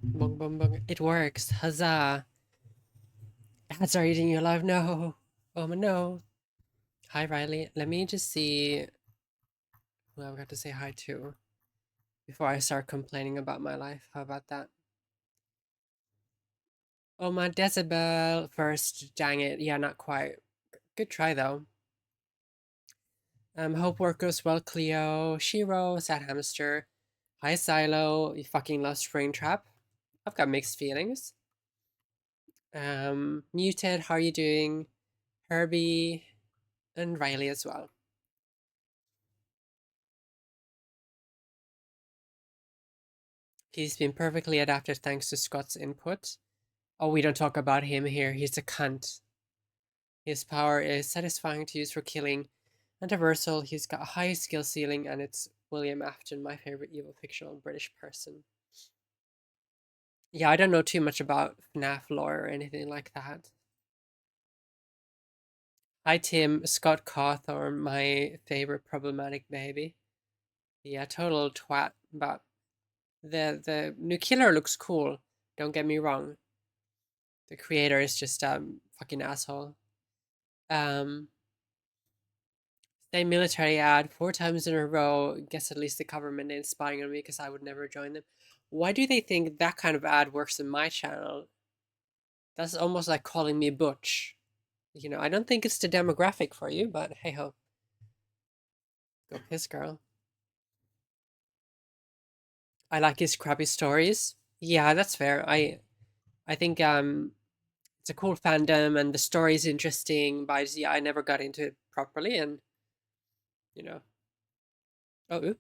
Bong bong bong. It works. Huzzah. Ads are eating you alive. No. Oh no. Hi, Riley. Let me just see who I've got to say hi to before I start complaining about my life. How about that? Oh, my Decibel first. Dang it. Yeah, not quite. Good try, though. Hope work goes well, Cleo. Shiro, Sad Hamster. Hi, Silo. You fucking love Springtrap. I've got mixed feelings. Muted, how are you doing? Herbie and Riley as well. He's been perfectly adapted thanks to Scott's input. Oh, we don't talk about him here. He's a cunt. His power is satisfying to use for killing and traversal. He's got a high skill ceiling, and it's William Afton, my favorite evil fictional British person. Yeah, I don't know too much about FNAF lore or anything like that. Hi, Tim. Scott Cawthorne, my favorite problematic baby. Yeah, total twat. But the new killer looks cool. Don't get me wrong. The creator is just fucking asshole. Um, Same military ad 4 times in a row. Guess at least the government is spying on me because I would never join them. Why do they think that kind of ad works in my channel? That's almost like calling me butch. I don't think it's the demographic for you, but hey ho, go piss, girl. I like his crappy stories. Yeah, that's fair. I think it's a cool fandom and the story is interesting, but yeah, I never got into it properly, and you know. Oh, oop.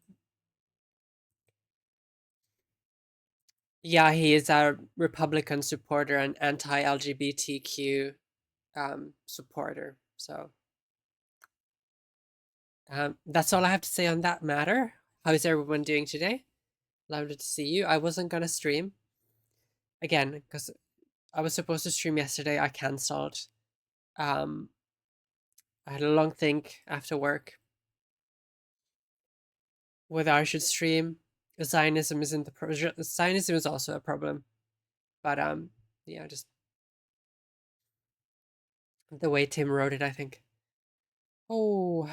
Yeah, he is a Republican supporter and anti-LGBTQ supporter. So that's all I have to say on that matter. How is everyone doing today? Lovely to see you. I wasn't gonna stream again because I was supposed to stream yesterday. I cancelled. Um, I had a long think after work whether I should stream. Zionism isn't Zionism is also a problem, but yeah, just the way Tim wrote it, I think. Oh,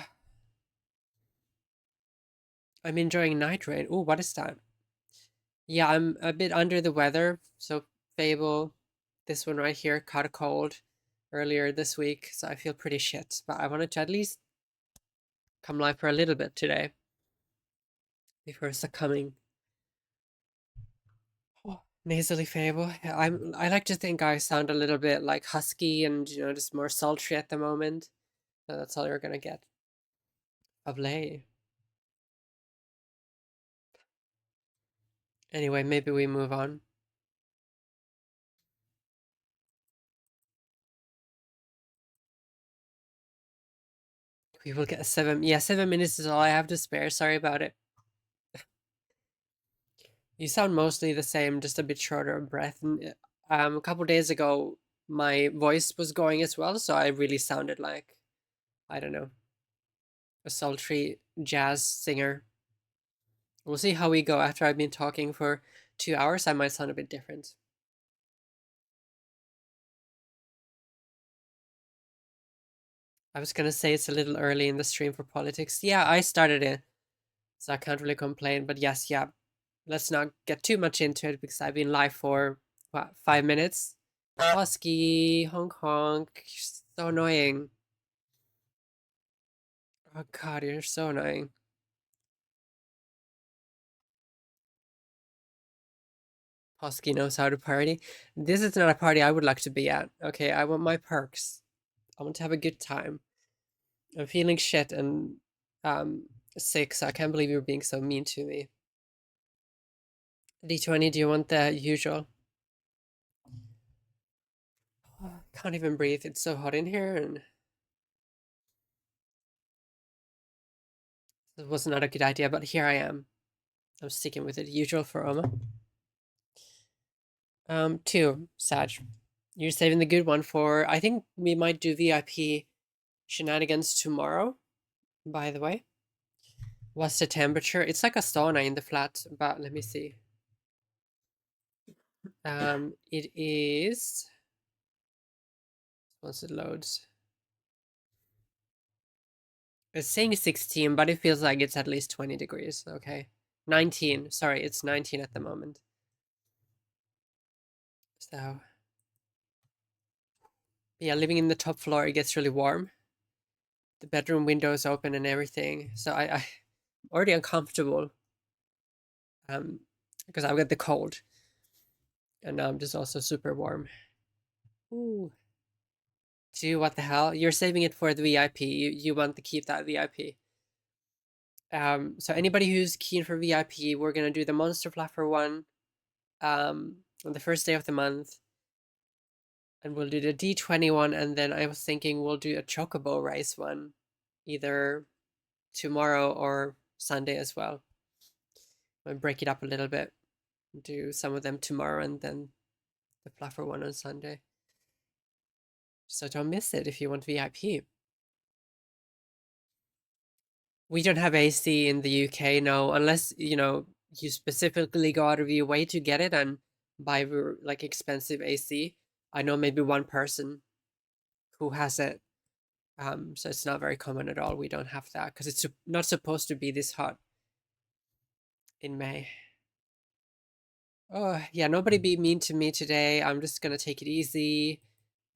I'm enjoying Night Rain. Oh, what is that? Yeah, I'm a bit under the weather. So Fable, this one right here, caught a cold earlier this week, so I feel pretty shit. But I wanted to at least come live for a little bit today before succumbing. Oh, nasally Fable. Yeah, I like to think I sound a little bit like husky and just more sultry at the moment. So that's all you're gonna get. Lovely. Anyway, maybe we move on. We will get a 7. Yeah, 7 minutes is all I have to spare. Sorry about it. You sound mostly the same, just a bit shorter of breath. And a couple days ago, my voice was going as well, so I really sounded like, I don't know, a sultry jazz singer. We'll see how we go after I've been talking for 2 hours. I might sound a bit different. I was gonna say it's a little early in the stream for politics. Yeah, I started it, so I can't really complain. But yes, yeah, let's not get too much into it because I've been live for what, 5 minutes. Husky, honk honk, so annoying. Oh God, you're so annoying. Husky knows how to party. This is not a party I would like to be at. Okay, I want my perks. I want to have a good time. I'm feeling shit and um sick, so I can't believe you're being so mean to me. D20, do you want the usual? Can't even breathe. It's so hot in here, and it was not a good idea, but here I am. I'm sticking with it. Usual for Oma. 2, Sag. You're saving the good one for, I think we might do VIP shenanigans tomorrow, by the way. What's the temperature? It's like a sauna in the flat, but let me see. It is, once it loads, it's saying 16, but it feels like it's at least 20 degrees. Okay. 19. Sorry, it's 19 at the moment. So, yeah, living in the top floor, it gets really warm. The bedroom window is open and everything. So I'm already uncomfortable. Because I've got the cold. And now I'm just also super warm. Ooh. Gee, what the hell? You're saving it for the VIP. You want to keep that VIP. So anybody who's keen for VIP, we're gonna do the Monster Fluffer one on the first day of the month. And we'll do the D21, and then I was thinking we'll do a Chocobo race one, either tomorrow or Sunday as well. I'll break it up a little bit, do some of them tomorrow and then the Fluffer one on Sunday. So don't miss it if you want VIP. We don't have AC in the UK, no, unless, you specifically go out of your way to get it and buy like expensive AC. I know maybe one person who has it. So it's not very common at all. We don't have that because it's not supposed to be this hot in May. Oh, yeah, nobody be mean to me today. I'm just gonna take it easy.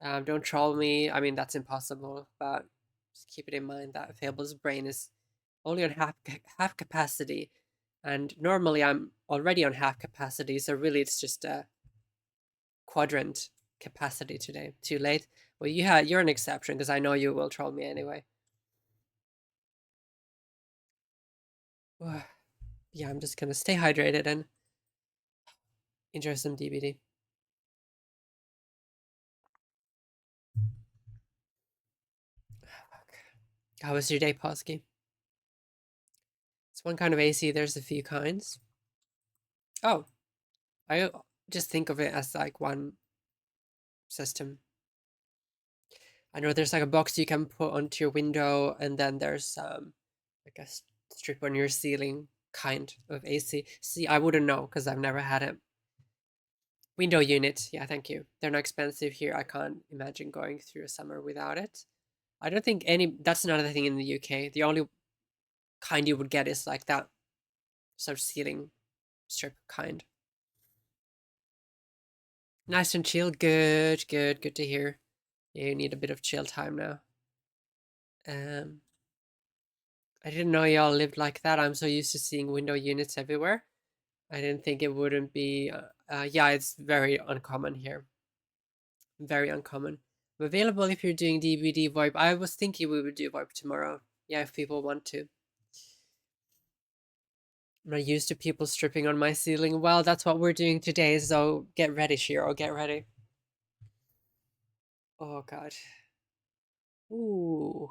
Don't troll me. I mean, that's impossible, but just keep it in mind that Fable's brain is only on half capacity, and normally I'm already on half capacity, so really it's just a quadrant capacity today. Too late. Well, you're an exception because I know you will troll me anyway. Yeah, I'm just gonna stay hydrated and enjoy some DBD. How was your day, Posky? It's one kind of AC. There's a few kinds. Oh, I just think of it as like one system. I know there's like a box you can put onto your window, and then there's like a strip on your ceiling kind of AC. See, I wouldn't know because I've never had it. Window unit, yeah, thank you. They're not expensive here. I can't imagine going through a summer without it. I don't think that's another thing in the UK. The only kind you would get is like that sort of ceiling strip kind. Nice and chill. Good, good, good to hear. You need a bit of chill time now. Um, I didn't know y'all lived like that. I'm so used to seeing window units everywhere. I didn't think it wouldn't be. Yeah, it's very uncommon here. Very uncommon. Available if you're doing DBD VoIP. I was thinking we would do VoIP tomorrow. Yeah, if people want to. I'm not used to people stripping on my ceiling. Well, that's what we're doing today, so get ready, Shiro. Get ready. Oh, God. Ooh.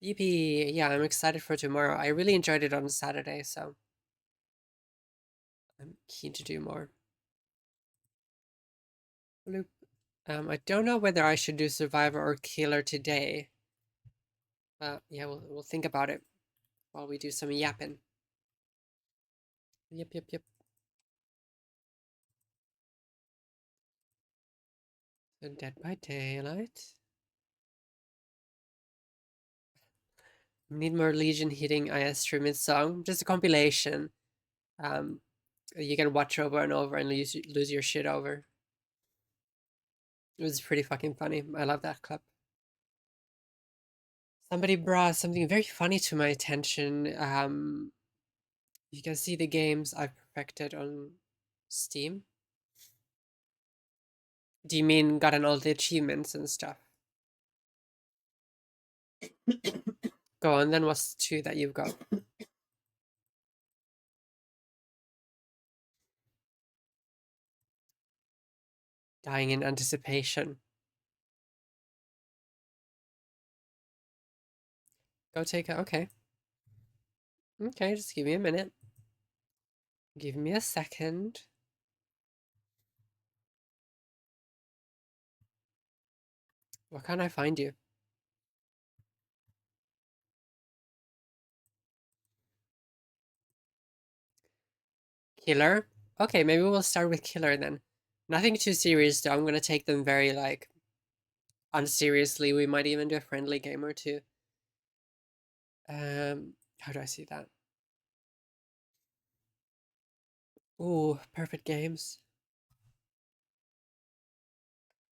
Yippee. Yeah, I'm excited for tomorrow. I really enjoyed it on Saturday, so I'm keen to do more. Bloop. I don't know whether I should do Survivor or Killer today. Yeah, we'll think about it while we do some yapping. Yep, yep, yep. So Dead by Daylight. Need more Legion hitting IS streaming song. Just a compilation. Um, you can watch over and over and lose your shit over. It was pretty fucking funny. I love that clip. Somebody brought something very funny to my attention. You can see the games I've perfected on Steam. Do you mean gotten all the achievements and stuff? Go on, then what's two that you've got? Dying in anticipation. Go take it. Okay. Okay, just give me a minute. Give me a second. Where can I find you? Killer? Okay, maybe we'll start with Killer then. Nothing too serious though. I'm gonna take them very like unseriously. We might even do a friendly game or two. How do I see that? Ooh, perfect games.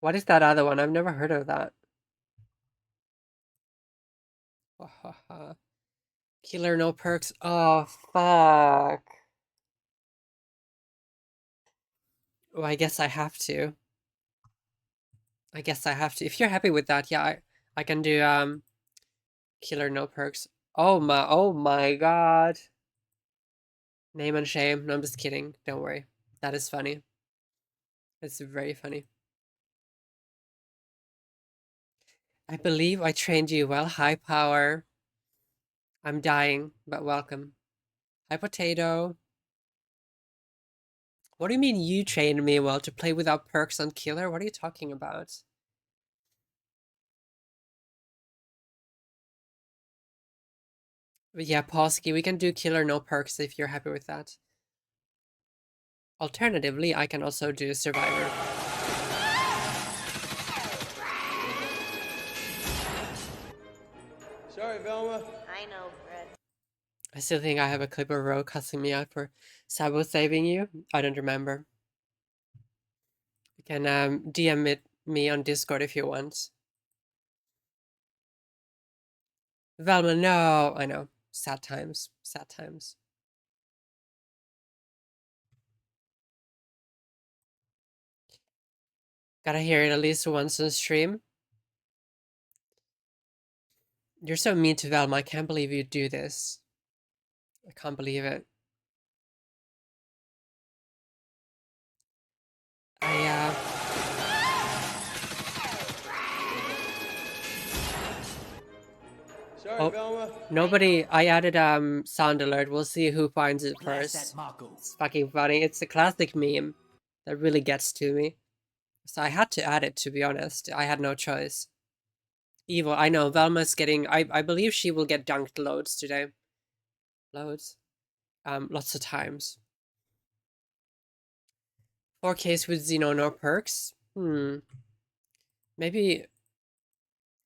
What is that other one? I've never heard of that. Killer no perks. Oh fuck. Well, I guess I have to. I guess I have to. If you're happy with that, yeah, I can do killer no perks. Oh my god. Name and shame. No, I'm just kidding. Don't worry. That is funny. It's very funny. I believe I trained you well. High power. I'm dying, but welcome. Hi potato. What do you mean you trained me well to play without perks on killer? What are you talking about? But yeah, Polsky, we can do killer no perks if you're happy with that. Alternatively, I can also do survivor. Sorry, Velma. I know, Fred. I still think I have a clip of Ro cussing me out for Sabo saving you. I don't remember. You can DM it me on Discord if you want. Velma, no! I know. Sad times. Sad times. Gotta hear it at least once on stream. You're so mean to Velma. I can't believe you do this. I can't believe it. I, Sorry, oh, Velma. nobody, I added sound alert. We'll see who finds it first. It's fucking funny. It's a classic meme that really gets to me. So I had to add it, to be honest. I had no choice. Evil, I know. Velma's getting, I believe she will get dunked loads today. Loads. Lots of times. 4Ks with Xeno, no perks? Maybe,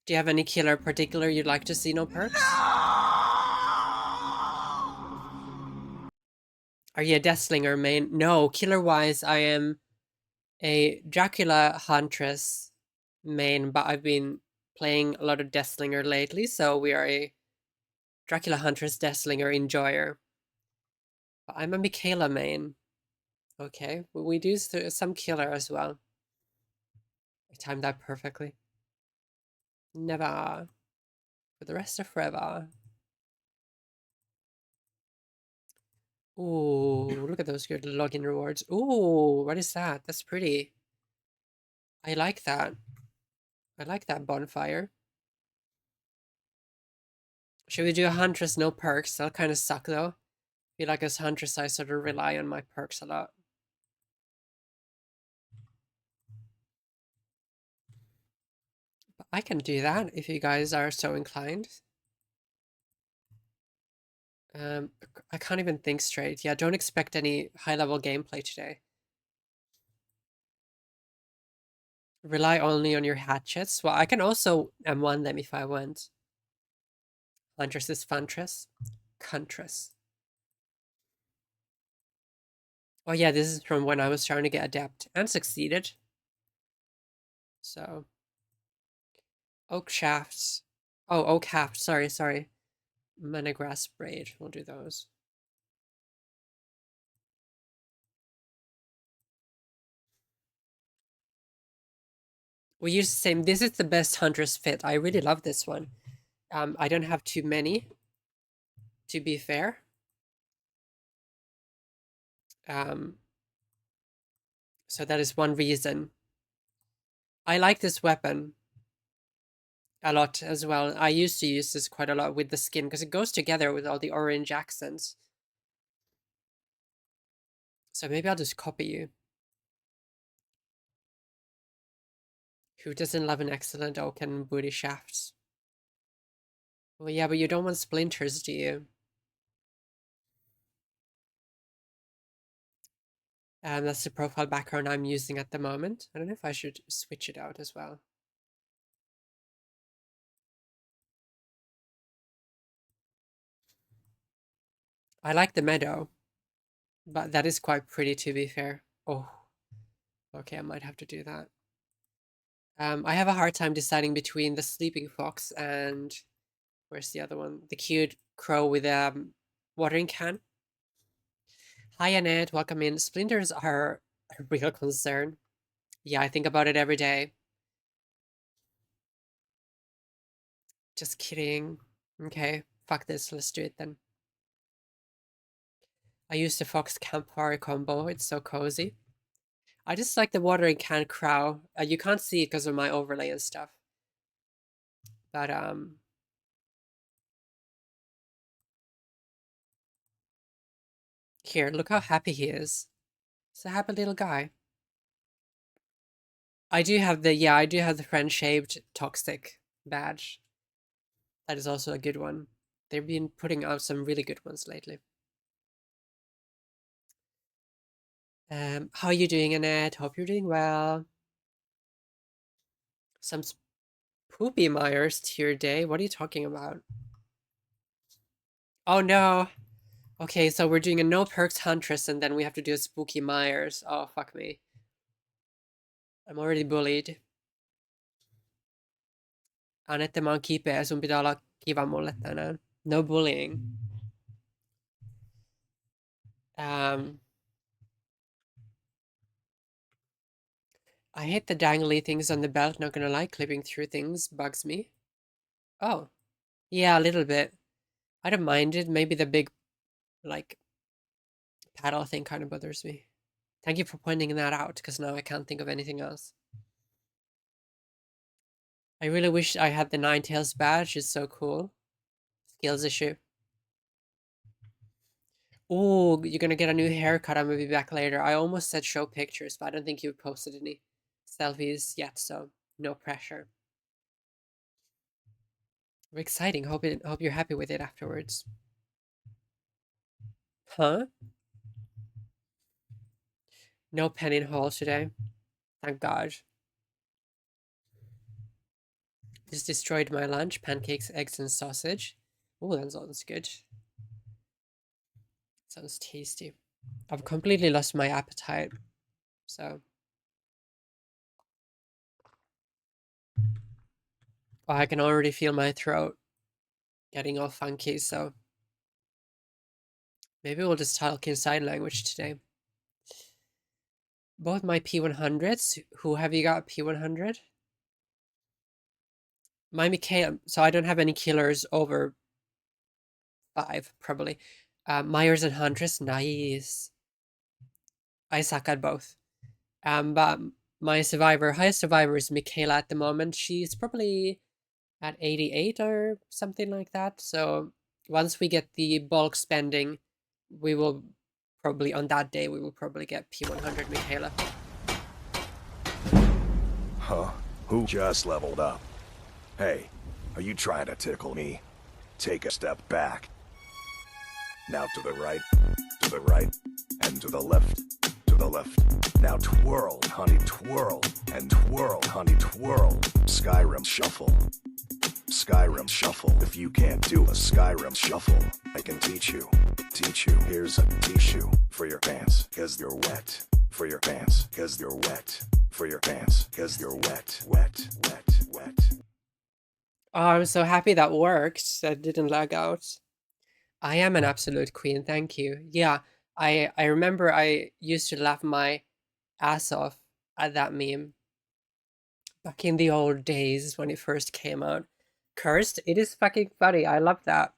do you have any killer particular you'd like to see, no perks? Are you a Deathslinger main? No, killer-wise, I am a Dracula Huntress main, but I've been playing a lot of Deathslinger lately, so we are a Dracula Huntress Deathslinger enjoyer. But I'm a Michaela main. Okay, we do some killer as well. I timed that perfectly. Never. For the rest of forever. Ooh, look at those good login rewards. Ooh, what is that? That's pretty. I like that. I like that bonfire. Should we do a Huntress, no perks? That'll kind of suck though. Feel like as Huntress, I sort of rely on my perks a lot. But I can do that if you guys are so inclined. I can't even think straight. Yeah, don't expect any high-level gameplay today. Rely only on your hatchets. Well, I can also M1 them if I want. Huntress is Funtress. Cuntress. Oh yeah, this is from when I was trying to get Adept and succeeded. So. Oak Shafts. Oh, Oak Haft. Sorry. Menagrass Braid. We'll do those. We use the same. This is the best Huntress fit. I really love this one. I don't have too many, to be fair. So that is one reason. I like this weapon a lot as well. I used to use this quite a lot with the skin because it goes together with all the orange accents. So maybe I'll just copy you. Who doesn't love an excellent oak and booty shafts? Well, yeah, but you don't want splinters, do you? That's the profile background I'm using at the moment. I don't know if I should switch it out as well. I like the meadow, but that is quite pretty to be fair. Oh, okay, I might have to do that. I have a hard time deciding between the sleeping fox and where's the other one? The cute crow with a watering can. Hi, Annette. Welcome in. Splinters are a real concern. Yeah, I think about it every day. Just kidding. Okay, fuck this. Let's do it then. I used the fox campfire combo. It's so cozy. I just like the watering can crow. You can't see it because of my overlay and stuff. But here, look how happy he is. He's a happy little guy. I do have the friend-shaped toxic badge. That is also a good one. They've been putting out some really good ones lately. How are you doing, Annette? Hope you're doing well. Some Poopy Myers tier day? What are you talking about? Oh no. Okay, so we're doing a no perks Huntress and then we have to do a Spooky Myers. Oh, fuck me. I'm already bullied. Annette mä oon kipeä, sun pitää olla kiva mulle tänään. No bullying. I hate the dangly things on the belt, not gonna lie, clipping through things bugs me. Oh, yeah, a little bit. I don't mind it. Maybe the big, like, paddle thing kind of bothers me. Thank you for pointing that out, because now I can't think of anything else. I really wish I had the Ninetales badge. It's so cool. Skills issue. Oh, you're gonna get a new haircut. I'm gonna be back later. I almost said show pictures, but I don't think you've posted any selfies yet, so no pressure. Exciting. Hope you're happy with it afterwards. Huh? No pen in hall today. Thank God. Just destroyed my lunch. Pancakes, eggs, and sausage. Oh, that sounds good. Sounds tasty. I've completely lost my appetite. So. Oh, I can already feel my throat getting all funky, so. Maybe we'll just talk in sign language today. Both my P100s. Who have you got P100? My Michaela. So I don't have any killers over 5, probably. Myers and Huntress. Nice. I suck at both. But my highest survivor is Michaela at the moment. She's probably at 88 or something like that. So once we get the bulk spending, we will probably, on that day, we will probably get P100 Michaela. Huh? Who just leveled up? Hey, are you trying to tickle me? Take a step back. Now to the right, and to the left, to the left. Now twirl, honey, twirl, and twirl, honey, twirl. Skyrim shuffle. Skyrim shuffle. If you can't do a Skyrim shuffle, I can teach you. Teach you. Here's a tissue for your pants, cause you're wet. For your pants, cause you're wet. For your pants, cause you're wet, wet, wet, wet. Oh, I'm so happy that worked. That didn't lag out. I am an absolute queen, thank you. Yeah, I remember I used to laugh my ass off at that meme back in the old days when it first came out. Cursed? It is fucking funny. I love that.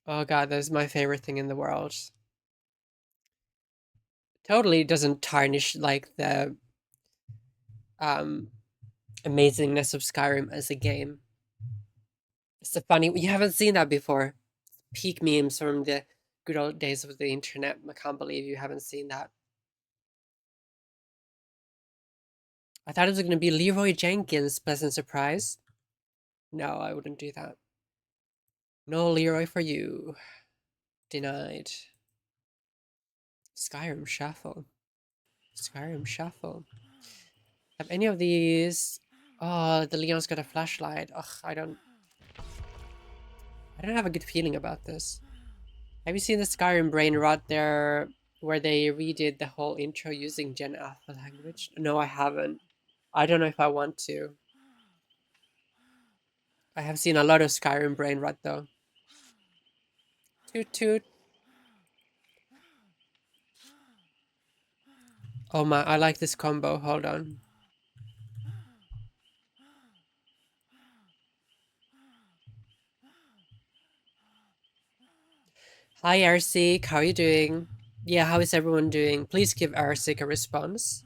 Oh god, that's my favorite thing in the world. Totally doesn't tarnish like the amazingness of Skyrim as a game. It's a funny, you haven't seen that before. Peak memes from the good old days of the internet. I can't believe you haven't seen that. I thought it was going to be Leroy Jenkins, pleasant surprise. No, I wouldn't do that. No Leroy for you. Denied. Skyrim Shuffle. Skyrim Shuffle. Have any of these... Oh, the Leon's got a flashlight. Ugh, I don't have a good feeling about this. Have you seen the Skyrim brain rot there, where they redid the whole intro using Gen Alpha language? No, I haven't. I don't know if I want to. I have seen a lot of Skyrim brain rot though. Toot toot. Oh my, I like this combo. Hold on. Hi Arsik, how are you doing? Yeah, how is everyone doing? Please give Arsik a response.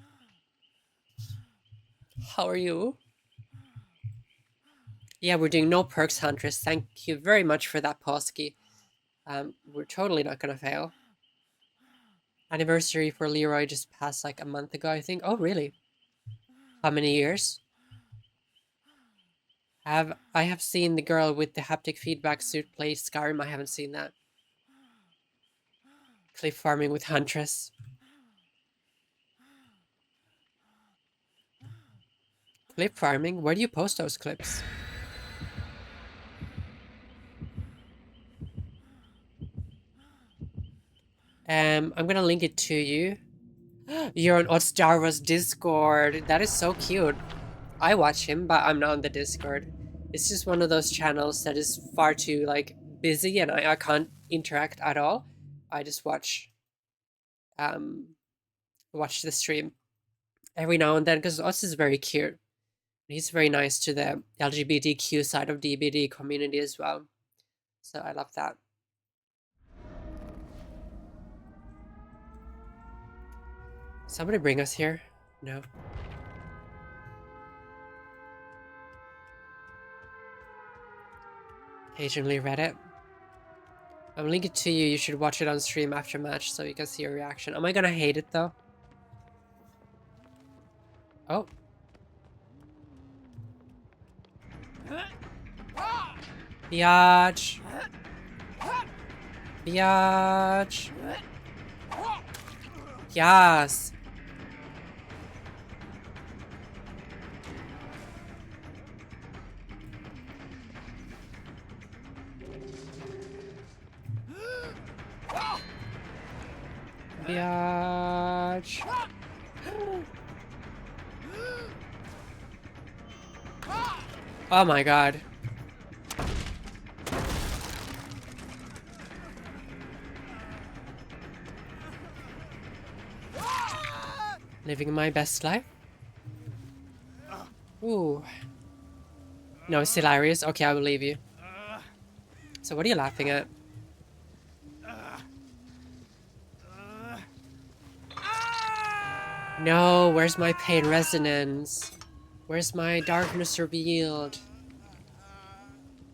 How are you? Yeah, we're doing no perks, Huntress. Thank you very much for that, Posky. We're totally not gonna fail. Anniversary for Leroy just passed like a month ago, I think. Oh, really? How many years? I have seen the girl with the haptic feedback suit play Skyrim. I haven't seen that. Cliff farming with Huntress. Clip farming? Where do you post those clips? I'm gonna link it to you. You're on Otstarva's Discord. That is so cute. I watch him, but I'm not on the Discord. It's just one of those channels that is far too like busy, and I can't interact at all. I just watch the stream every now and then because Ots is very cute. He's very nice to the LGBTQ side of DBD community as well. So I love that. Somebody bring us here? No. Occasionally Reddit. I'm linking it to you. You should watch it on stream after match so you can see your reaction. Am I gonna hate it though? Oh. Biatch. Biatch. Yes. Biatch. Oh my god. Living my best life? Ooh. No, it's hilarious. Okay, I believe you. So what are you laughing at? No, where's my pain resonance? Where's my darkness revealed?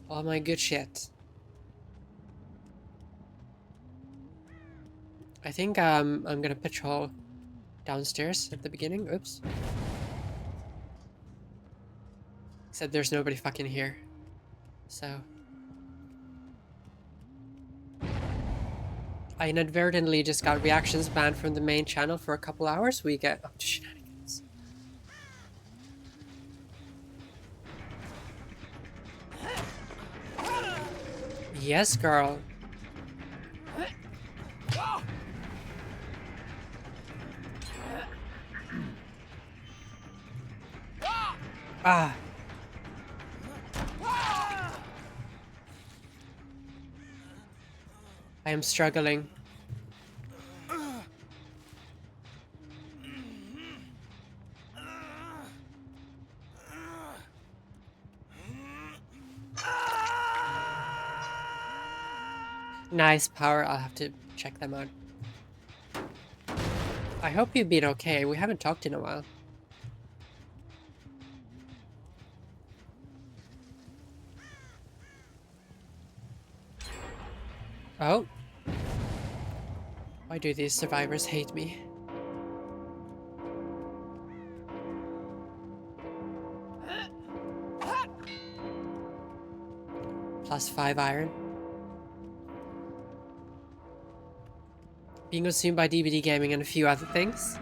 All my good shit. I think I'm gonna patrol downstairs at the beginning. Oops. Except there's nobody fucking here. So I inadvertently just got reactions banned from the main channel for a couple hours. We get up to shenanigans. Yes, girl. Ah. I am struggling. Nice power. I'll have to check them out. I hope you've been okay. We haven't talked in a while. Oh. Why do these survivors hate me? +5 iron. being consumed by DVD gaming and a few other things.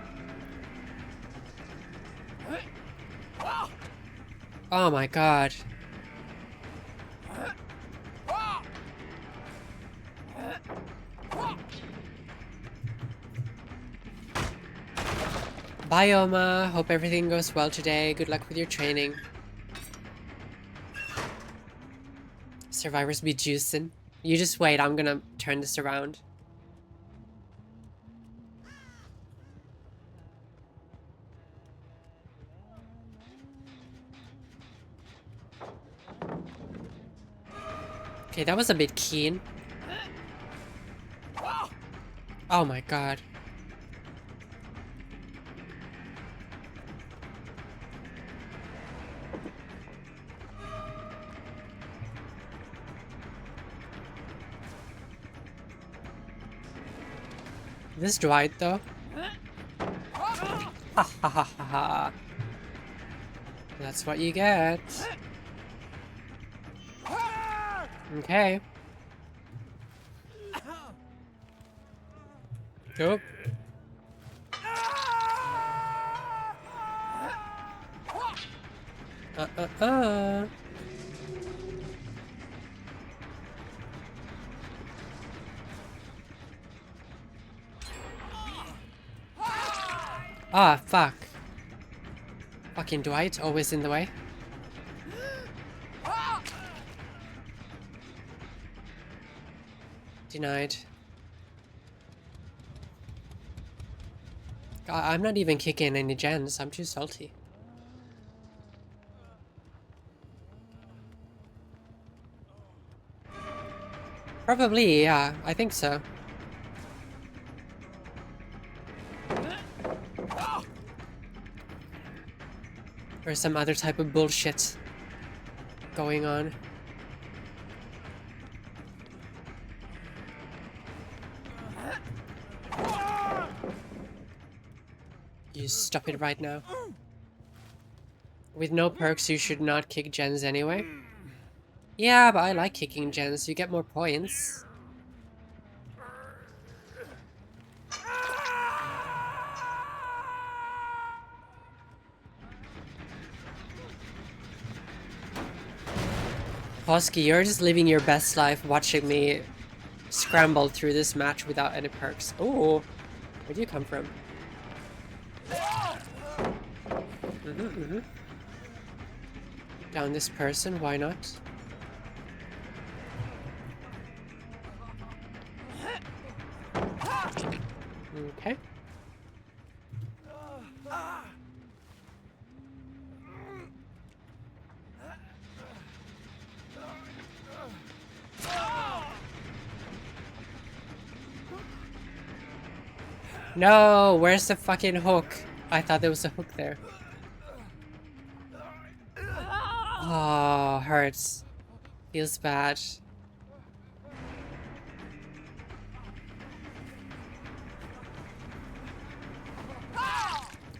Oh my god. Bye, Oma. Hope everything goes well today. Good luck with your training. Survivors be juicing. You just wait. I'm gonna turn this around. Okay, that was a bit keen. Oh my god. This Dwight though. Ha ha ha ha ha. That's what you get. Okay. Oh. Uh. Ah, fuck. Fucking Dwight, always in the way. Denied. God, I'm not even kicking any gens. I'm too salty. Probably, yeah. I think so. Or some other type of bullshit going on. You stop it right now. With no perks, you should not kick gens anyway. Yeah, but I like kicking gens. You get more points. Hosky, you're just living your best life watching me scramble through this match without any perks. Oh, where'd you come from? Down this person, why not? Okay. No, where's the fucking hook? I thought there was a hook there. Oh, hurts. Feels bad.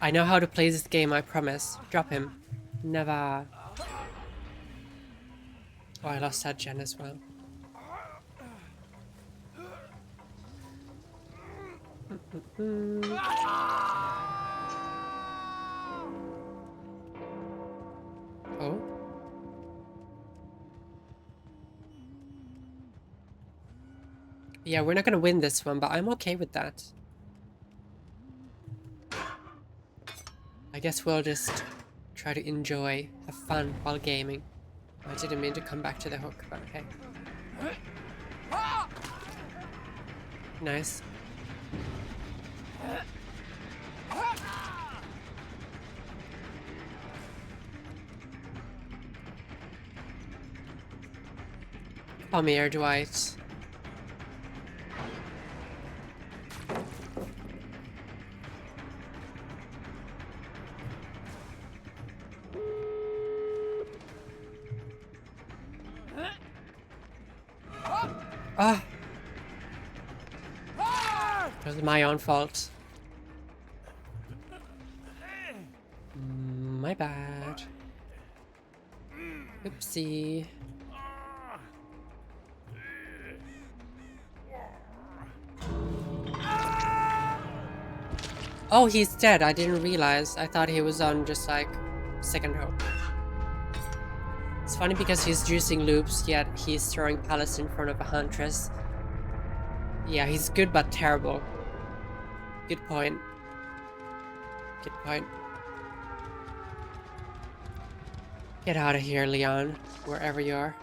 I know how to play this game, I promise. Drop him. Never. Oh, I lost that gen as well. Oh. Yeah, we're not gonna win this one, but I'm okay with that. I guess we'll just try to enjoy, have fun while gaming. I didn't mean to come back to the hook, but okay. Nice. Come here, Dwight. Ah! It was my own fault. My bad. Oopsie. Oh, he's dead. I didn't realize. I thought he was on just like second hope. It's funny because he's juicing loops, yet he's throwing pallets in front of a huntress. Yeah, he's good but terrible. Good point. Good point. Get out of here, Leon, wherever you are.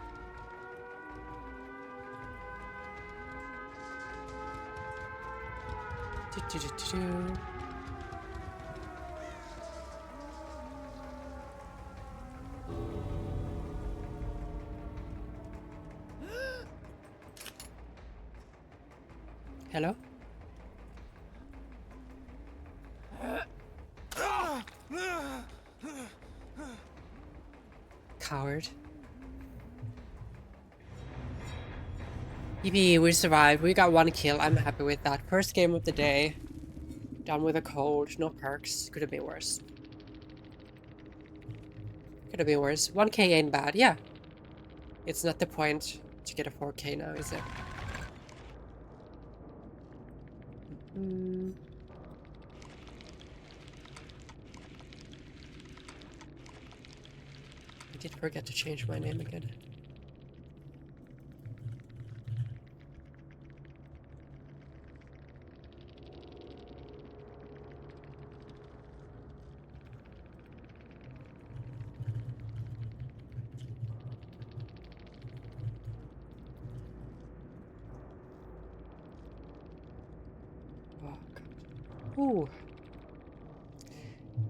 Do-do-do-do-do. Hello? Coward. Yippee, we survived. We got 1 kill. I'm happy with that. First game of the day. Done with a cold. No perks. Could have been worse. Could have been worse. 1k ain't bad. Yeah. It's not the point to get a 4k now, is it? I did forget to change my name again. Oh, God. Ooh.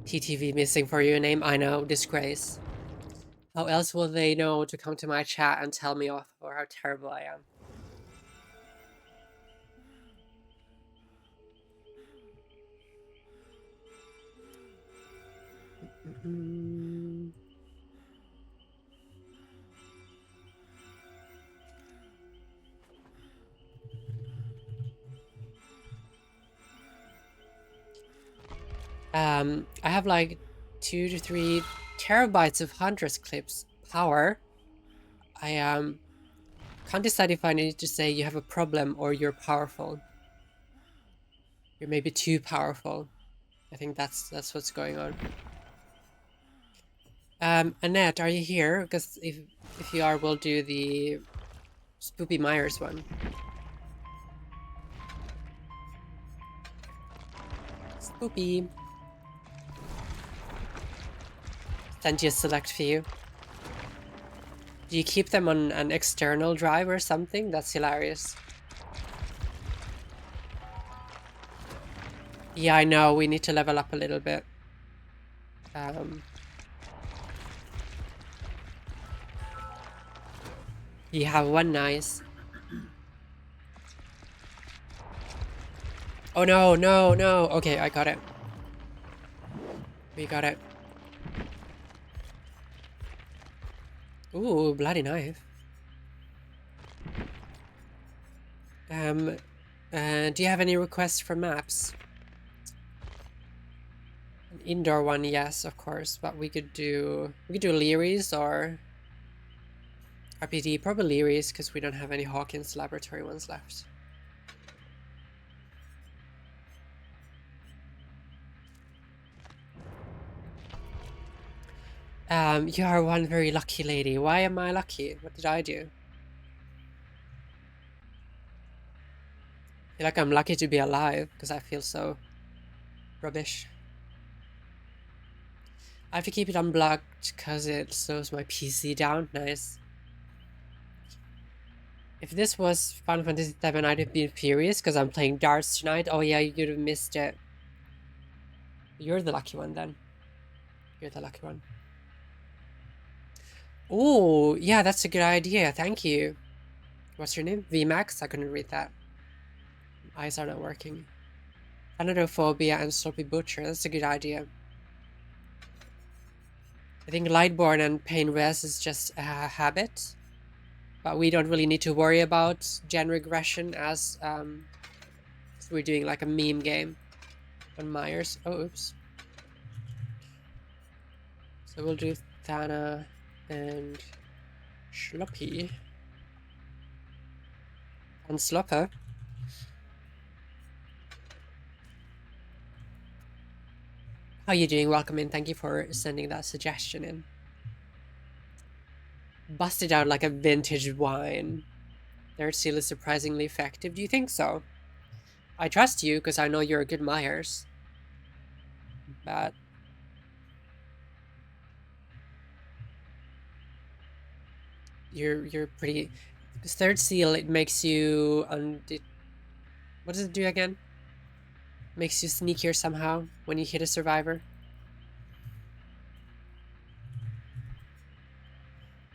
TTV missing for your name? I know, disgrace. How else will they know to come to my chat and tell me off for how terrible I am? I have like 2 to 3 terabytes of Huntress clips power. I can't decide if I need to say you have a problem or you're powerful. You're maybe too powerful. I think that's what's going on. Annette, are you here? Because if you are, we'll do the Spoopy Myers one. Spoopy. Send you a select few. Do you keep them on an external drive or something? That's hilarious. Yeah, I know. We need to level up a little bit. You have one, nice. Oh no, no, no. Okay, I got it. We got it. Ooh, bloody knife. Do you have any requests for maps? An indoor one, yes, of course. But we could do Leary's or RPD, probably Leary's, because we don't have any Hawkins laboratory ones left. You are one very lucky lady. Why am I lucky? What did I do? I feel like I'm lucky to be alive because I feel so rubbish. I have to keep it unblocked because it slows my PC down. Nice. If this was Final Fantasy VII, I'd have been furious because I'm playing darts tonight. Oh yeah, you'd have missed it. You're the lucky one then. You're the lucky one. Oh, yeah, that's a good idea. Thank you. What's your name? VMAX? I couldn't read that. Eyes are not working. Anatophobia and Sloppy Butcher. That's a good idea. I think Lightborn and Pain Res is just a habit. But we don't really need to worry about gen regression as we're doing like a meme game on Myers. Oh, oops. So we'll do Thana and Sloppy. And Slopper. How you doing? Welcome in. Thank you for sending that suggestion in. Busted out like a vintage wine. Third seal is surprisingly effective. Do you think so? I trust you because I know you're a good Myers. But you're pretty. Because third seal, it makes you what does it do again? Makes you sneakier somehow when you hit a survivor.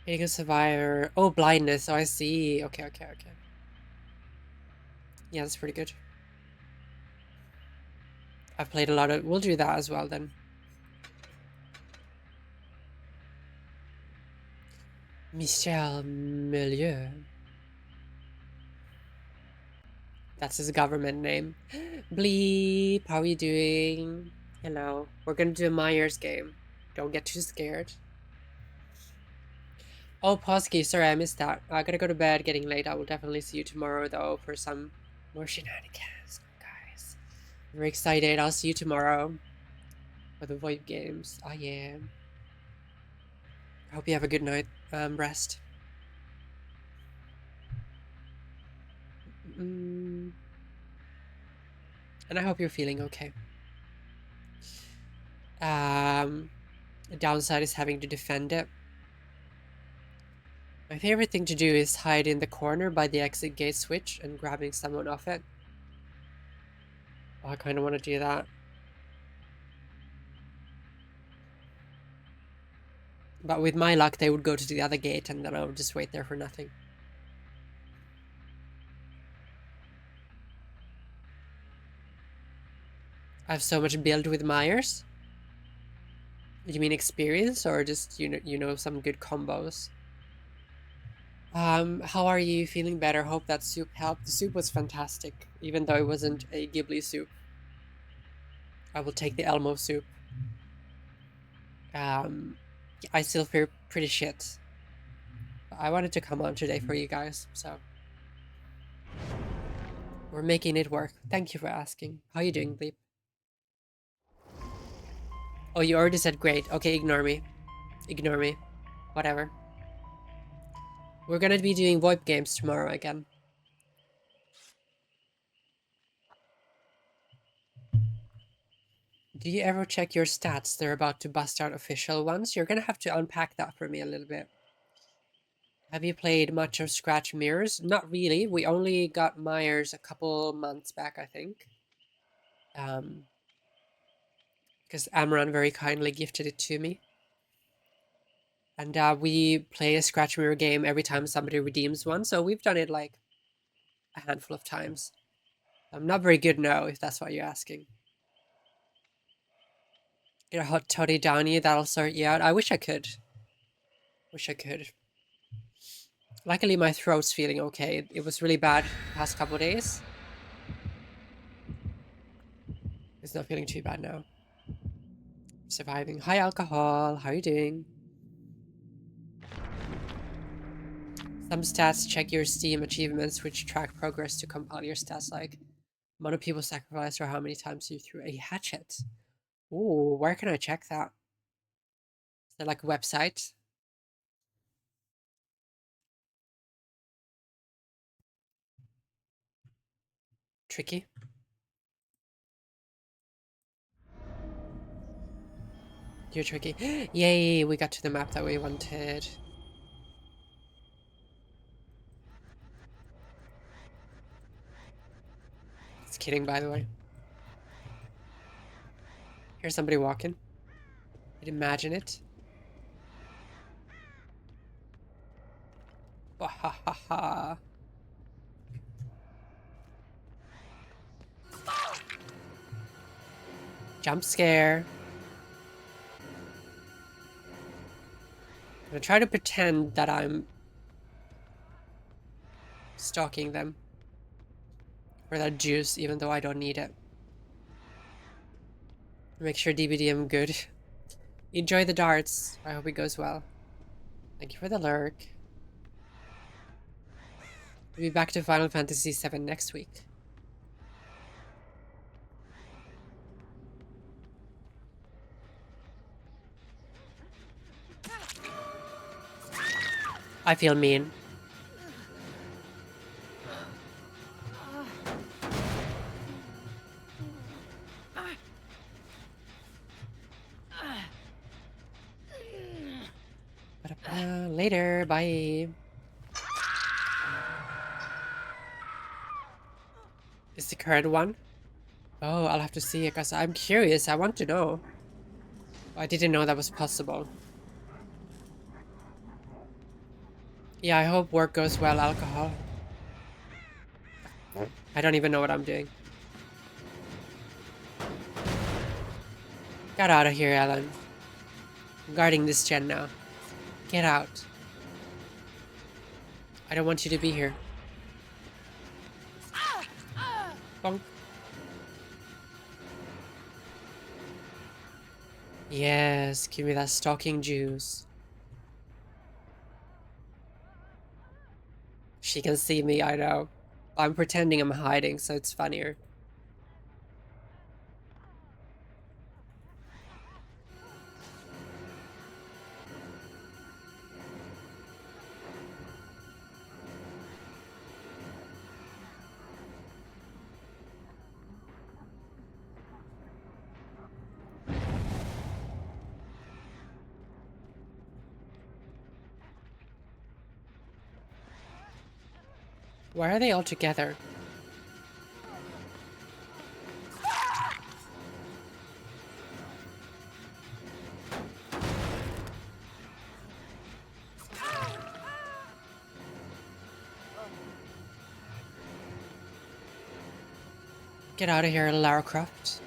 Hitting a survivor. Oh, blindness. Oh, I see. Okay. Yeah, that's pretty good. I've played a lot of... We'll do that as well then. Michel Milieu. That's his government name. Bleep, how are you doing? Hello. We're gonna do a Myers game. Don't get too scared. Oh, Posky, sorry I missed that. I gotta go to bed, getting late. I will definitely see you tomorrow, though, for some more shenanigans, guys. I'm very excited. I'll see you tomorrow for the VoIP games. Oh, yeah. I hope you have a good night. Rest. And I hope you're feeling okay. The downside is having to defend it. My favorite thing to do is hide in the corner by the exit gate switch and grabbing someone off it. Oh, I kind of want to do that. But with my luck, they would go to the other gate and then I would just wait there for nothing. I have so much build with Myers. Do you mean experience or just you know some good combos? How are you? Feeling better? Hope that soup helped. The soup was fantastic, even though it wasn't a Ghibli soup. I will take the Elmo soup. I still feel pretty shit. But I wanted to come on today for you guys, so we're making it work. Thank you for asking. How you doing, Bleep? Oh, you already said great. Okay, ignore me. Ignore me. Whatever. We're gonna be doing VoIP games tomorrow again. Do you ever check your stats? They're about to bust out official ones. You're gonna have to unpack that for me a little bit. Have you played much of Scratch Mirrors? Not really. We only got Myers a couple months back, I think. Because Amran very kindly gifted it to me. And we play a Scratch Mirror game every time somebody redeems one, so we've done it like a handful of times. I'm not very good now, if that's what you're asking. Get a hot toddy down you, that'll sort you out. I wish I could. Wish I could. Luckily, my throat's feeling okay. It was really bad the past couple of days. It's not feeling too bad now. Surviving. Hi, alcohol. How are you doing? Some stats check your Steam achievements, which track progress to compile your stats, like amount of people sacrificed or how many times you threw a hatchet. Ooh, where can I check that? Is there like a website? Tricky. You're tricky. Yay, we got to the map that we wanted. Just kidding, by the way. Here's somebody walking. You'd imagine it. Wahahaha. Jump scare. I'm gonna try to pretend that I'm stalking them for that juice, even though I don't need it. Make sure DBDM good. Enjoy the darts. I hope it goes well. Thank you for the lurk. We'll be back to Final Fantasy VII next week. I feel mean. Later, bye. Is the current one? Oh, I'll have to see it because I'm curious. I want to know. I didn't know that was possible. Yeah, I hope work goes well, alcohol. I don't even know what I'm doing. Get out of here, Ellen. I'm guarding this gen now. Get out. I don't want you to be here. Bonk. Yes, give me that stalking juice. She can see me, I know. I'm pretending I'm hiding, so it's funnier. Why are they all together? Get out of here, Lara Croft.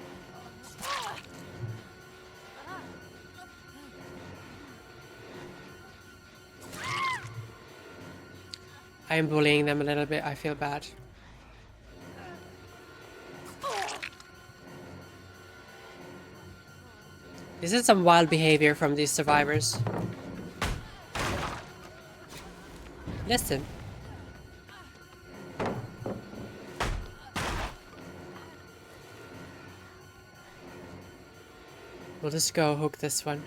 I am bullying them a little bit. I feel bad. This is some wild behavior from these survivors. Listen. We'll just go hook this one.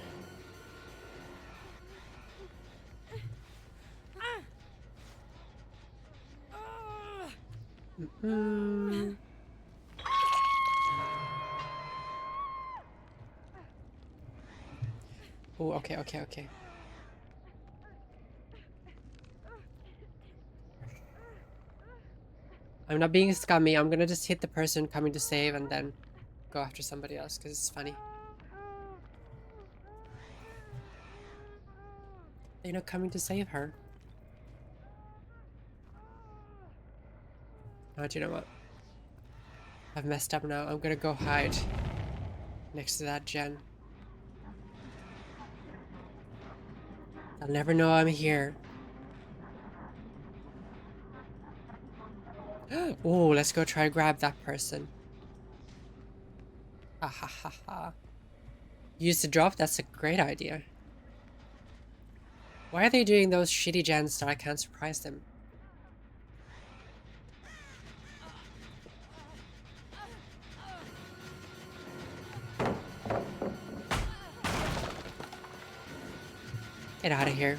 Oh, okay. I'm not being scummy. I'm gonna just hit the person coming to save and then go after somebody else because it's funny. They're not coming to save her. Oh, do you know what? I've messed up now. I'm gonna go hide next to that gen. They'll never know I'm here. Oh, let's go try to grab that person. Ha ha ha ha. Use the drop? That's a great idea. Why are they doing those shitty gens that I can't surprise them? Get out of here.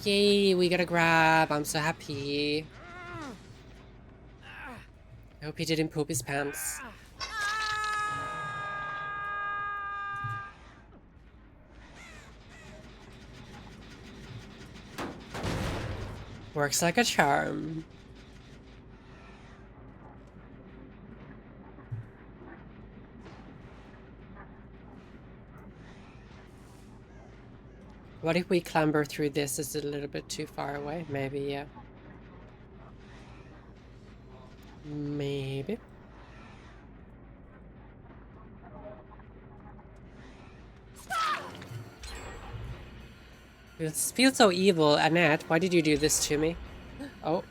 Yay, we got a grab. I'm so happy. I hope he didn't poop his pants. Works like a charm. What if we clamber through this? Is it a little bit too far away? Maybe, yeah. Maybe. It feels so evil. Annette, why did you do this to me? Oh.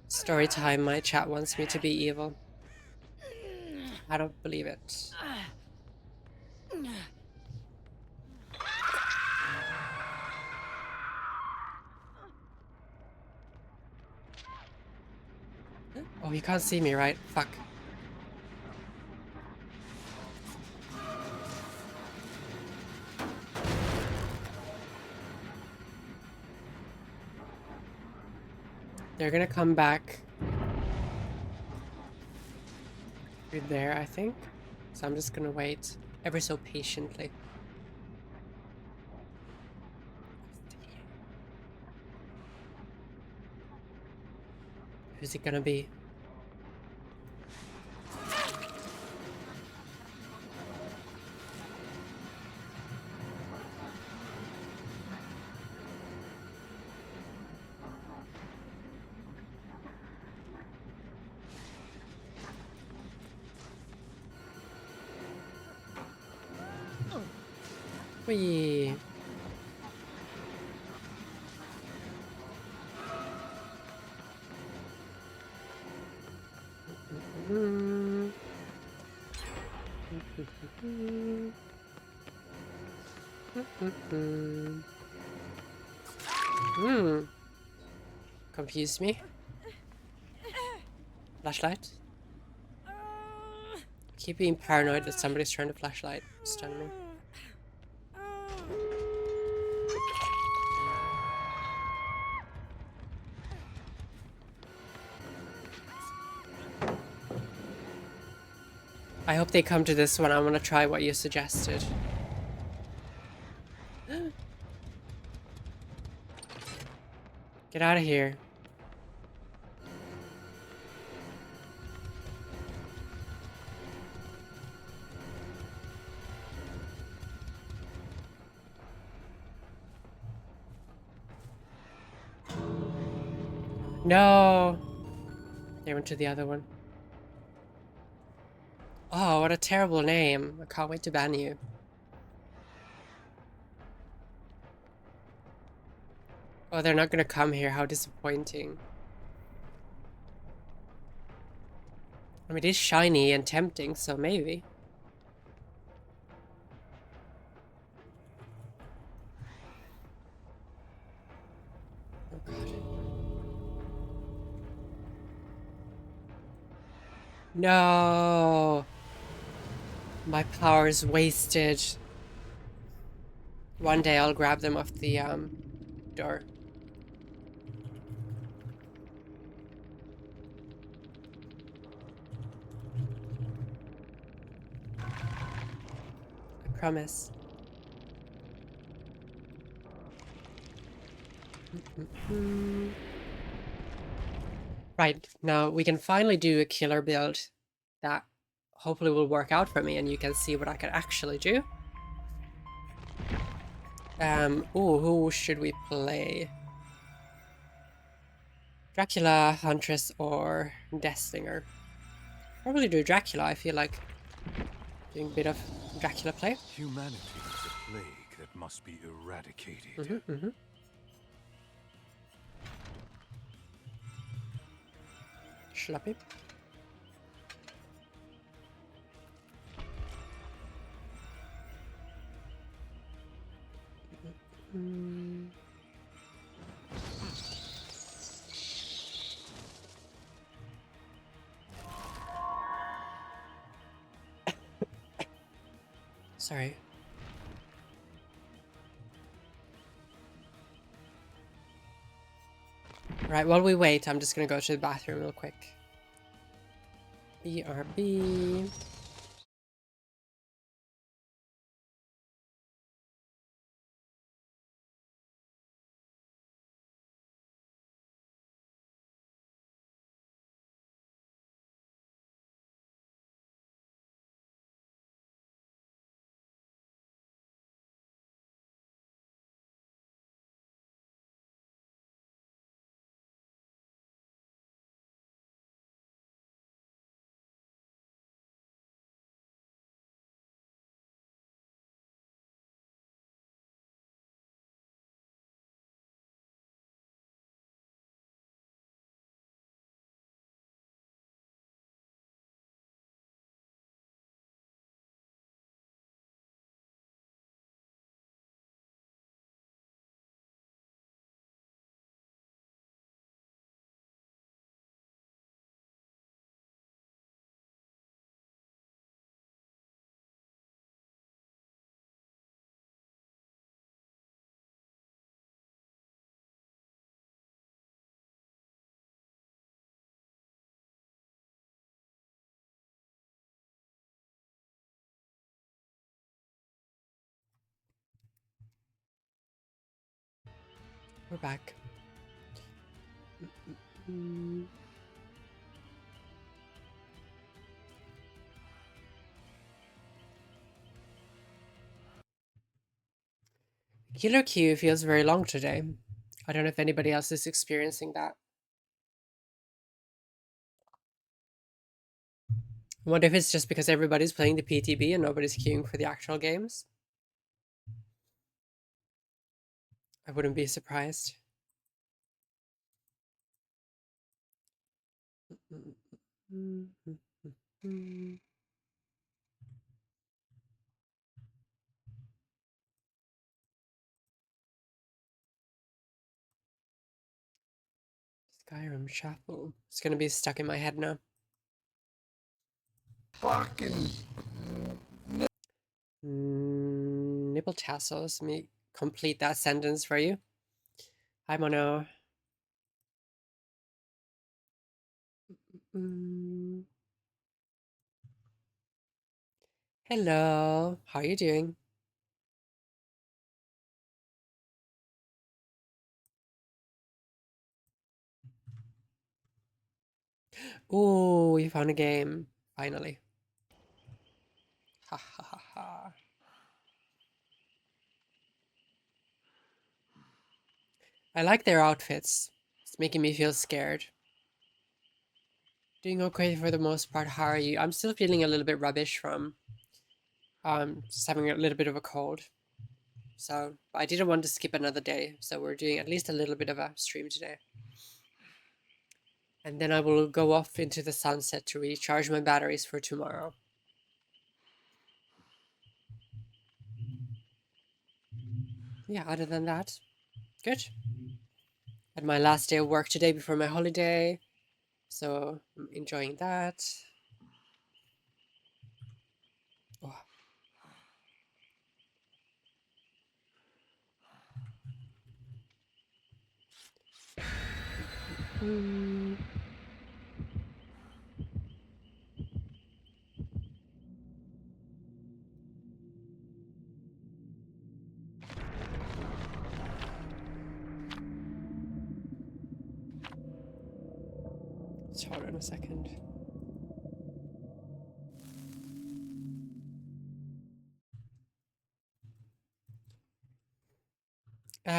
Story time, my chat wants me to be evil. I don't believe it. Oh, you can't see me, right? Fuck. They're gonna come back through there, I think. So I'm just gonna wait ever so patiently. Who's it gonna be? Whee! Mm. Hmm. Confused me. Flashlight. Keep being paranoid that somebody's trying to flashlight stun me. I hope they come to this one. I want to try what you suggested. Get out of here. No. They went to the other one. Oh, what a terrible name. I can't wait to ban you. Oh, they're not gonna come here. How disappointing. I mean, it is shiny and tempting, so maybe. Oh, God. No. My power is wasted. One day I'll grab them off the door. I promise. Right, now we can finally do a killer build that hopefully will work out for me and you can see what I can actually do. Ooh, who should we play? Dracula, Huntress, or Deathslinger? Probably do Dracula. I feel like doing a bit of Dracula play. Humanity is a plague that must be eradicated. Schlappy. Sorry. Right, while we wait, I'm just gonna go to the bathroom real quick. BRB. We're back. Mm. Killer queue feels very long today. I don't know if anybody else is experiencing that. I wonder if it's just because everybody's playing the PTB and nobody's queuing for the actual games. I wouldn't be surprised. Skyrim Shuffle. It's gonna be stuck in my head now. Fucking. Nipple tassels. Let me complete that sentence for you. Hi, Mono. Hello. How are you doing? Oh, we found a game. Finally. Ha ha ha ha. I like their outfits. It's making me feel scared. Doing okay for the most part. How are you? I'm still feeling a little bit rubbish from just having a little bit of a cold. So I didn't want to skip another day. So we're doing at least a little bit of a stream today. And then I will go off into the sunset to recharge my batteries for tomorrow. Yeah, other than that, good. Had my last day of work today before my holiday. So I'm enjoying that. Oh. Just hold on a second.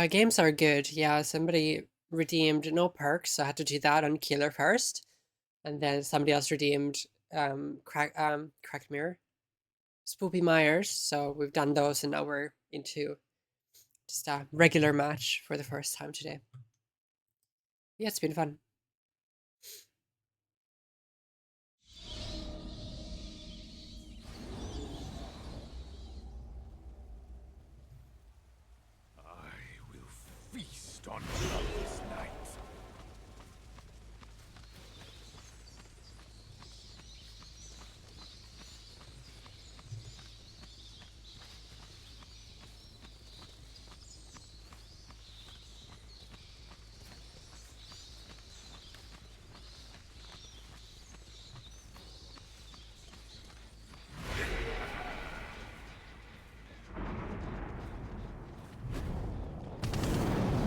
Games are good. Yeah, somebody redeemed no perks, so I had to do that on Killer first, and then somebody else redeemed Cracked Mirror, Spoopy Myers. So we've done those, and now we're into just a regular match for the first time today. Yeah, it's been fun. I will feast on blood this night.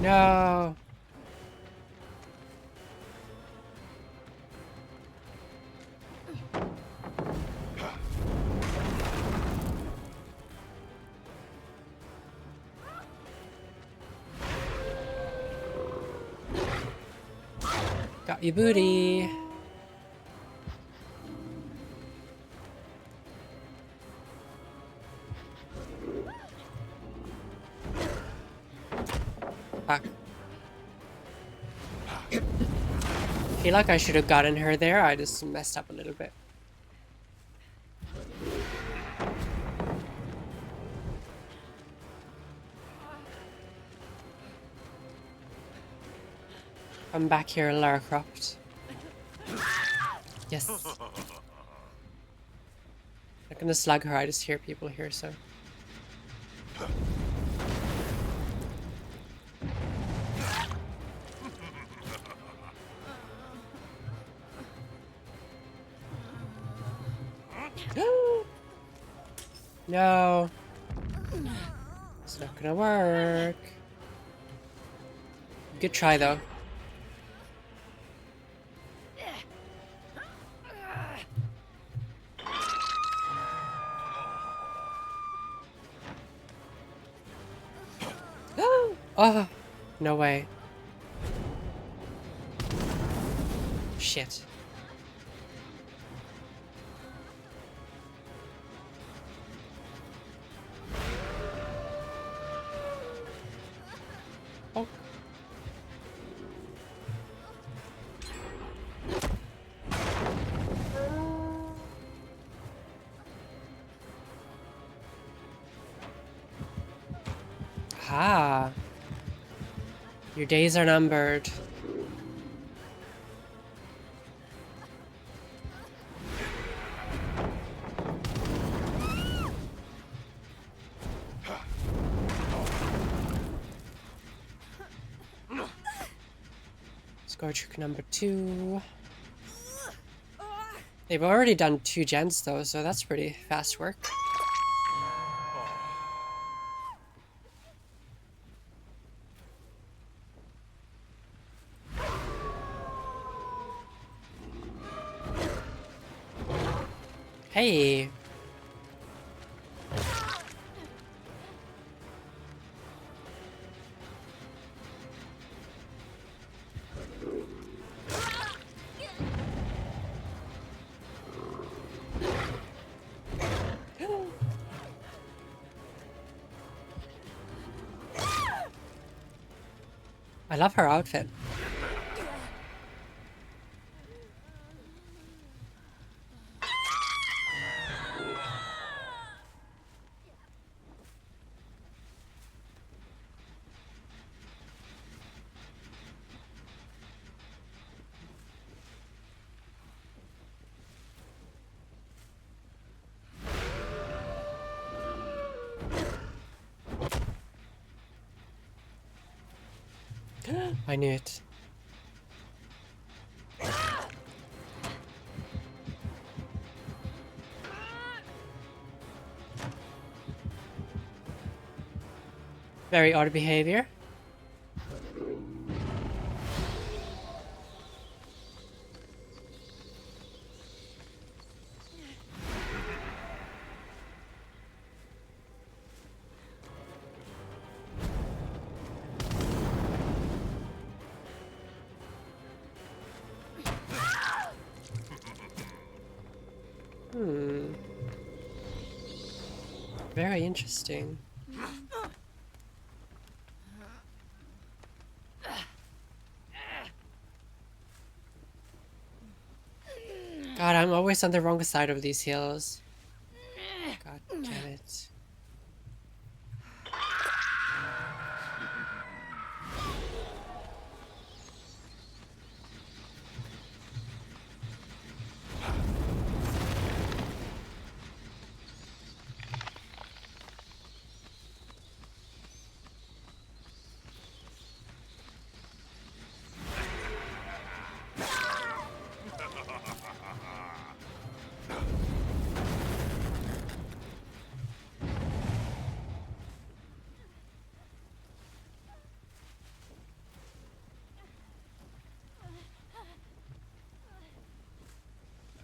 No. Got your booty. Fuck. Feel like I should have gotten her there. I just messed up a little bit. I'm back here, Lara Croft. Yes. I'm gonna slug her. I just hear people here, so. No. It's not gonna work. Good try, though. Oh, no way. Shit. Oh. Ah. Your days are numbered. Score trick number 2. They've already done 2 gens though, so that's pretty fast work. Hey. I love her outfit. I knew it. Very odd behavior. Very interesting. God, I'm always on the wrong side of these hills. God damn it.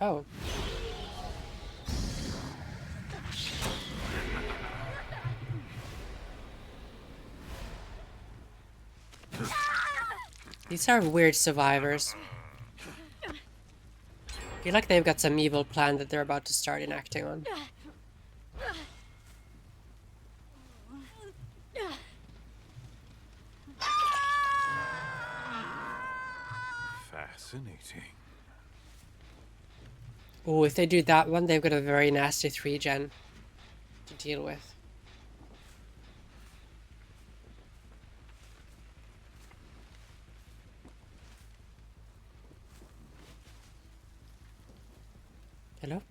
Oh. These are weird survivors. I feel like they've got some evil plan that they're about to start enacting on. Fascinating. Oh, if they do that one, they've got a very nasty 3-gen to deal with. Hello?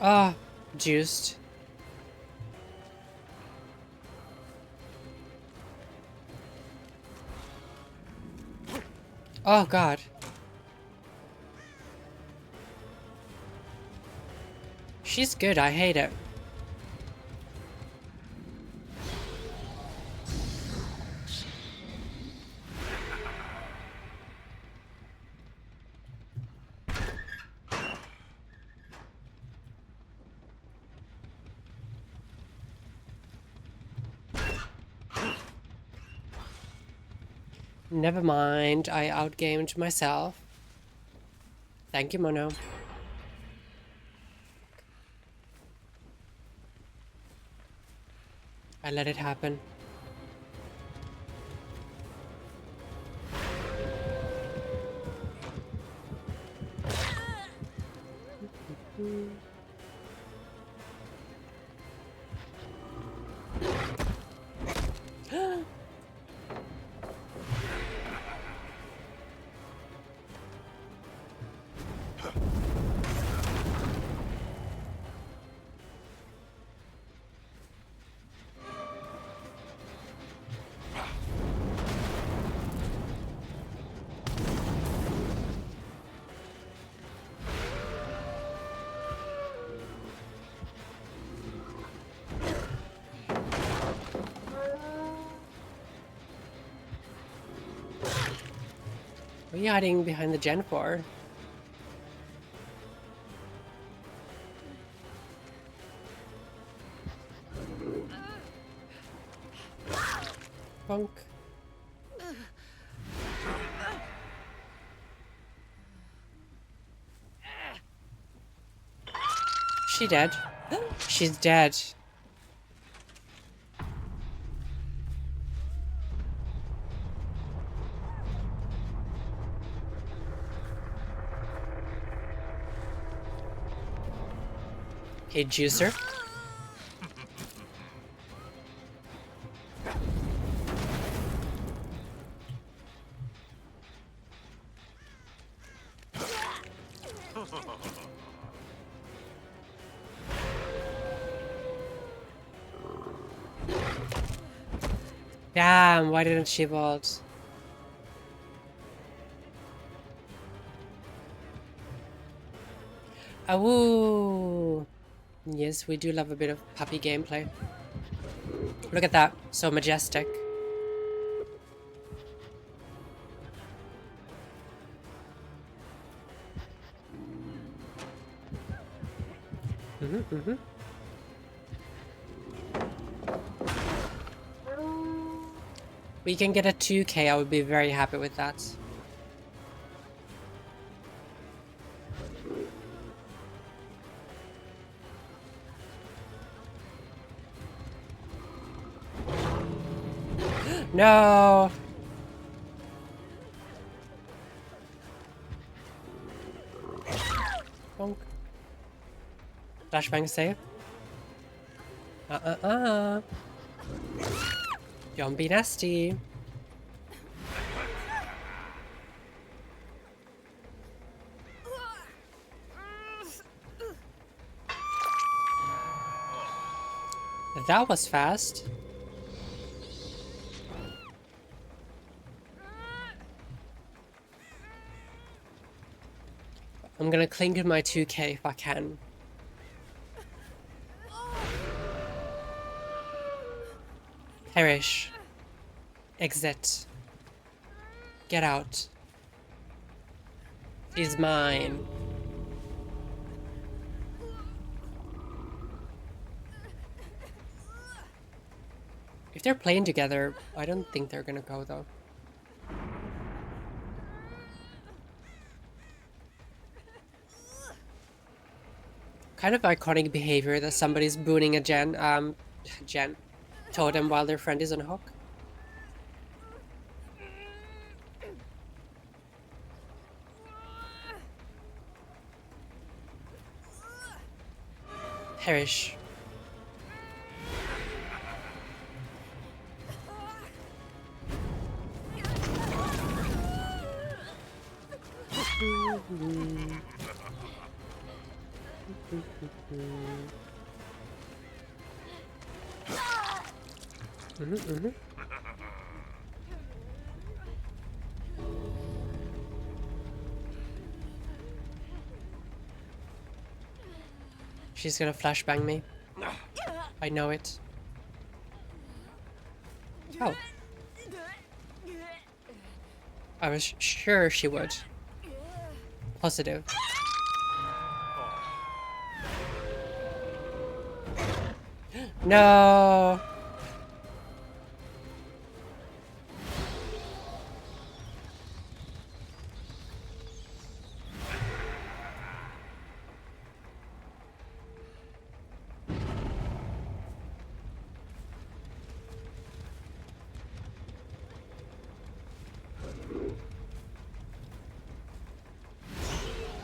Ah, juiced. Oh god. She's good, I hate it. Never mind, I outgamed myself. Thank you, Mono. I let it happen. What are you hiding behind the gen for? Bonk. She dead? She's dead. Hey, Juicer. Damn, why didn't she vault? Awoo! Yes, we do love a bit of puppy gameplay. Look at that, so majestic. We can get a 2K, I would be very happy with that. No! Bonk. Flashbang save. Don't be nasty. That was fast. I'm gonna cling to my 2K if I can. Perish. Exit. Get out. She's mine. If they're playing together, I don't think they're gonna go though. Kind of iconic behavior that somebody's booning a gen totem while their friend is on hook. Perish. She's gonna flashbang me. I know it. Oh. I was sure she would. Positive. No.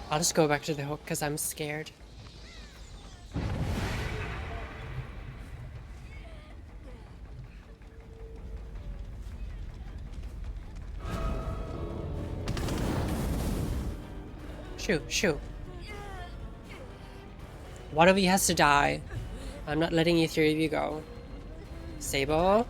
I'll just go back to the hook because I'm scared. Shoot, shoot. One of you has to die. I'm not letting you three of you go. Sable.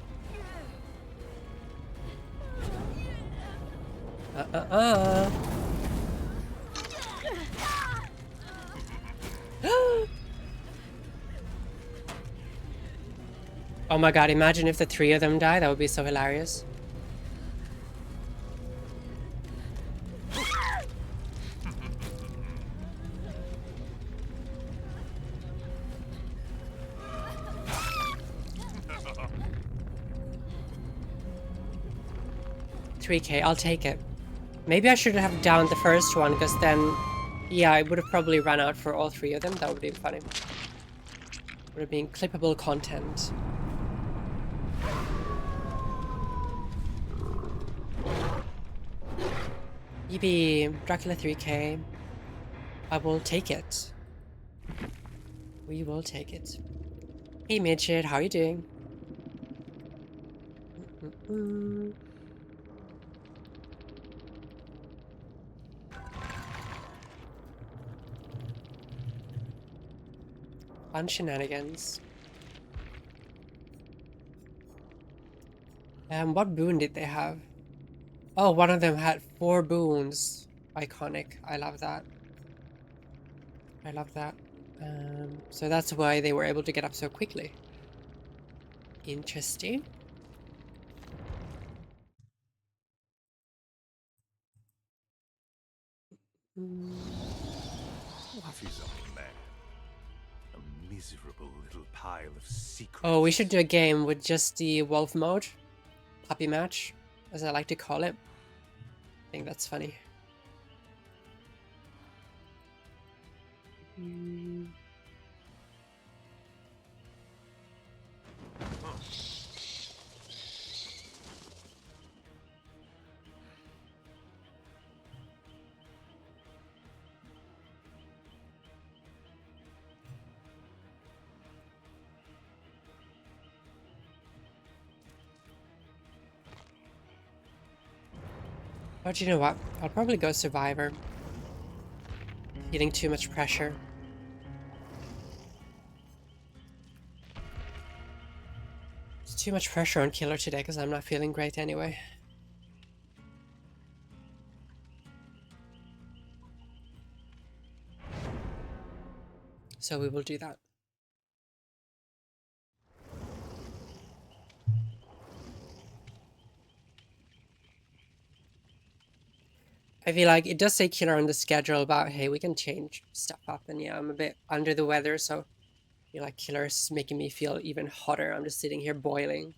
Oh my god, imagine if the three of them die. That would be so hilarious. $3K, I'll take it. Maybe I should have downed the first one, because then, yeah, I would have probably run out for all three of them. That would have been funny. Would have been clippable content. Yippee, Dracula 3K. I will take it. We will take it. Hey Midget, how are you doing? Fun shenanigans. What boon did they have? Oh, one of them had 4 boons. Iconic. I love that. I love that. So that's why they were able to get up so quickly. Interesting. What is a man? A miserable little pile of secrets. Oh, we should do a game with just the wolf mode. Puppy match, as I like to call it. I think that's funny. But you know what? I'll probably go Survivor. Feeling too much pressure. It's too much pressure on Killer today because I'm not feeling great anyway. So we will do that. I feel like it does say Killer on the schedule about, hey, we can change stuff up. And yeah, I'm a bit under the weather, so I feel like Killer's making me feel even hotter. I'm just sitting here boiling.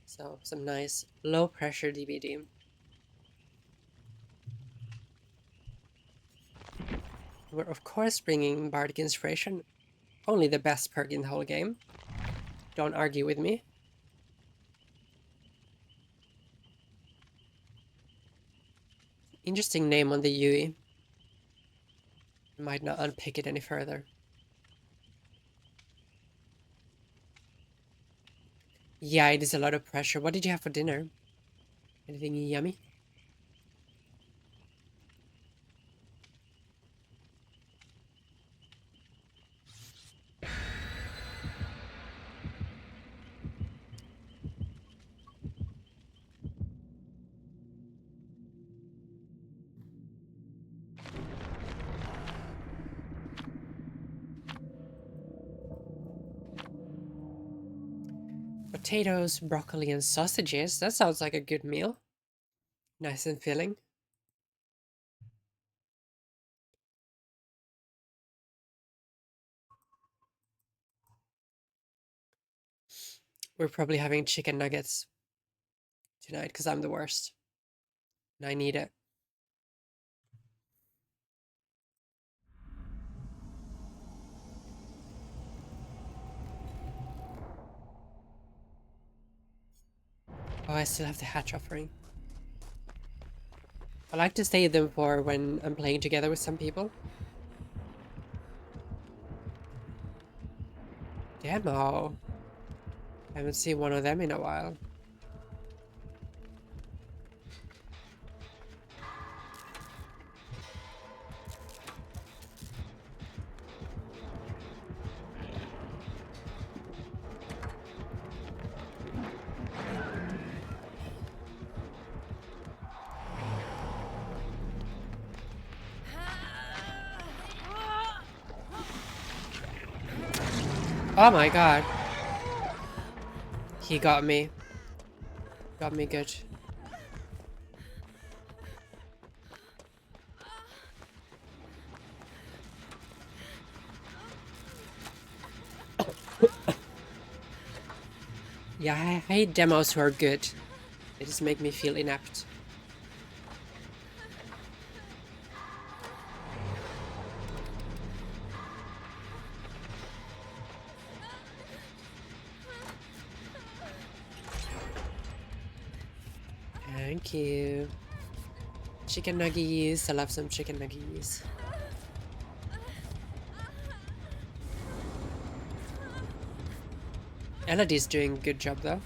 So some nice low pressure DBD. We're of course bringing Bardic Inspiration. Only the best perk in the whole game. Don't argue with me. Interesting name on the UE. Might not unpick it any further. Yeah, it is a lot of pressure. What did you have for dinner? Anything yummy? Potatoes, broccoli, and sausages. That sounds like a good meal. Nice and filling. We're probably having chicken nuggets tonight because I'm the worst. And I need it. Oh, I still have the hatch offering. I like to save them for when I'm playing together with some people. Demo. I haven't seen one of them in a while. Oh my god. He got me. Got me good. Yeah, I hate demos who are good. They just make me feel inept. Thank you. Chicken nuggies. I love some chicken nuggies. Elodie's doing a good job though.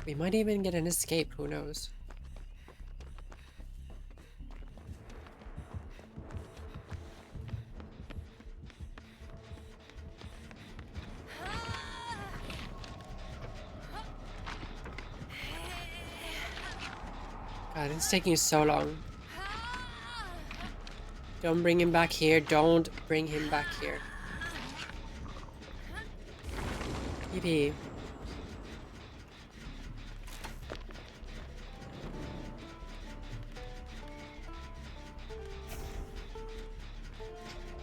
We might even get an escape, who knows? God, it's taking so long. Don't bring him back here. Don't bring him back here. Yippee.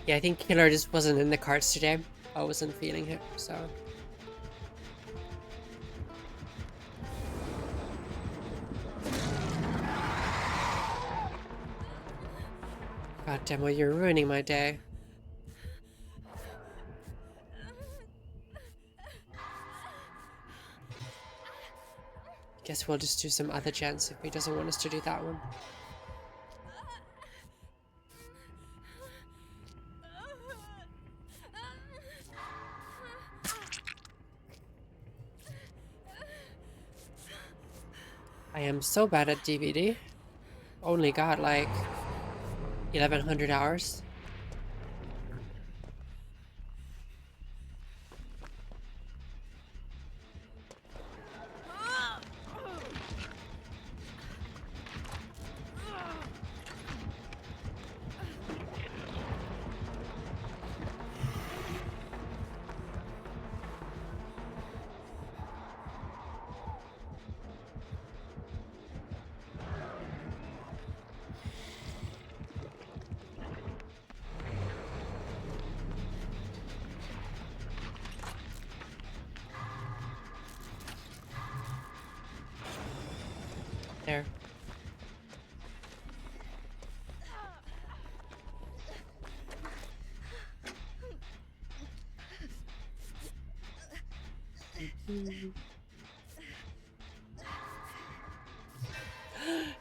Yeah, I think Killer just wasn't in the cards today. I wasn't feeling it, so... God damn it, you're ruining my day. Guess we'll just do some other gens if he doesn't want us to do that one. I am so bad at DVD. Only got like 1100 hours. There.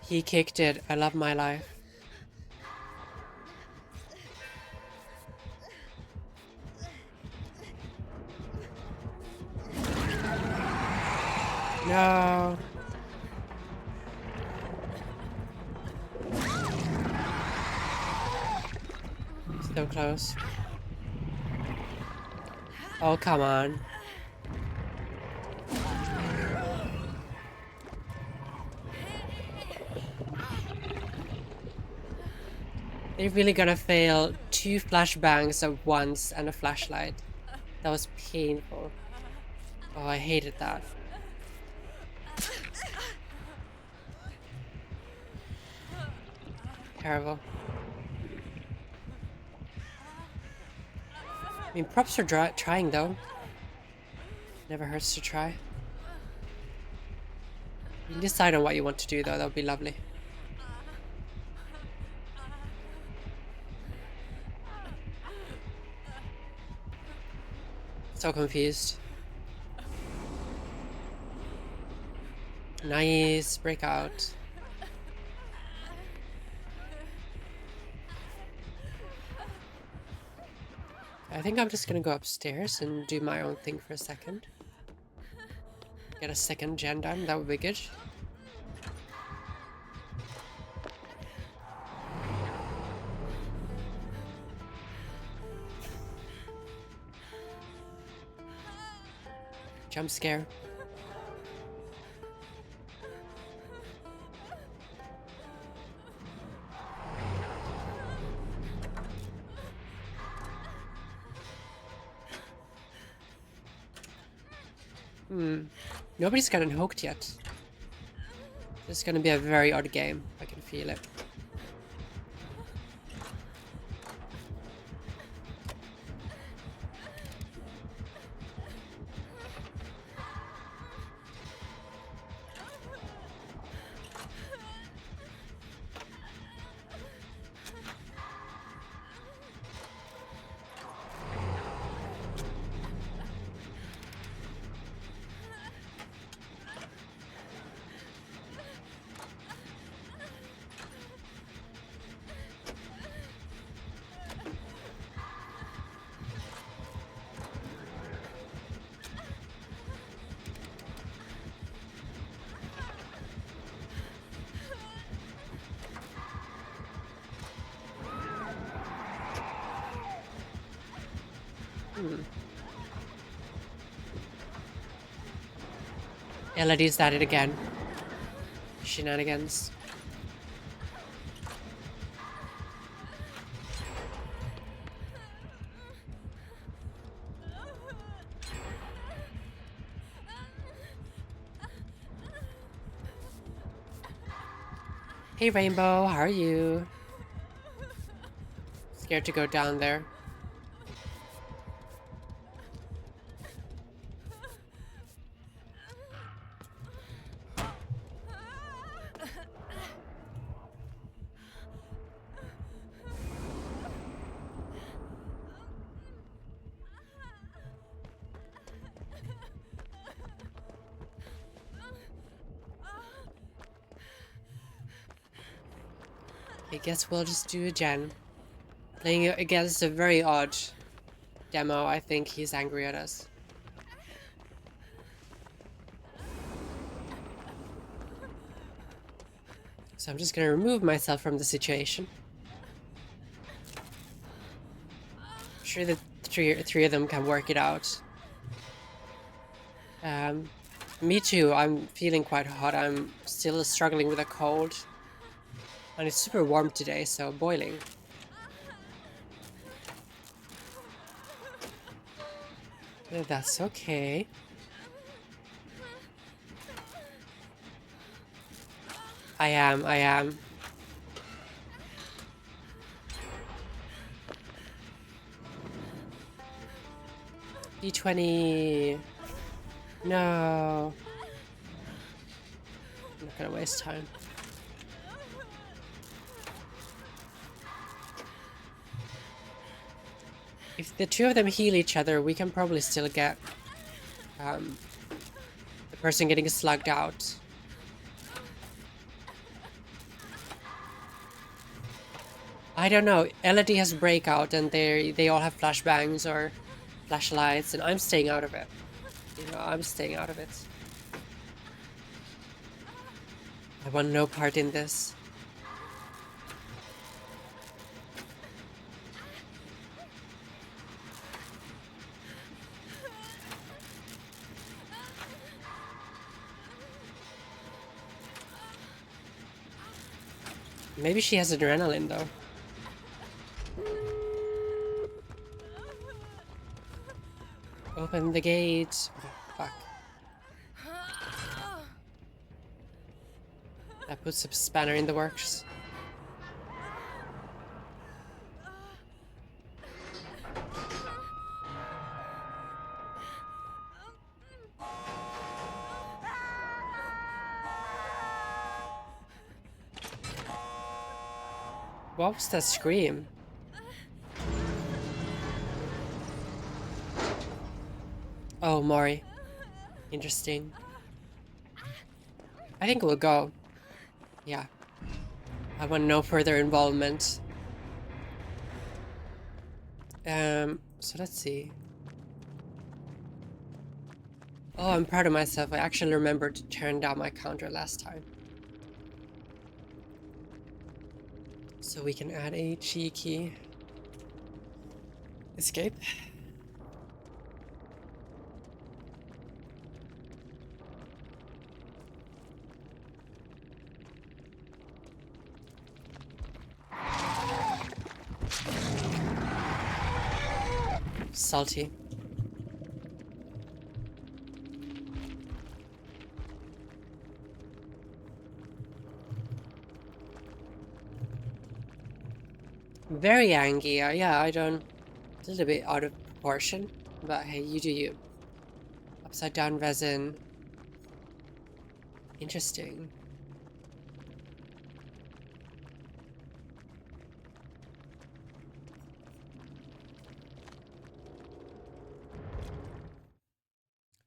He kicked it. I love my life. No. So close. Oh, come on. They're really gonna fail 2 flashbangs at once and a flashlight. That was painful. Oh, I hated that. Terrible. I mean, props for trying though. Never hurts to try. You can decide on what you want to do though, that would be lovely. So confused. Nice breakout. I think I'm just gonna go upstairs and do my own thing for a second. Get a second gen done, that would be good. Jump scare. Nobody's gotten hooked yet. This is gonna be a very odd game. I can feel it. Elodie's at it again. Shenanigans. Hey Rainbow, how are you? Scared to go down there. I guess we'll just do a gen. Playing against a very odd demo, I think he's angry at us. So I'm just gonna remove myself from the situation. I'm sure that three of them can work it out. Me too, I'm feeling quite hot. I'm still struggling with a cold. And it's super warm today, so boiling. That's okay. I am. D20. No. I'm not gonna waste time. If the two of them heal each other, we can probably still get the person getting slugged out. I don't know. Elodie has breakout and they all have flashbangs or flashlights, and I'm staying out of it. You know, I'm staying out of it. I want no part in this. Maybe she has adrenaline though. Open the gate. Oh, fuck. That puts a spanner in the works. What was that scream? Oh, Mori. Interesting. I think we'll go. Yeah. I want no further involvement. So let's see. Oh, I'm proud of myself. I actually remembered to turn down my counter last time. So we can add a cheeky escape. Salty. Very angry. Yeah, I don't. A little bit out of proportion, but hey, you do you. Upside down resin. Interesting.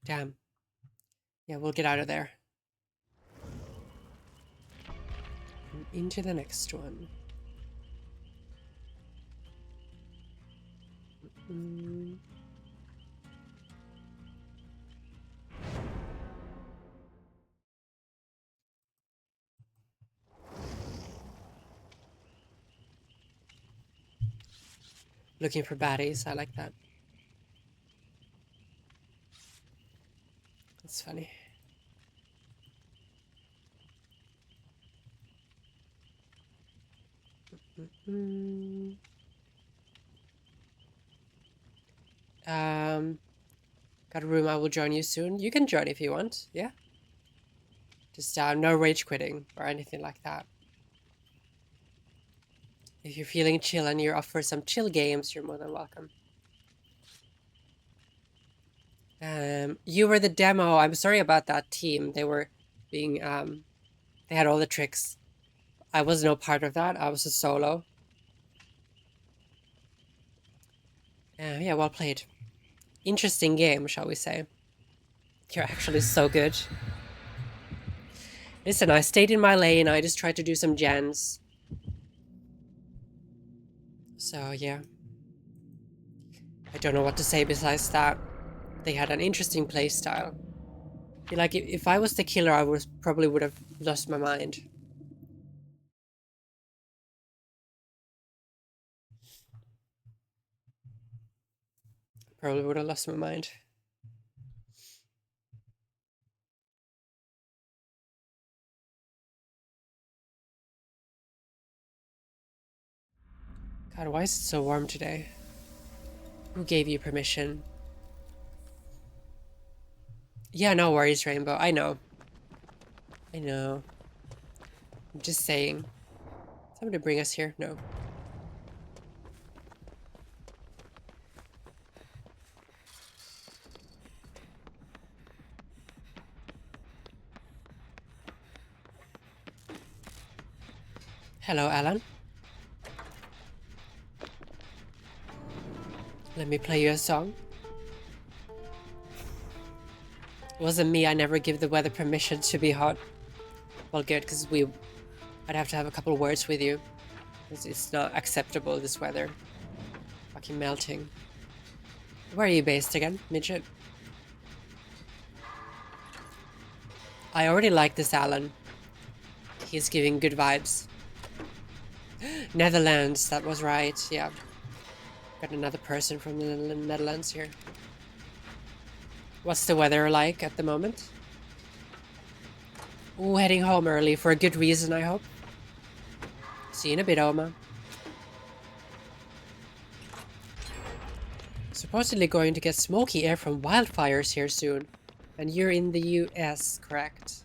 Damn. Yeah, we'll get out of there. And into the next one. Looking for baddies, I like that. That's funny. Got a room. I will join you soon. You can join if you want. Yeah. Just no rage quitting or anything like that. If you're feeling chill and you're up for some chill games, you're more than welcome. You were the demo. I'm sorry about that team. They were being they had all the tricks. I was no part of that. I was a solo. Yeah, well played. Interesting game, shall we say. You're actually so good. Listen, I stayed in my lane. I just tried to do some gens. So, yeah. I don't know what to say besides that. They had an interesting playstyle. Like, if I was the killer, I probably would have lost my mind. Probably would have lost my mind. God, why is it so warm today? Who gave you permission? Yeah, no worries, Rainbow. I know. I know. I'm just saying. Somebody bring us here? No. Hello, Alan. Let me play you a song. It wasn't me. I never give the weather permission to be hot. Well, good, because I'd have to have a couple of words with you. It's not acceptable, this weather. Fucking melting. Where are you based again, midget? I already like this Alan. He's giving good vibes. Netherlands, that was right, yeah. Got another person from the Netherlands here. What's the weather like at the moment? Ooh, heading home early for a good reason, I hope. See you in a bit, Oma. Supposedly going to get smoky air from wildfires here soon. And you're in the US, correct?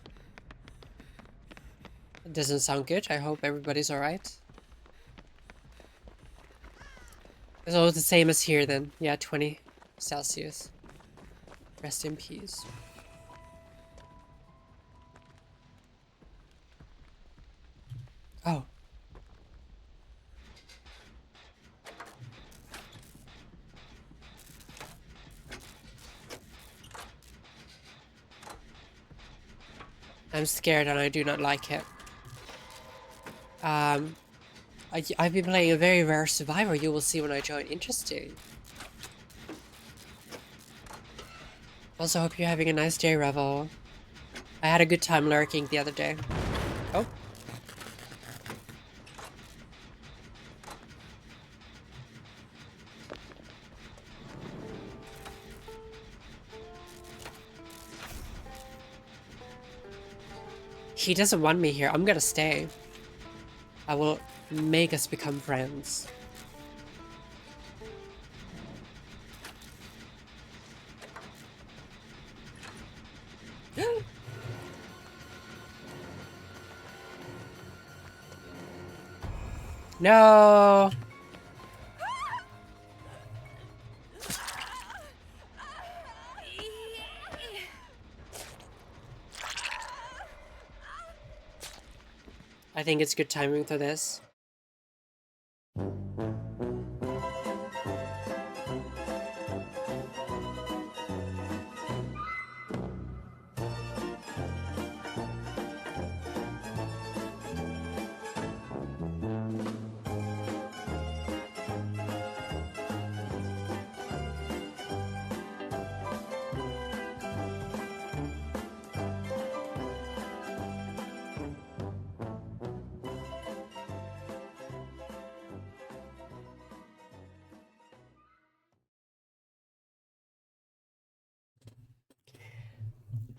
It doesn't sound good. I hope everybody's alright. It's all the same as here then. Yeah, 20 Celsius. Rest in peace. Oh. I'm scared and I do not like it. I've been playing a very rare survivor. You will see when I join. Interesting. Also, hope you're having a nice day, Revel. I had a good time lurking the other day. Oh. He doesn't want me here. I'm gonna stay. I will make us become friends. No! I think it's good timing for this.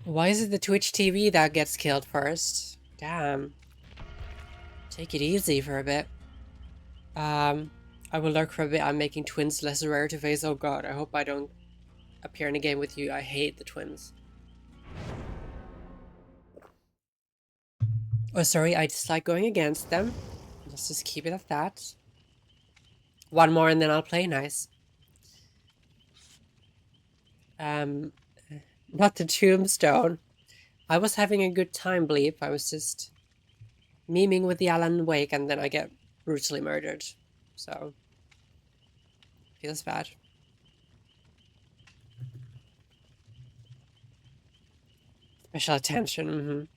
Why is it the Twitch TV that gets killed first? Damn. Take it easy for a bit. I will lurk for a bit. I'm making twins less rare to face. Oh god, I hope I don't appear in a game with you. I hate the twins. Oh, sorry, I dislike going against them. Let's just keep it at that. One more and then I'll play nice. Not the tombstone. I was having a good time, Bleep. I was just memeing with the Alan Wake and then I get brutally murdered. So, feels bad. Special attention,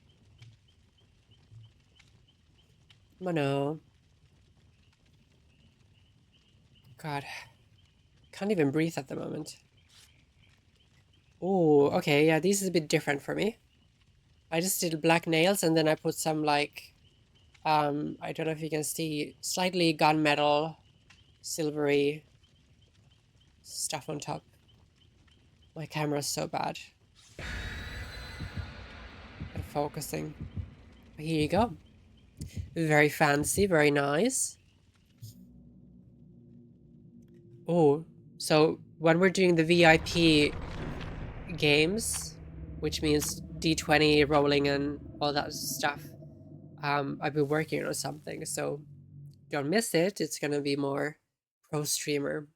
Mono. God. Can't even breathe at the moment. Oh, okay, yeah, this is a bit different for me. I just did black nails and then I put some like, I don't know if you can see, slightly gunmetal, silvery stuff on top. My camera's so bad at focusing. But here you go. Very fancy, very nice. Oh, so when we're doing the VIP games, which means D20 rolling and all that stuff, I've been working on something, so don't miss it. It's gonna be more pro streamer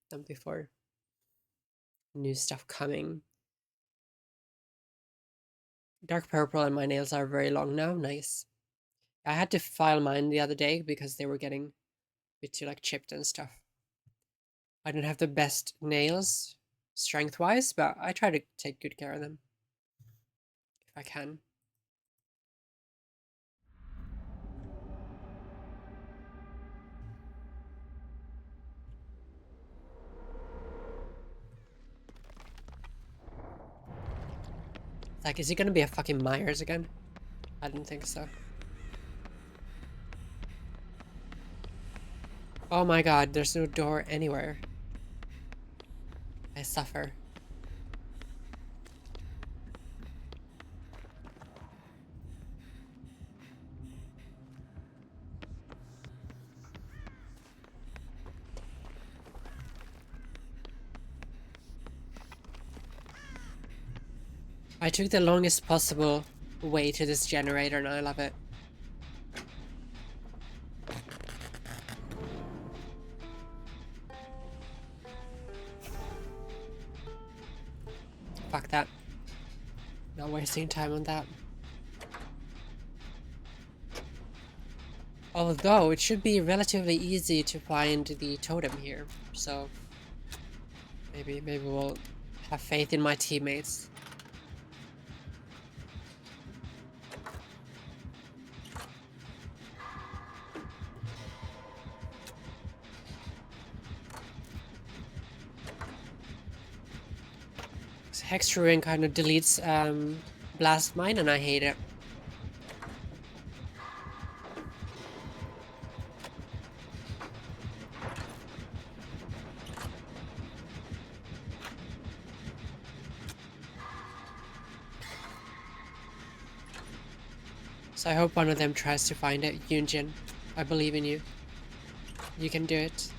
than before. New stuff coming. Dark purple and my nails are very long now. Nice. I had to file mine the other day because they were getting a bit too like chipped and stuff. I don't have the best nails strength-wise, but I try to take good care of them if I can. Like, is he gonna be a fucking Myers again? I didn't think so. Oh my god, there's no door anywhere. I suffer. I took the longest possible way to this generator and I love it. Fuck that. Not wasting time on that. Although it should be relatively easy to find the totem here, so maybe we'll have faith in my teammates. Hex Ruin kind of deletes Blast Mine and I hate it. So I hope one of them tries to find it. Yunjin, I believe in you. You can do it.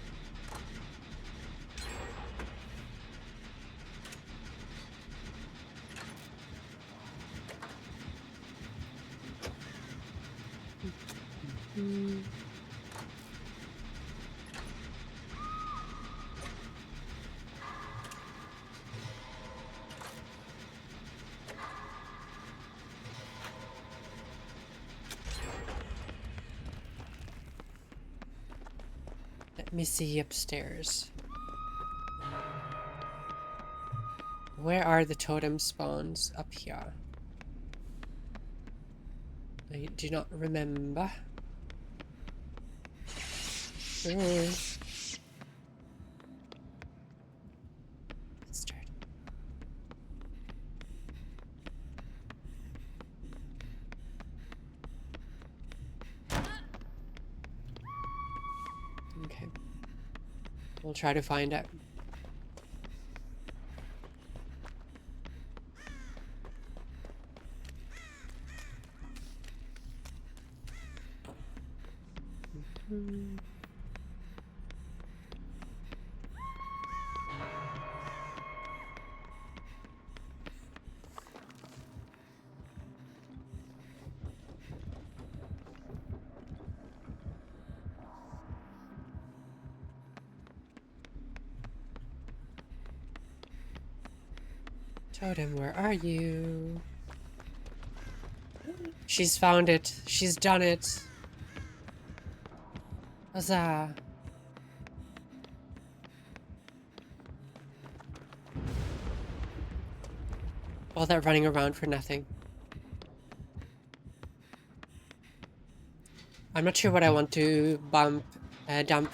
Let me see upstairs. Where are the totem spawns? Up here. I do not remember. Let's start. Okay. We'll try to find it. Totem, where are you? She's found it. She's done it. Huzzah. All that running around for nothing. I'm not sure what I want to dump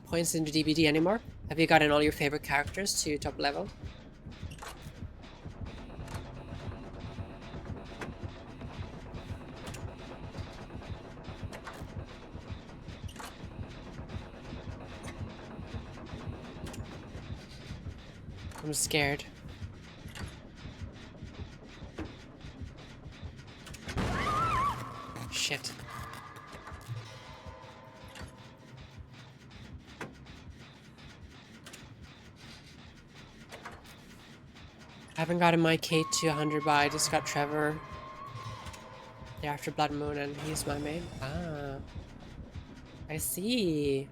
points into DBD anymore. Have you gotten all your favorite characters to top level? I'm scared. Shit. I haven't gotten my Kate to 100, but I just got Trevor. Yeah, after Blood Moon, and he's my main. Ah. I see.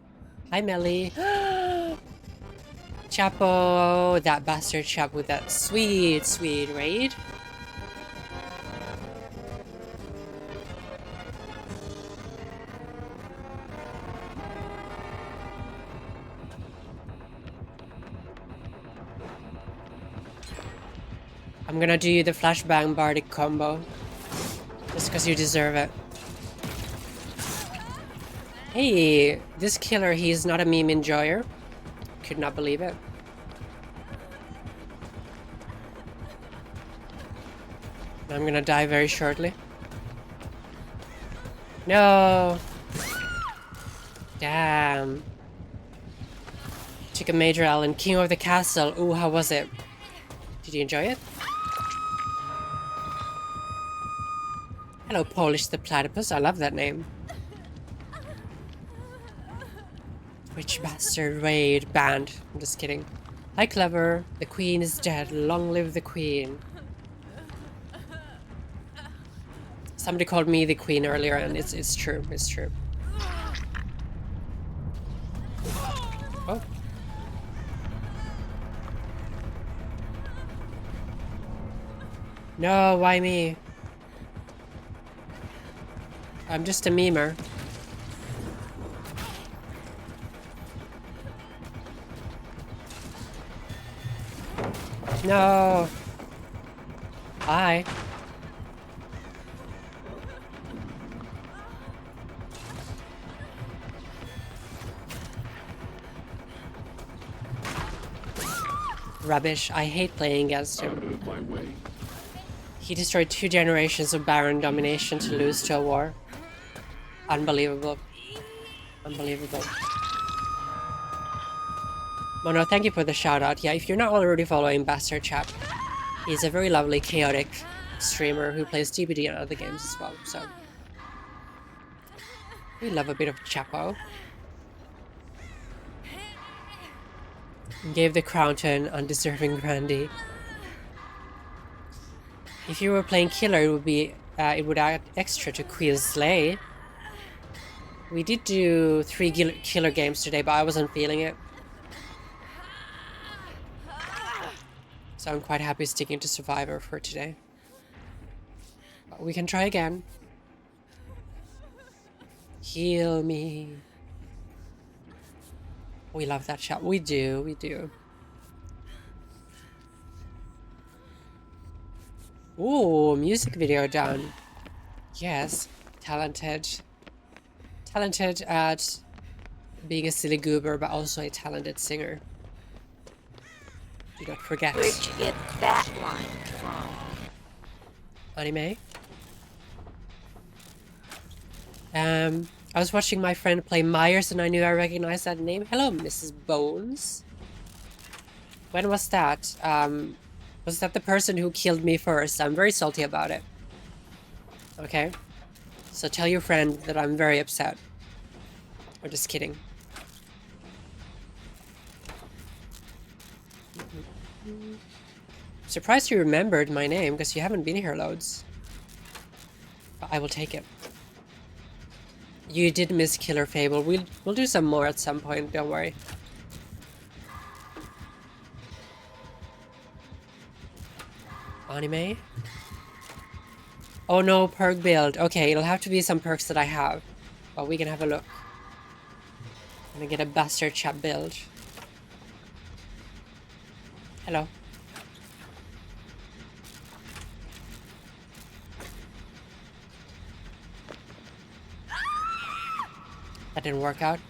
Hi, Melly. Chapo, that bastard chap with that sweet, sweet raid. I'm gonna do you the flashbang bardic combo. Just because you deserve it. Hey, this killer, he's not a meme enjoyer. Could not believe it. I'm gonna die very shortly. No! Damn. Took a major L in King of the Castle. Ooh, how was it? Did you enjoy it? Hello, Polish the Platypus. I love that name. Witch Bastard Raid banned. I'm just kidding. Hi, Clever. The Queen is dead. Long live the Queen. Somebody called me the queen earlier, and it's true. It's true. Oh. No, why me? I'm just a memer. No. Bye. Rubbish. I hate playing against him. He destroyed 2 generations of Baron domination to lose to a war. Unbelievable. Unbelievable. Mono, thank you for the shout out. Yeah, if you're not already following Bastard Chap, he's a very lovely, chaotic streamer who plays DBD and other games as well, so we love a bit of Chapo. Gave the crown to an undeserving grandee. If you were playing Killer, it would add extra to Queen's Slay. We did do 3 Killer games today, but I wasn't feeling it. So I'm quite happy sticking to Survivor for today. But we can try again. Heal me. We love that shot. We do, we do. Ooh, music video done. Yes, talented. Talented at being a silly goober, but also a talented singer. Do not forget. Where'd you get that line from? Anime. I was watching my friend play Myers and I knew I recognized that name. Hello, Mrs. Bones. When was that? Was that the person who killed me first? I'm very salty about it. Okay. So tell your friend that I'm very upset. Or just kidding. Surprised you remembered my name because you haven't been here loads. But I will take it. You did miss Killer Fable. We'll do some more at some point, don't worry. Anime? Oh no, perk build. Okay, it'll have to be some perks that I have. But we can have a look. I'm gonna get a Bastard Chap build. Hello. That didn't work out.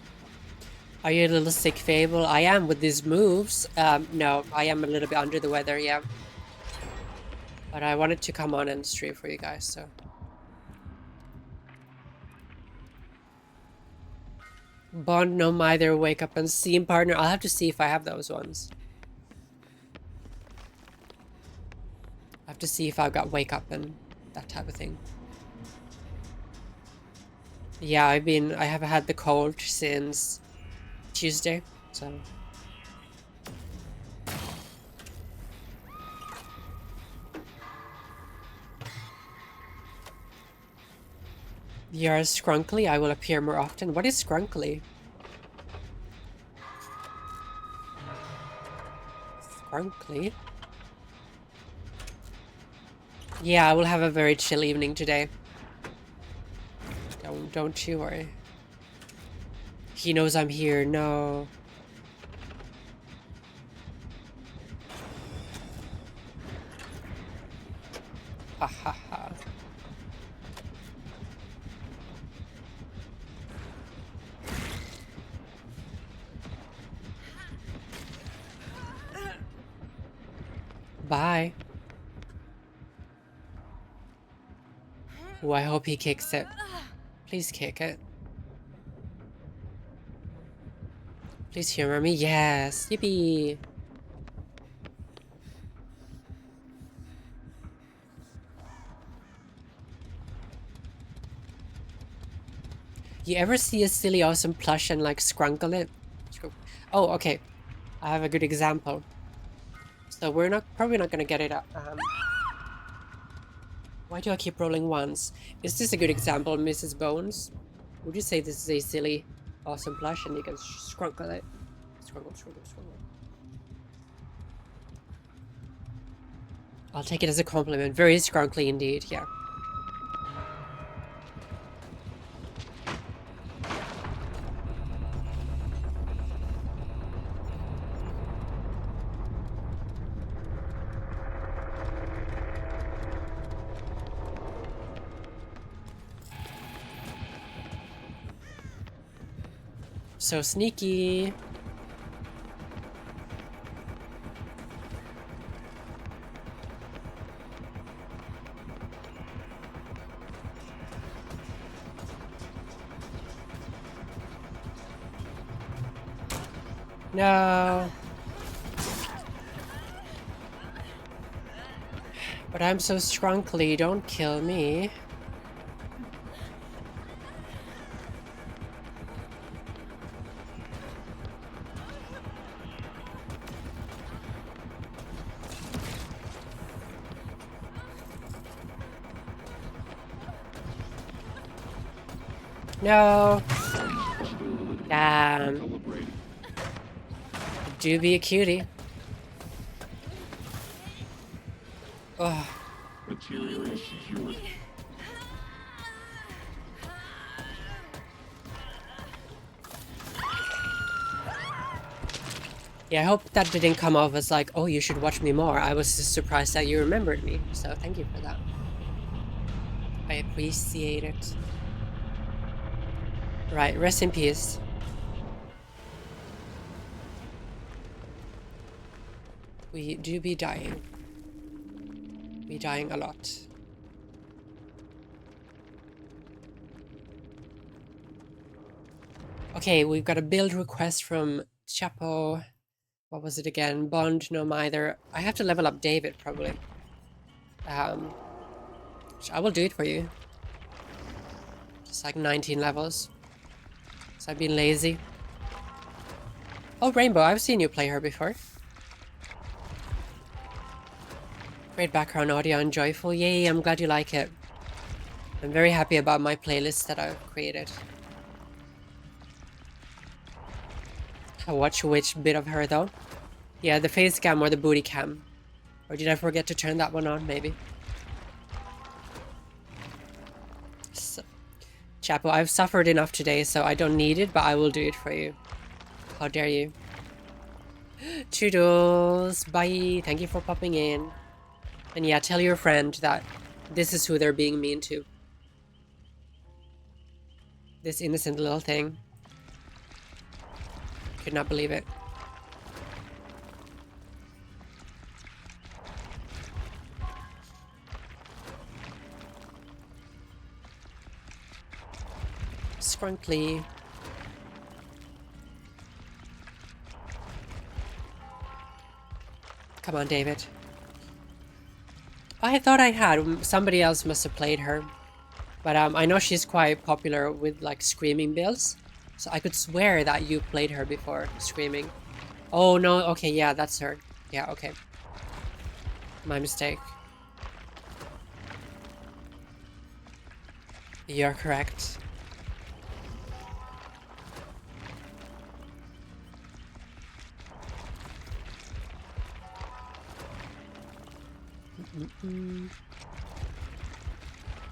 Are you a little sick, Fable? I am with these moves. No, I am a little bit under the weather, yeah. But I wanted to come on and stream for you guys, so. Bond, no Mither, Wake Up and Steam Partner. I'll have to see if I have those ones. I have to see if I've got Wake Up and that type of thing. Yeah, I have had the cold since Tuesday, so. You're Skrunkly, I will appear more often. What is Skrunkly? Skrunkly? Yeah, I will have a very chill evening today. Don't you worry. He knows I'm here. No. Ha ha ha. Bye. Oh, I hope he kicks it. Please kick it. Please humor me. Yes. Yippee. You ever see a silly awesome plush and like skrunkle it? Oh, okay. I have a good example. So we're probably not gonna get it up. Why do I keep rolling ones? Is this a good example, Mrs. Bones? Would you say this is a silly, awesome plush and you can scrunkle it? Scrunkle, scrunkle, scrunkle. I'll take it as a compliment. Very scrunkly indeed, yeah. So sneaky. No. But I'm so scrunkly, don't kill me. No. Damn. Do be a cutie. Ugh. Yeah, I hope that didn't come off as like, oh, you should watch me more. I was just surprised that you remembered me, so thank you for that. I appreciate it. Right, rest in peace. We do be dying. Be dying a lot. Okay, we've got a build request from Chapo. What was it again? Bond, no mither. I have to level up David, probably. So I will do it for you. Just like 19 levels. So I've been lazy. Oh, Rainbow, I've seen you play her before. Great background audio and joyful. Yay, I'm glad you like it. I'm very happy about my playlist that I've created. I watch which bit of her though. Yeah, the face cam or the booty cam. Or did I forget to turn that one on, maybe? So, Chapo, I've suffered enough today, so I don't need it, but I will do it for you. How dare you? Toodles, bye. Thank you for popping in. And yeah, tell your friend that this is who they're being mean to. This innocent little thing. Could not believe it. Scrunkly. Come on, David. I thought I had. Somebody else must have played her. But I know she's quite popular with like screaming builds. So I could swear that you played her before, screaming. Oh no, okay, yeah, that's her. Yeah, okay. My mistake. You're correct.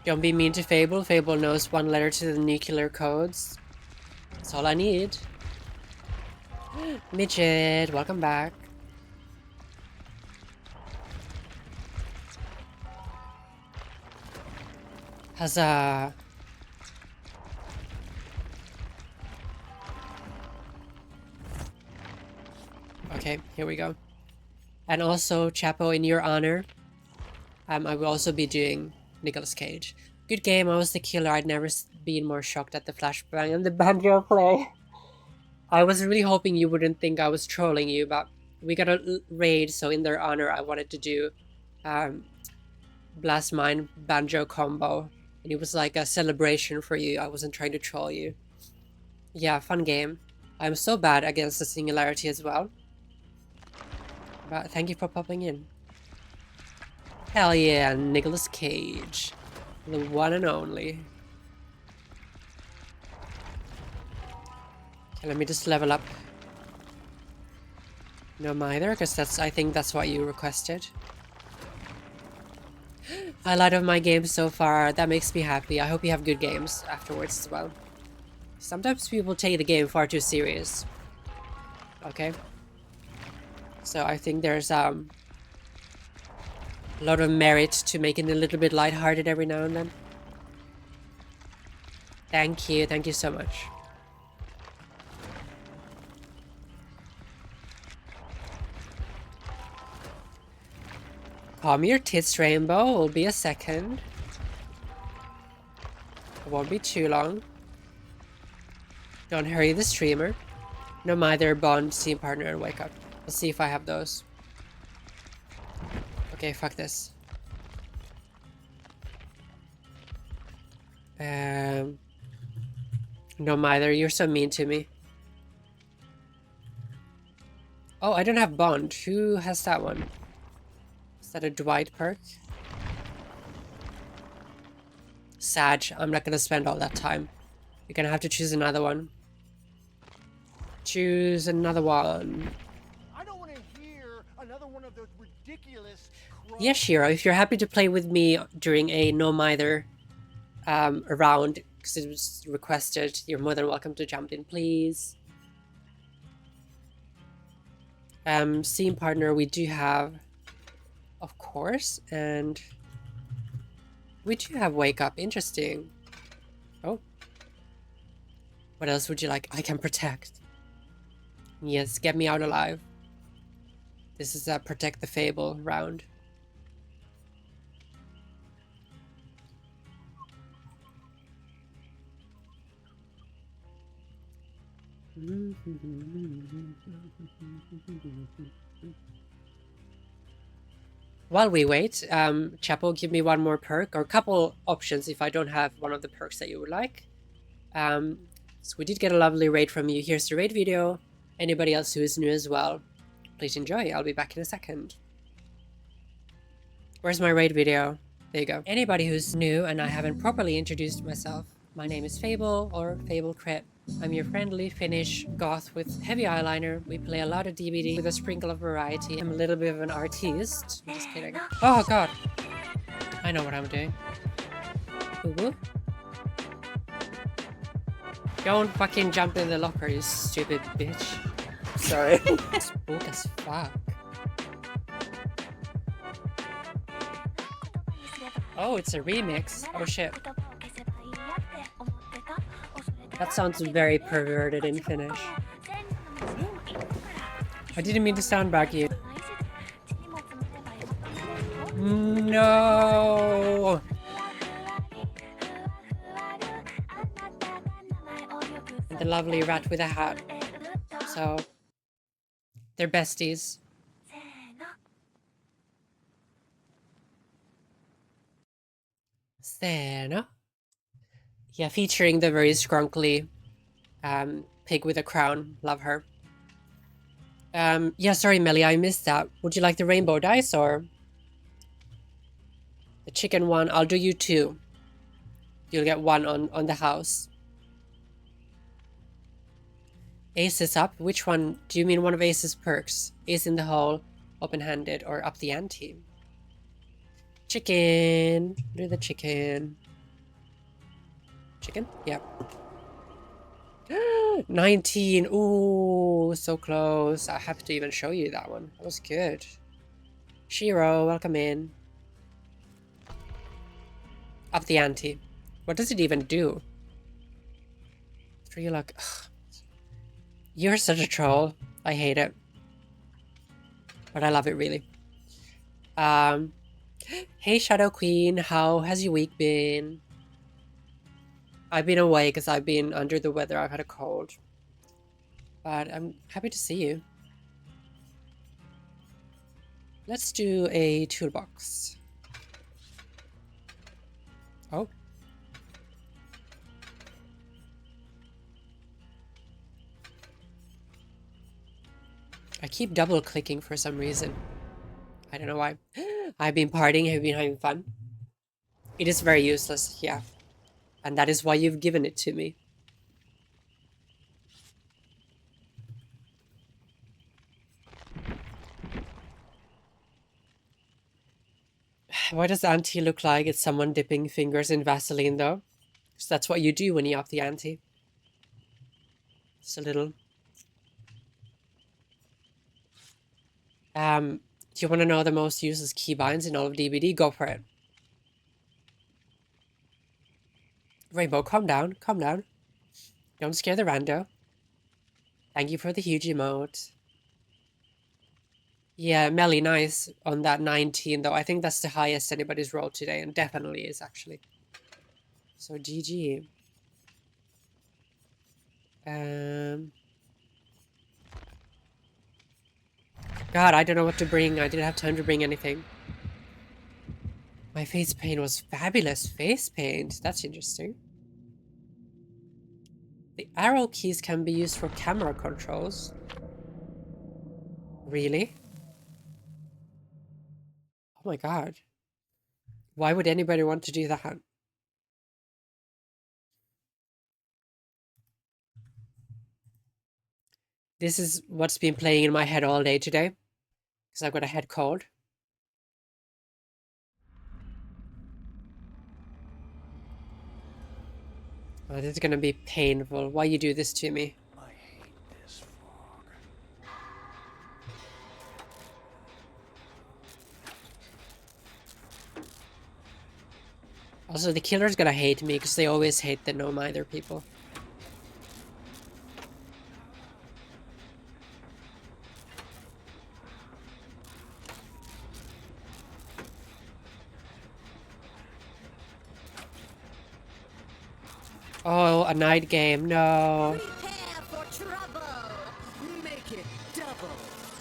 Don't be mean to Fable. Fable knows one letter to the nuclear codes. That's all I need. Midget, welcome back. Huzzah. Okay, here we go. And also, Chapo, in your honor, I will also be doing Nicolas Cage. Good game, I was the killer. I'd never been more shocked at the flashbang and the banjo play. I was really hoping you wouldn't think I was trolling you, but we got a raid, so in their honor, I wanted to do Blast Mine banjo combo. And it was like a celebration for you. I wasn't trying to troll you. Yeah, fun game. I'm so bad against the singularity as well. But thank you for popping in. Hell yeah, Nicolas Cage. The one and only. Okay, let me just level up. No mither, because I think that's what you requested. Highlight of my game so far. That makes me happy. I hope you have good games afterwards as well. Sometimes people take the game far too serious. Okay? So I think there's a lot of merit to making it a little bit lighthearted every now and then. Thank you so much. Calm your tits, Rainbow. Will be a second. It won't be too long. Don't hurry the streamer. No mither, bond, scene partner, and wake up. Let's see if I have those. Okay, fuck this. No mither, you're so mean to me. Oh, I don't have bond. Who has that one? Is that a Dwight perk? Sag, I'm not gonna spend all that time. You're gonna have to choose another one. Choose another one. I don't want to hear another one of those ridiculous. Yes, Shiro, if you're happy to play with me during a no mither round, because it was requested, you're more than welcome to jump in, please. Scene partner we do have, of course, and we do have wake up. Interesting. Oh. What else would you like? I can protect. Yes, get me out alive. This is a protect the fable round. While we wait, Chapo, give me one more perk, or a couple options if I don't have one of the perks that you would like. So we did get a lovely raid from you. Here's the raid video. Anybody else who is new as well, please enjoy. I'll be back in a second. Where's my raid video? There you go. Anybody who's new and I haven't properly introduced myself, my name is Fable, or Fable Crit. I'm your friendly Finnish goth with heavy eyeliner. We play a lot of DBD with a sprinkle of variety. I'm a little bit of an artiste. I'm just kidding. Oh god. I know what I'm doing. Ooh. Don't fucking jump in the locker, you stupid bitch. Sorry. Spook as fuck. Oh, it's a remix. Oh shit. That sounds very perverted in Finnish. I didn't mean to soundbag you. No! The lovely rat with a hat. So, they're besties. Sena. Yeah, featuring the very scrunkly pig with a crown. Love her. Yeah, sorry, Melly, I missed that. Would you like the rainbow dice or the chicken one? I'll do you two. You'll get one on the house. Ace is up. Which one? Do you mean one of Ace's perks? Ace in the hole, open-handed, or up the ante? Chicken. Do the chicken. Chicken? Yep. 19. Ooh, so close. I have to even show you that one. That was good. Shiro, welcome in. Up the ante. What does it even do? 3 luck. Ugh. You're such a troll. I hate it. But I love it, really. Hey, Shadow Queen. How has your week been? I've been away because I've been under the weather. I've had a cold. But I'm happy to see you. Let's do a toolbox. Oh. I keep double clicking for some reason. I don't know why. I've been partying, I've been having fun. It is very useless, yeah. And that is why you've given it to me. Why does Auntie look like it's someone dipping fingers in Vaseline, though? Because that's what you do when you up the ante. Just a little. Do you want to know the most useless keybinds in all of DBD? Go for it. Rainbow, calm down. Calm down. Don't scare the rando. Thank you for the huge emote. Yeah, Melly, nice on that 19, though. I think that's the highest anybody's rolled today, and definitely is, actually. So, GG. God, I don't know what to bring. I didn't have time to bring anything. My face paint was fabulous face paint. That's interesting. The arrow keys can be used for camera controls. Really? Oh my god. Why would anybody want to do that? This is what's been playing in my head all day today. Because I've got a head cold. Oh, this is gonna be painful. Why you do this to me? I hate this fog. Also, the killer's gonna hate me because they always hate the no-mither people. Oh, a night game. No. Prepare for trouble! Make it double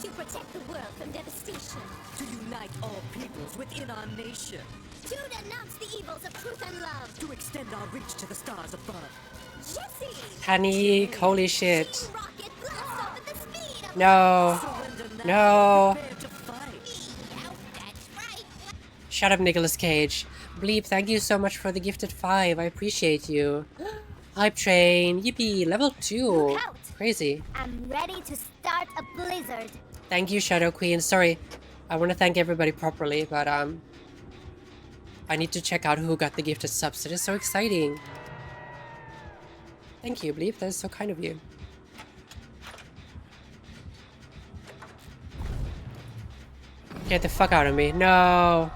To protect the world from devastation. to unite all peoples within our nation, To denounce the evils of truth and love. to extend our reach to the stars above. Jesse! Panic. Holy shit. Team Rocket blasts off at the speed of No. Surrender now, No. prepare to fight. Oh, that's right. Shut up, Nicolas Cage. Bleep, thank you so much for the gifted 5. I appreciate you. Hype train. Yippee. Level 2. Look out. Crazy. I'm ready to start a blizzard. Thank you, Shadow Queen. Sorry. I want to thank everybody properly, but I need to check out who got the gifted subs. It is so exciting. Thank you, Bleep. That is so kind of you. Get the fuck out of me. No.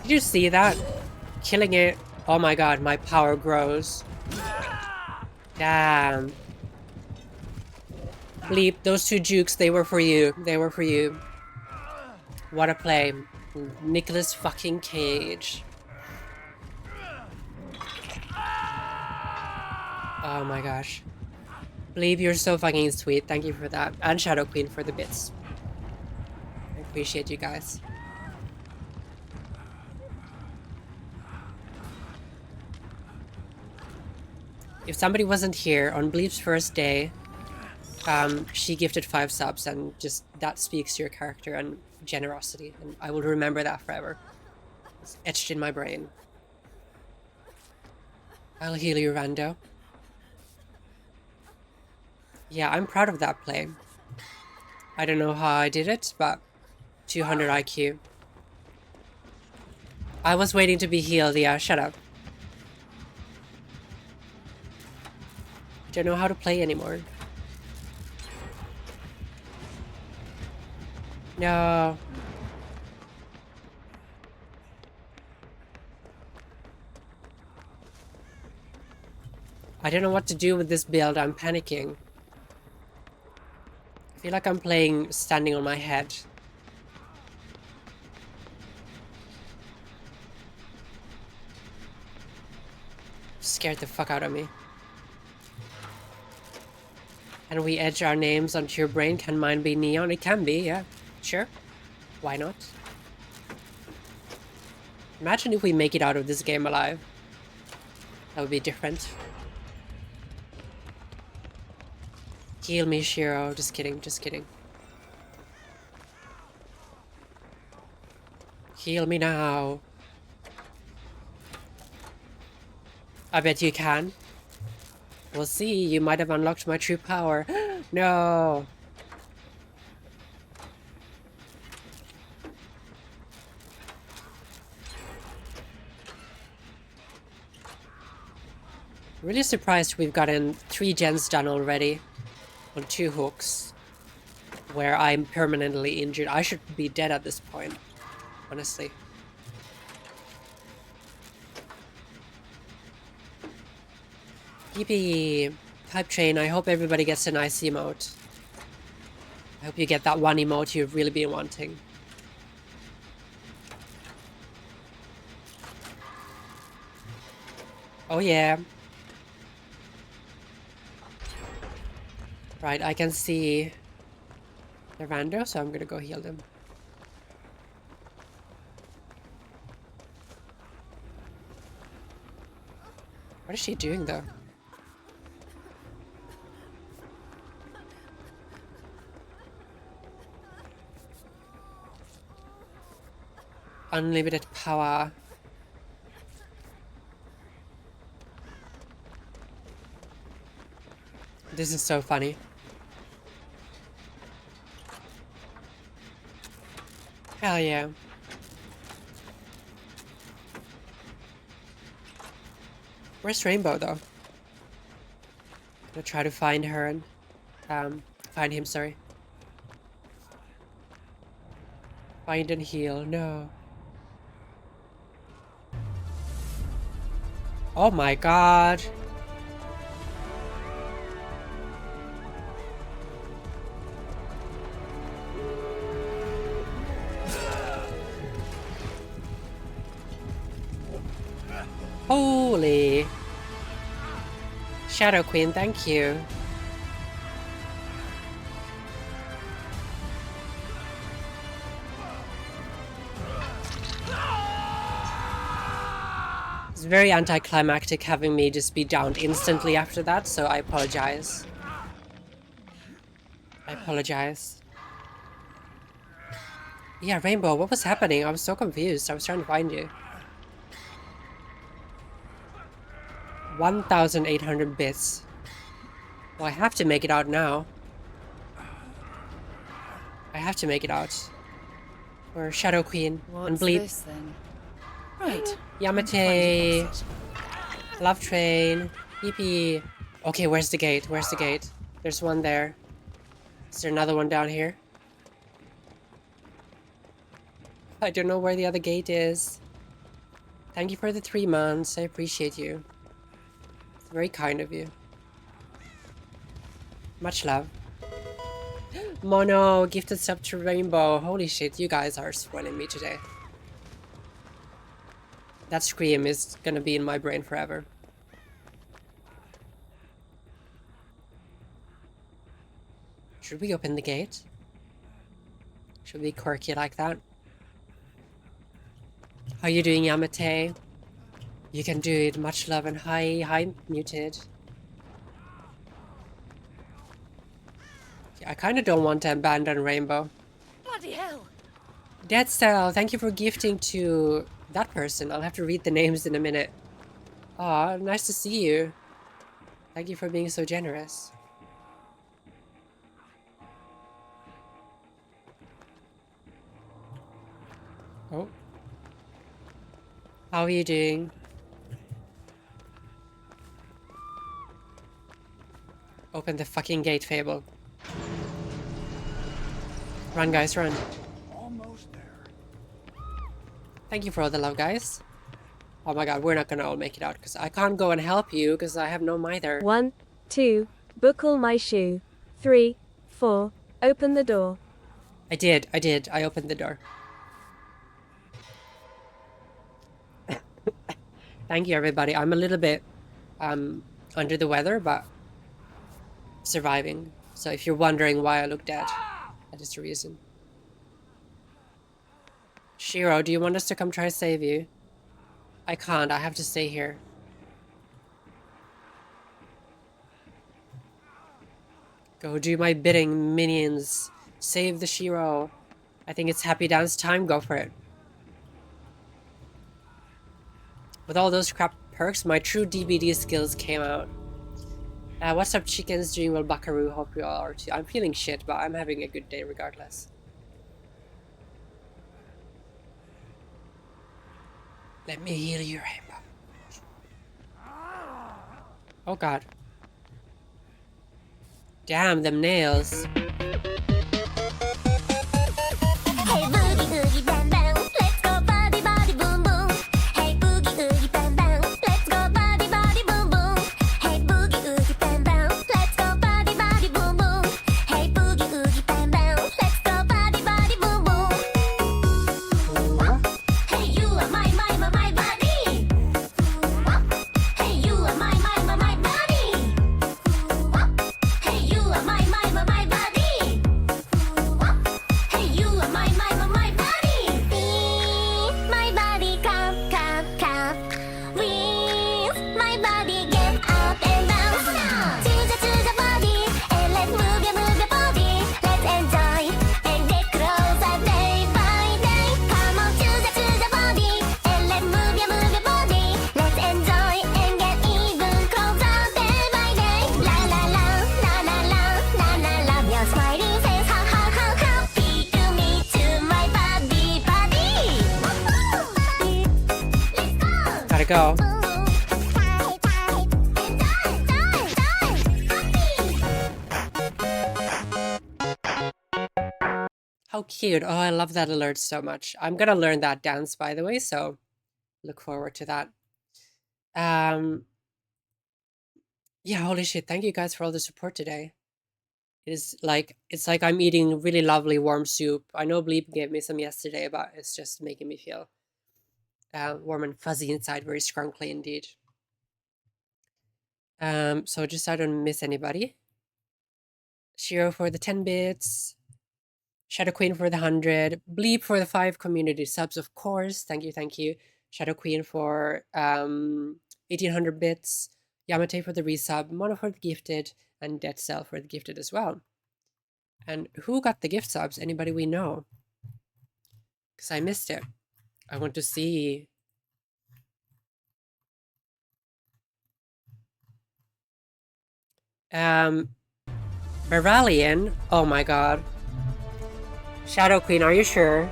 Did you see that? Killing it. Oh my god, my power grows. Damn. Bleep, those two jukes, they were for you. They were for you. What a play. Nicolas fucking Cage. Oh my gosh. Bleep, you're so fucking sweet. Thank you for that. And Shadow Queen for the bits. I appreciate you guys. If somebody wasn't here on Bleep's first day, she gifted 5 subs, and just that speaks to your character and generosity, and I will remember that forever. It's etched in my brain. I'll heal you, Rando. Yeah, I'm proud of that play. I don't know how I did it, but 200 IQ. I was waiting to be healed, yeah, shut up. Don't know how to play anymore. No. I don't know what to do with this build. I'm panicking. I feel like I'm playing standing on my head. Scared the fuck out of me. Can we edge our names onto your brain? Can mine be Neon? It can be, yeah. Sure. Why not? Imagine if we make it out of this game alive. That would be different. Heal me, Shiro. Just kidding, just kidding. Heal me now. I bet you can. We'll see. You might have unlocked my true power. No. Really surprised we've gotten 3 gens done already on 2 hooks where I'm permanently injured. I should be dead at this point, honestly. Yippee! Hype train, I hope everybody gets a nice emote. I hope you get that one emote you've really been wanting. Oh yeah. Right, I can see the rando, so I'm gonna go heal them. What is she doing though? Unlimited power. This is so funny. Hell yeah. Where's Rainbow though? Gonna try to find her and find him, sorry. Find and heal, no. Oh my god. Holy. Shadow Queen, thank you. It's very anticlimactic having me just be downed instantly after that, so I apologize. I apologize. Yeah, Rainbow, what was happening? I was so confused. I was trying to find you. 1,800 bits. Well, I have to make it out now. I have to make it out. Or Shadow Queen and Bleed. This then? Right. Yamate. Love Train. Yippee. Okay, where's the gate? Where's the gate? There's one there. Is there another one down here? I don't know where the other gate is. Thank you for the 3 months. I appreciate you. It's very kind of you. Much love. Mono, gifted sub to Rainbow. Holy shit, you guys are spoiling me today. That scream is gonna be in my brain forever. Should we open the gate? Should we quirky like that? How you doing, Yamate? You can do it. Much love and hi, muted. Yeah, I kind of don't want to abandon Rainbow. Bloody hell! Dead Style, thank you for gifting to that person. I'll have to read the names in a minute. Aw, nice to see you. Thank you for being so generous. Oh. How are you doing? Open the fucking gate, Fable. Run, guys, run. Almost there. Thank you for all the love, guys. Oh my god, we're not gonna all make it out, because I can't go and help you, because I have no mither. 1, 2, buckle my shoe. 3, 4, open the door. I did. I opened the door. Thank you, everybody. I'm a little bit under the weather, but surviving. So if you're wondering why I look dead, that is the reason. Shiro, do you want us to come try to save you? I can't. I have to stay here. Go do my bidding, minions. Save the Shiro. I think it's happy dance time. Go for it. With all those crap perks, my true DBD skills came out. What's up, chickens? Doing well, Buckaroo. Hope you all are too. I'm feeling shit, but I'm having a good day regardless. Let me heal you, Rainbow. Oh god. Damn, them nails. Hey boogie oogie bang bang, let's go body body boom boom. Hey boogie oogie bang bang, let's go body body boom boom. Hey boogie oogie bang bang, let's go body body boom boom. Hey boogie oogie bang bang, let's go body body boom boom. Hey you are my body. Hey you are my body. Hey you are my body. Hey, you are my body. My body, come, come, come. With my body, get up and bounce now. To the body, and let's move your body. Let's enjoy and get closer day by day. Come on to the body, and let's move your body. Let's enjoy and get even closer day by day. La la la, la la la, la la la. Your smiling face, ha ha ha, happy to meet you, my body, body. Let's go. Gotta go. How cute. Oh, I love that alert so much. I'm gonna learn that dance, by the way, so look forward to that. Yeah, holy shit. Thank you guys for all the support today. It's like I'm eating really lovely warm soup. I know Bleep gave me some yesterday, but it's just making me feel warm and fuzzy inside, very scrunkly indeed. So just so I don't miss anybody. Shiro for the 10 bits. Shadow Queen for the 100. Bleep for the 5 community subs, of course. Thank you, thank you. Shadow Queen for 1800 bits. Yamate for the resub. Mono for the gifted. And Dead Cell for the gifted as well. And who got the gift subs? Anybody we know? Because I missed it. I want to see. Beralian. Oh my god. Shadow Queen, are you sure?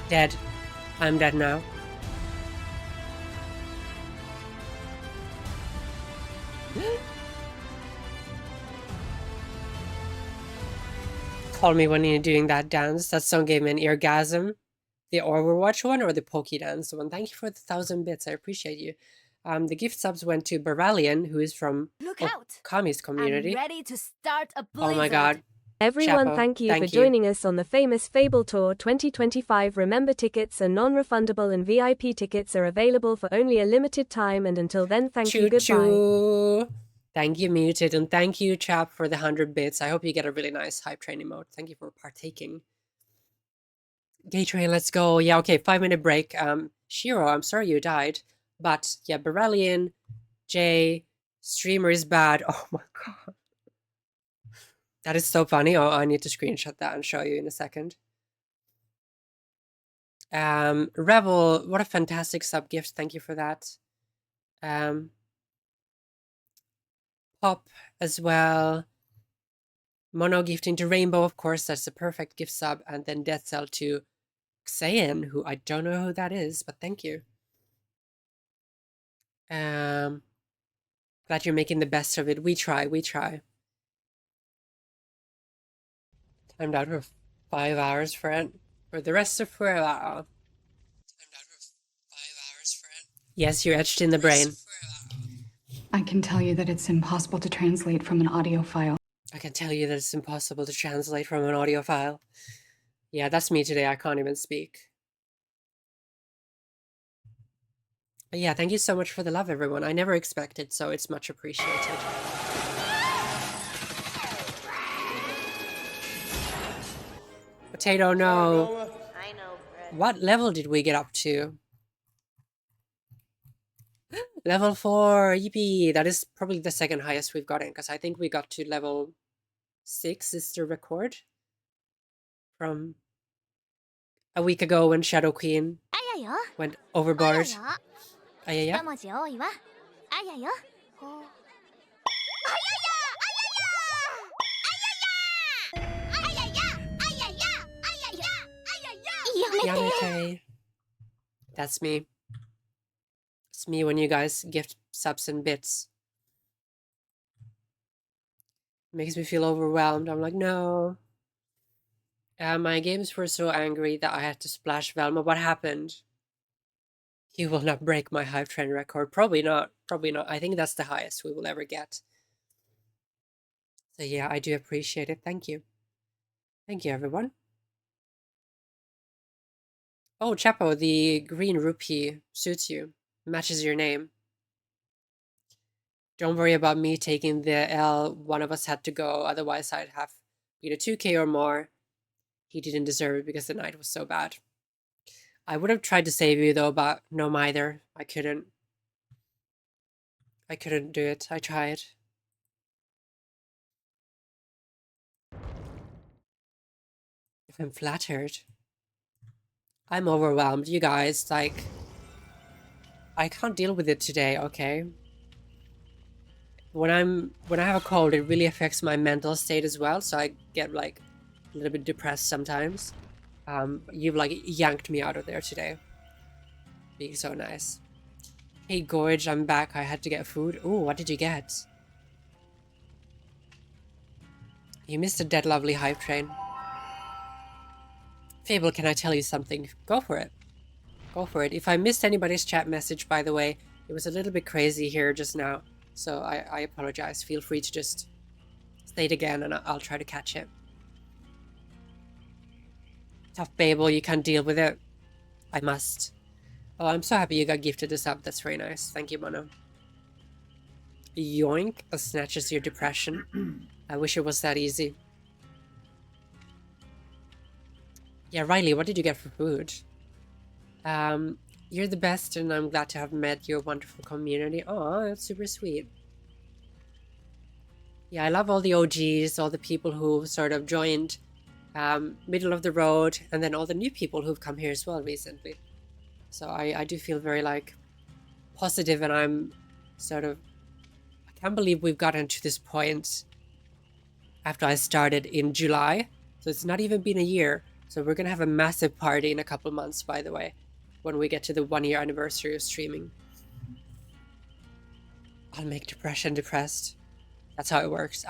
Dead. I'm dead now. Call me when you're doing that dance. That song gave me an eargasm. The Overwatch one or the Poké Dance one? Thank you for the 1,000 bits. I appreciate you. The gift subs went to Beralian, who is from Look out. Kami's community. I'm ready to start a blizzard. Oh my god. Everyone, Chapo, thank you thank for you. joining us on the famous Fable Tour 2025. Remember, tickets are non-refundable and VIP tickets are available for only a limited time, and until then, thank you, goodbye. Choo. Thank you, Muted, and thank you, Chap, for the 100 bits. I hope you get a really nice hype train emote. Thank you for partaking. Gay train, let's go. Yeah, okay, 5-minute break. Shiro, I'm sorry you died. But yeah, Beralian, Jay, streamer is bad. Oh my god. That is so funny. Oh, I need to screenshot that and show you in a second. Revel, what a fantastic sub gift. Thank you for that. Pop as well. Mono gifting to Rainbow, of course. That's a perfect gift sub. And then Death Cell to Xayan, who I don't know who that is, but thank you. Glad you're making the best of it. We try, we try. Timed out for 5 hours for it. For the rest of forever. Timed out for 5 hours for it. Yes, you're etched in the brain. I can tell you that it's impossible to translate from an audio file. I can tell you that it's impossible to translate from an audio file. Yeah, that's me today. I can't even speak. But yeah, thank you so much for the love, everyone. I never expected, so it's much appreciated. Potato, no. I know, Fred. What level did we get up to? Level 4, yippee! That is probably the second highest we've gotten, because I think we got to level 6 is the record from a week ago when Shadow Queen あやよ went あや overboard. よ Ayaya? 一文字多いわあやよほうやめて Yamete. That's me. It's me when you guys gift subs and bits. Makes me feel overwhelmed. I'm like, no. My games were so angry that I had to splash Velma. What happened? You will not break my Hive Train record. Probably not. Probably not. I think that's the highest we will ever get. So yeah, I do appreciate it. Thank you. Thank you, everyone. Oh, Chapo, the green rupee suits you. Matches your name. Don't worry about me taking the L. One of us had to go. Otherwise, I'd have either 2k or more. He didn't deserve it because the night was so bad. I would have tried to save you, though, but no, neither. I couldn't. I couldn't do it. I tried. I'm flattered. I'm overwhelmed, you guys. Like, I can't deal with it today, okay? When I have a cold, it really affects my mental state as well, so I get like a little bit depressed sometimes. You've like yanked me out of there today. Being so nice. Hey Gorge, I'm back. I had to get food. Ooh, what did you get? You missed a dead lovely Hive Train. Fable, can I tell you something? Go for it. Go for it. If I missed anybody's chat message, by the way, it was a little bit crazy here just now. So I apologize. Feel free to just say it again and I'll try to catch it. Tough Babel, you can't deal with it. I must. Oh, I'm so happy you got gifted this up. That's very nice. Thank you, Mono. Yoink, snatches your depression. I wish it was that easy. Yeah, Riley, what did you get for food? You're the best and I'm glad to have met your wonderful community. Oh, that's super sweet. Yeah, I love all the OGs, all the people who sort of joined middle of the road, and then all the new people who've come here as well recently. So I do feel very like positive, and I'm sort of, I can't believe we've gotten to this point after I started in July. So it's not even been a year. So we're gonna have a massive party in a couple months, by the way, when we get to the 1 year anniversary of streaming. I'll make depression depressed. That's how it works.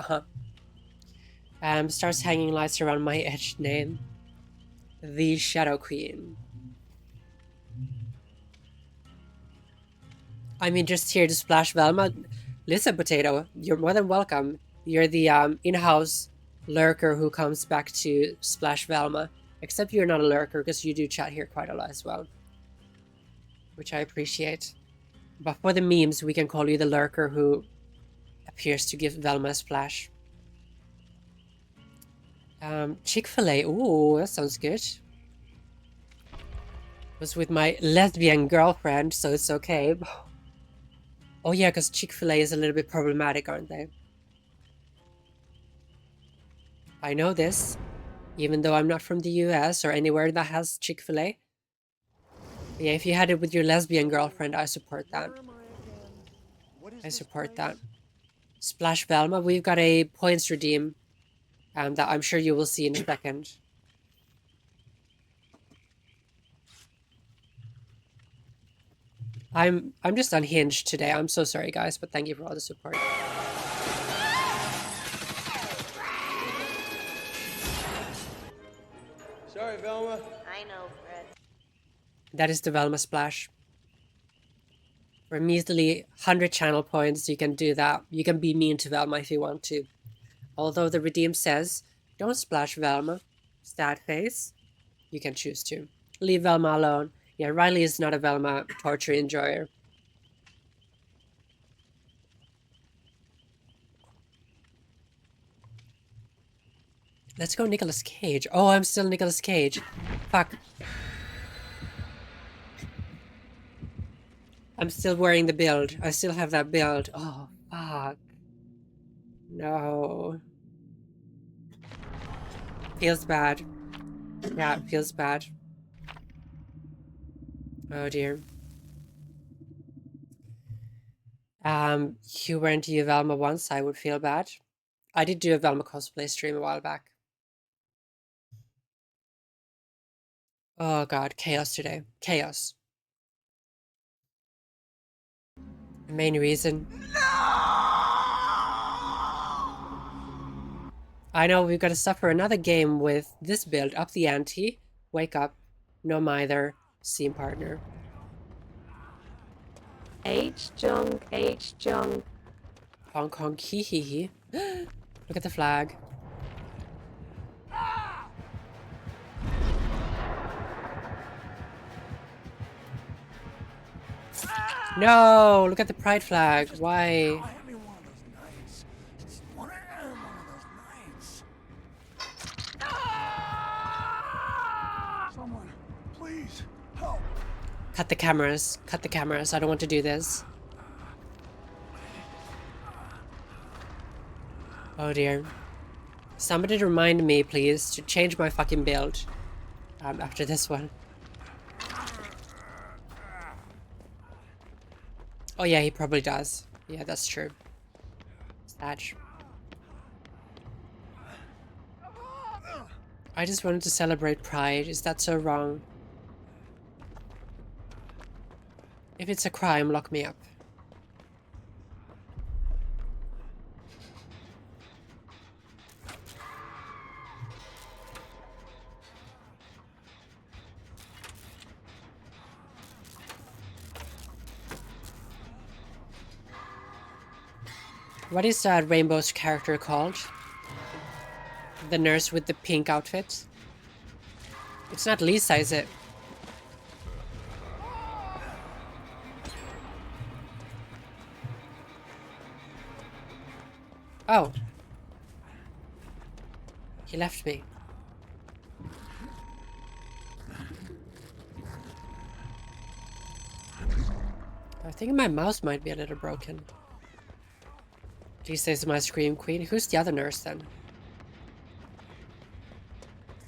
Starts hanging lights around my etched name. The Shadow Queen. I mean, just here to splash Velma. Listen, Potato, you're more than welcome. You're the in-house lurker who comes back to splash Velma. Except you're not a lurker because you do chat here quite a lot as well. Which I appreciate. But for the memes, we can call you the lurker who appears to give Velma a splash. Chick-fil-A. Ooh, that sounds good. Was with my lesbian girlfriend, so it's okay. Oh yeah, because Chick-fil-A is a little bit problematic, aren't they? I know this, even though I'm not from the US or anywhere that has Chick-fil-A. Yeah, if you had it with your lesbian girlfriend, I support that. I support that. Splash Velma, we've got a points redeem that I'm sure you will see in a second. I'm just unhinged today. I'm so sorry, guys, but thank you for all the support. Sorry, Velma. I know, Fred. That is the Velma Splash. For measly 100 channel points, you can do that. You can be mean to Velma if you want to. Although the redeem says, don't splash Velma. Sad face. You can choose to. Leave Velma alone. Yeah, Riley is not a Velma torture enjoyer. Let's go Nicolas Cage. Oh, I'm still Nicolas Cage. Fuck. I'm still wearing the build. I still have that build. Oh, fuck. No. Feels bad. Yeah, it feels bad. Oh dear. You were into a Velma once, I would feel bad. I did do a Velma cosplay stream a while back. Oh god, chaos today. Chaos. The main reason. I know we've got to suffer another game with this build. Up the ante. Wake up. No mither. Scene partner. H-Junk, H-Junk. Hong Kong, hee hee hee. Look at the flag. No! Look at the pride flag. Why? having one of those nights. One of those nights. Someone, please, help. Cut the cameras. Cut the cameras. I don't want to do this. Oh dear. Somebody remind me, please, to change my fucking build. After this one. Oh yeah, he probably does. Yeah, that's true. Sad. I just wanted to celebrate Pride. Is that so wrong? If it's a crime, lock me up. What is that Rainbow's character called? The nurse with the pink outfit? It's not Lisa, is it? Oh. He left me. I think my mouse might be a little broken. Lisa is my Scream Queen. Who's the other nurse then?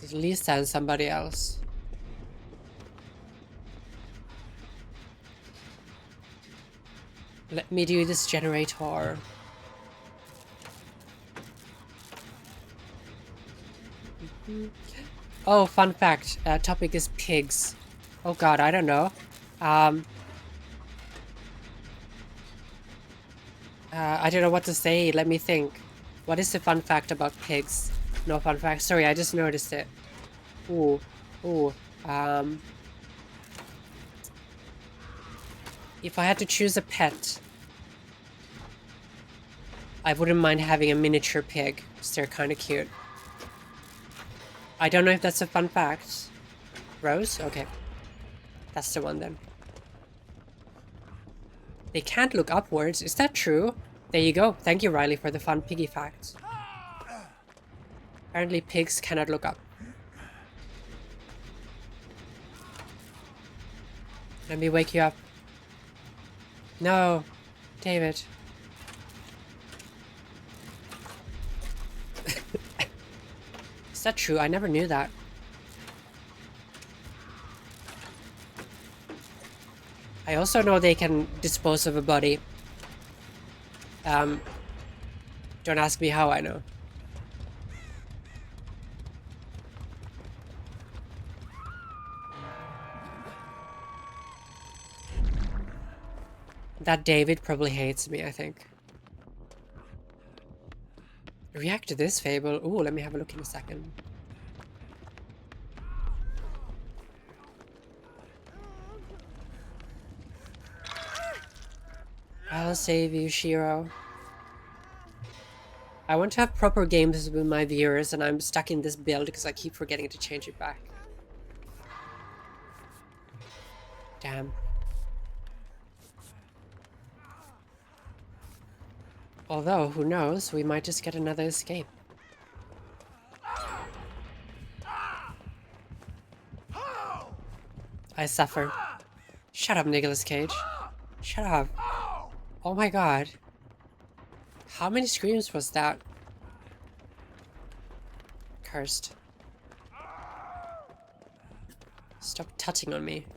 It's Lisa and somebody else. Let me do this generator. Oh, fun fact. Topic is pigs. Oh god, I don't know. I don't know what to say. Let me think. What is the fun fact about pigs? No fun fact. Sorry, I just noticed it. Ooh. Ooh. If I had to choose a pet, I wouldn't mind having a miniature pig, because they're kind of cute. I don't know if that's a fun fact. Rose? Okay. That's the one then. They can't look upwards. Is that true? There you go. Thank you, Riley, for the fun piggy facts. Apparently pigs cannot look up. Let me wake you up. No, David. Is that true? I never knew that. I also know they can dispose of a body. Don't ask me how I know. That David probably hates me, I think. React to this fable. Ooh, let me have a look in a second. I'll save you, Shiro. I want to have proper games with my viewers, and I'm stuck in this build because I keep forgetting to change it back. Damn. Although, who knows, we might just get another escape. I suffer. Shut up, Nicolas Cage. Shut up. Oh my god. How many screams was that? Cursed. Stop touching on me.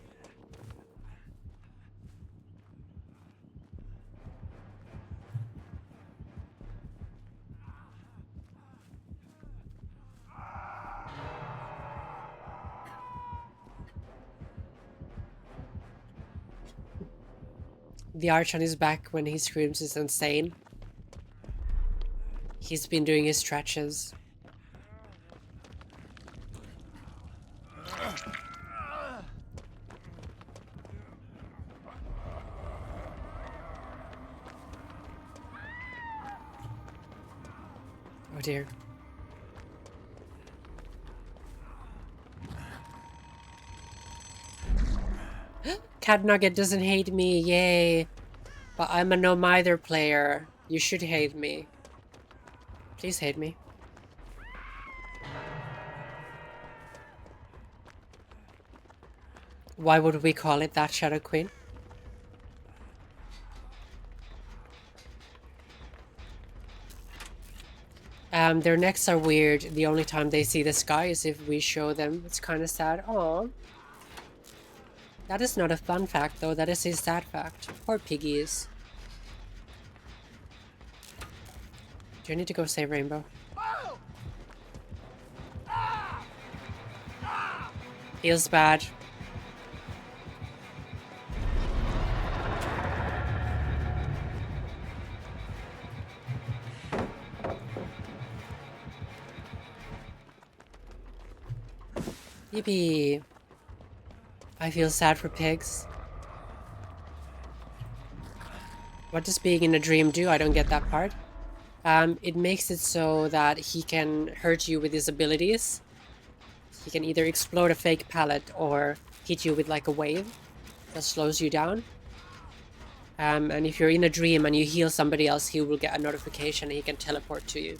The arch on his back when he screams is insane. He's been doing his stretches. Oh dear. Cat Nugget doesn't hate me, yay. But I'm a no mither player. You should hate me. Please hate me. Why would we call it that, Shadow Queen? Their necks are weird. The only time they see the sky is if we show them. It's kind of sad. Aww. That is not a fun fact, though. That is a sad fact. Poor piggies. Do you need to go save Rainbow? Feels bad. Yippee. I feel sad for pigs. What does being in a dream do? I don't get that part. It makes it so that he can hurt you with his abilities. He can either explode a fake pallet or hit you with like a wave that slows you down. And if you're in a dream and you heal somebody else, he will get a notification and he can teleport to you.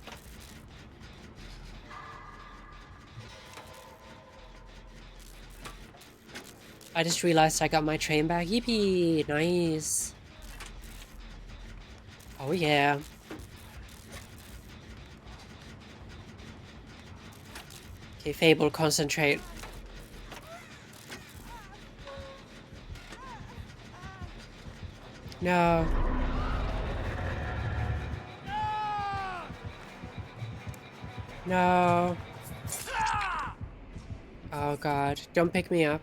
I just realized I got my train back. Yippee! Nice. Oh yeah. Okay, Fable, concentrate. No. No. Oh god, don't pick me up.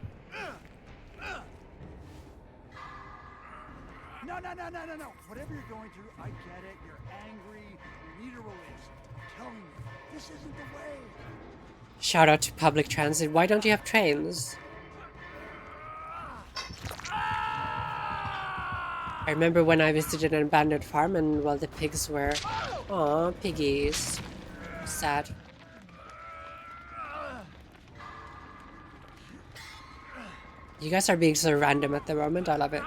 No. Whatever you're going through, I get it. You're angry. You need a release. I'm telling you, this isn't the way. Shout out to public transit. Why don't you have trains? I remember when I visited an abandoned farm and, well, the pigs were... Aw, piggies. Sad. You guys are being so random at the moment. I love it.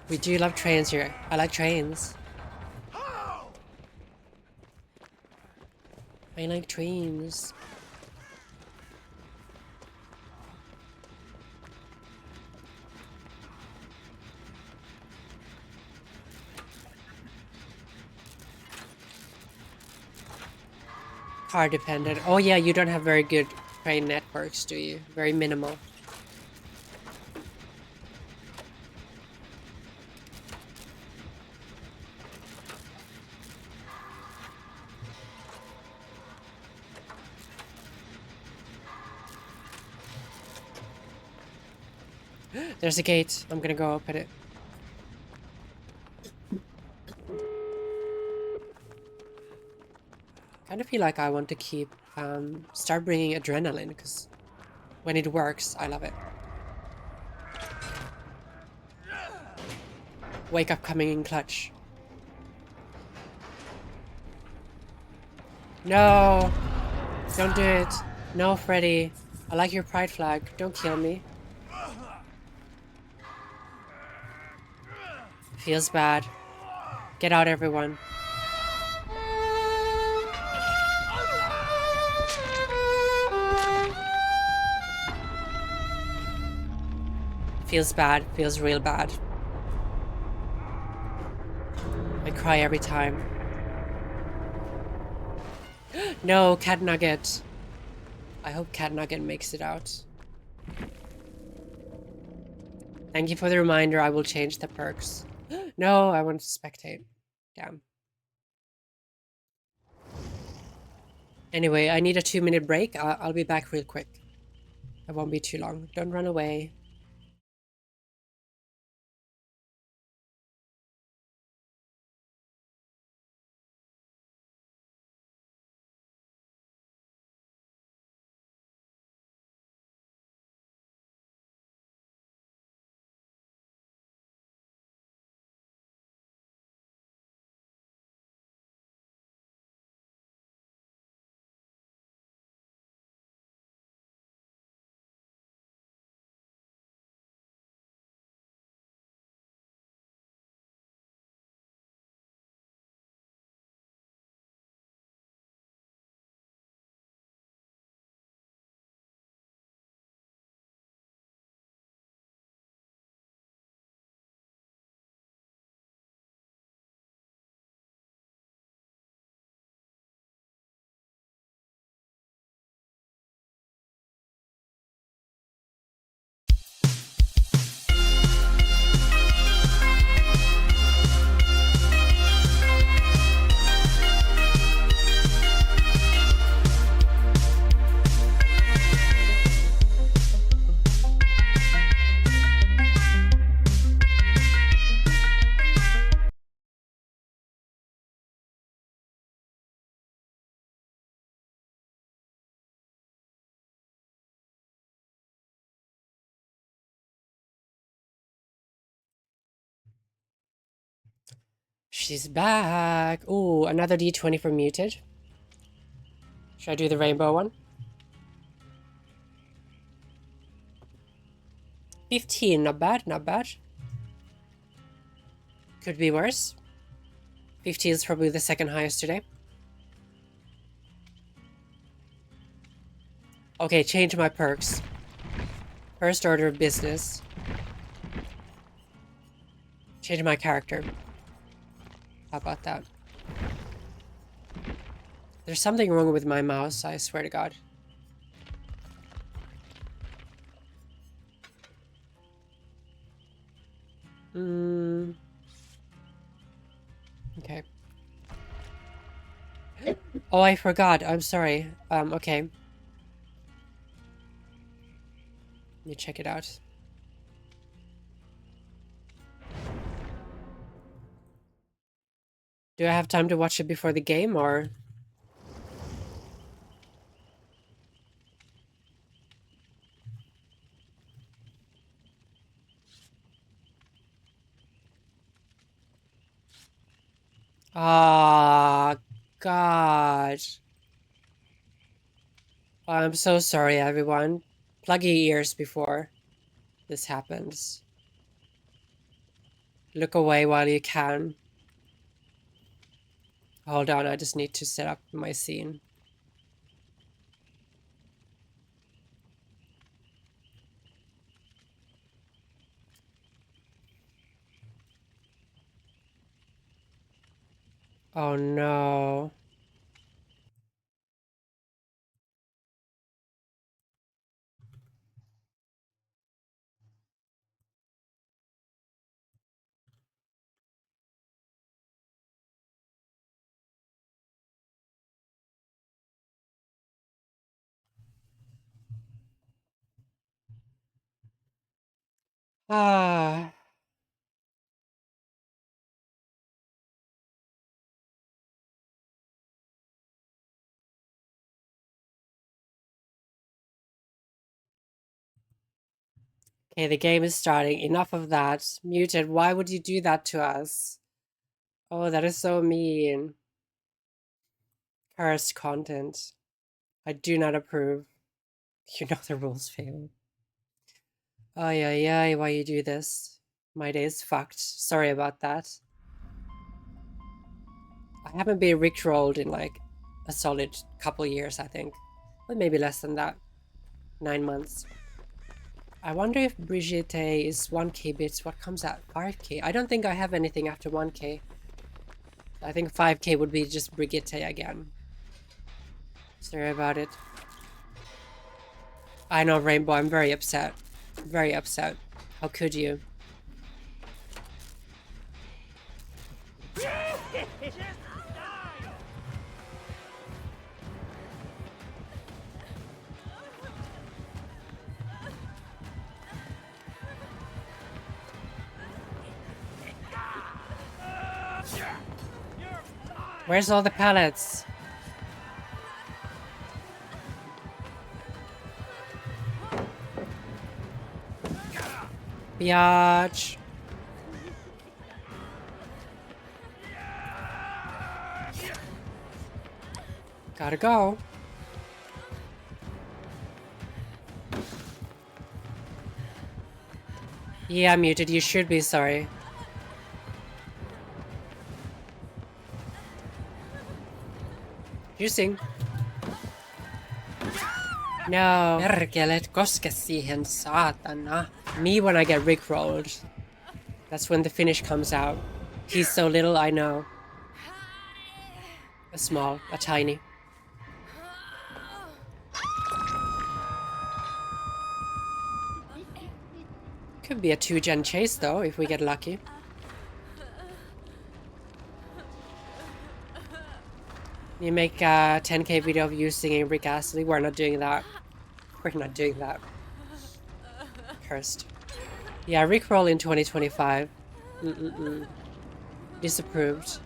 We do love trains here. I like trains. I like trains. Car dependent. Oh yeah, you don't have very good train networks, do you? Very minimal. There's a gate. I'm gonna go open it. Kind of feel like I want to keep, start bringing adrenaline, because when it works, I love it. Wake up coming in clutch. No! Don't do it. No, Freddy. I like your pride flag. Don't kill me. Feels bad. Get out, everyone. Feels bad. Feels real bad. I cry every time. No, Cat Nugget. I hope Cat Nugget makes it out. Thank you for the reminder. I will change the perks. No, I want to spectate. Damn. Anyway, I need a 2-minute break. I'll be back real quick. It won't be too long. Don't run away. She's back. Ooh, another D20 for muted. Should I do the rainbow one? 15, not bad, not bad. Could be worse. 15 is probably the second highest today. Okay, change my perks. First order of business. Change my character. How about that? There's something wrong with my mouse, I swear to God. Okay. Oh, I forgot. I'm sorry. Okay. Let me check it out. Do I have time to watch it before the game, or...? Ah, God. I'm so sorry, everyone. Plug your ears before this happens. Look away while you can. Hold on, I just need to set up my scene. Oh no. Ah. Okay, the game is starting. Enough of that. Muted, why would you do that to us? Oh, that is so mean. Cursed content. I do not approve. You know the rules, Fable. Ay, ay, ay, why you do this? My day is fucked. Sorry about that. I haven't been rickrolled in like a solid couple years, I think. But maybe less than that. 9 months. I wonder if Brigitte is 1k bits. What comes at 5k? I don't think I have anything after 1k. I think 5k would be just Brigitte again. Sorry about it. I know, Rainbow, I'm very upset. Very upset. How could you? Where's all the pallets? Biatch. Gotta go. Yeah, muted. You should be sorry. Juicing. No. Perkelet, koske siihen, saatana. Me when I get rickrolled. That's when the finish comes out. He's so little, I know. A small, a tiny. Could be a 2-gen chase though, if we get lucky. You make a 10k video of you singing Rick Astley. We're not doing that. We're not doing that. Cursed. Yeah, Rickroll in 2025. Disapproved.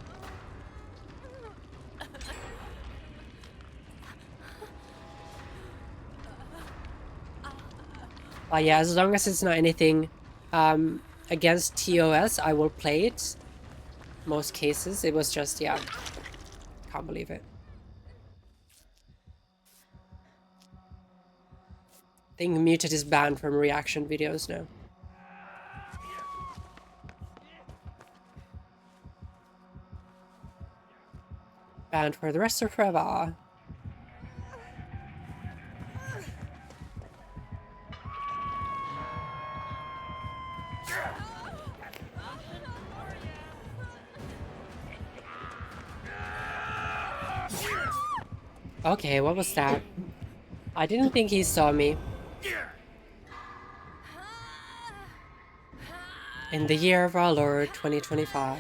Yeah, as long as it's not anything against TOS, I will play it. Most cases. It was just, yeah. Can't believe it. I think Muted is banned from reaction videos now. Banned for the rest of forever. Okay, what was that? I didn't think he saw me. In the year of our Lord, 2025.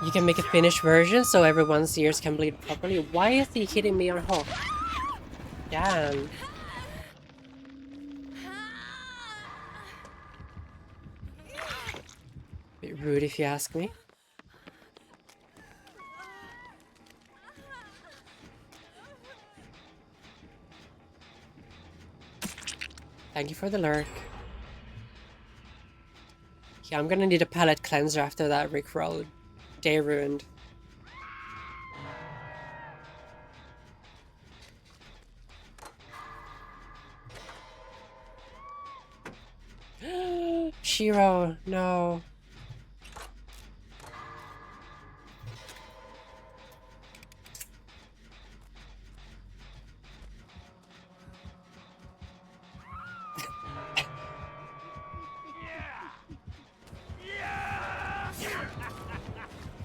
You can make a finished version so everyone's ears can bleed properly. Why is he hitting me on hook? Damn. Bit rude if you ask me. Thank you for the lurk. Yeah, I'm gonna need a palate cleanser after that Rickroll. Day ruined. Shiro, no.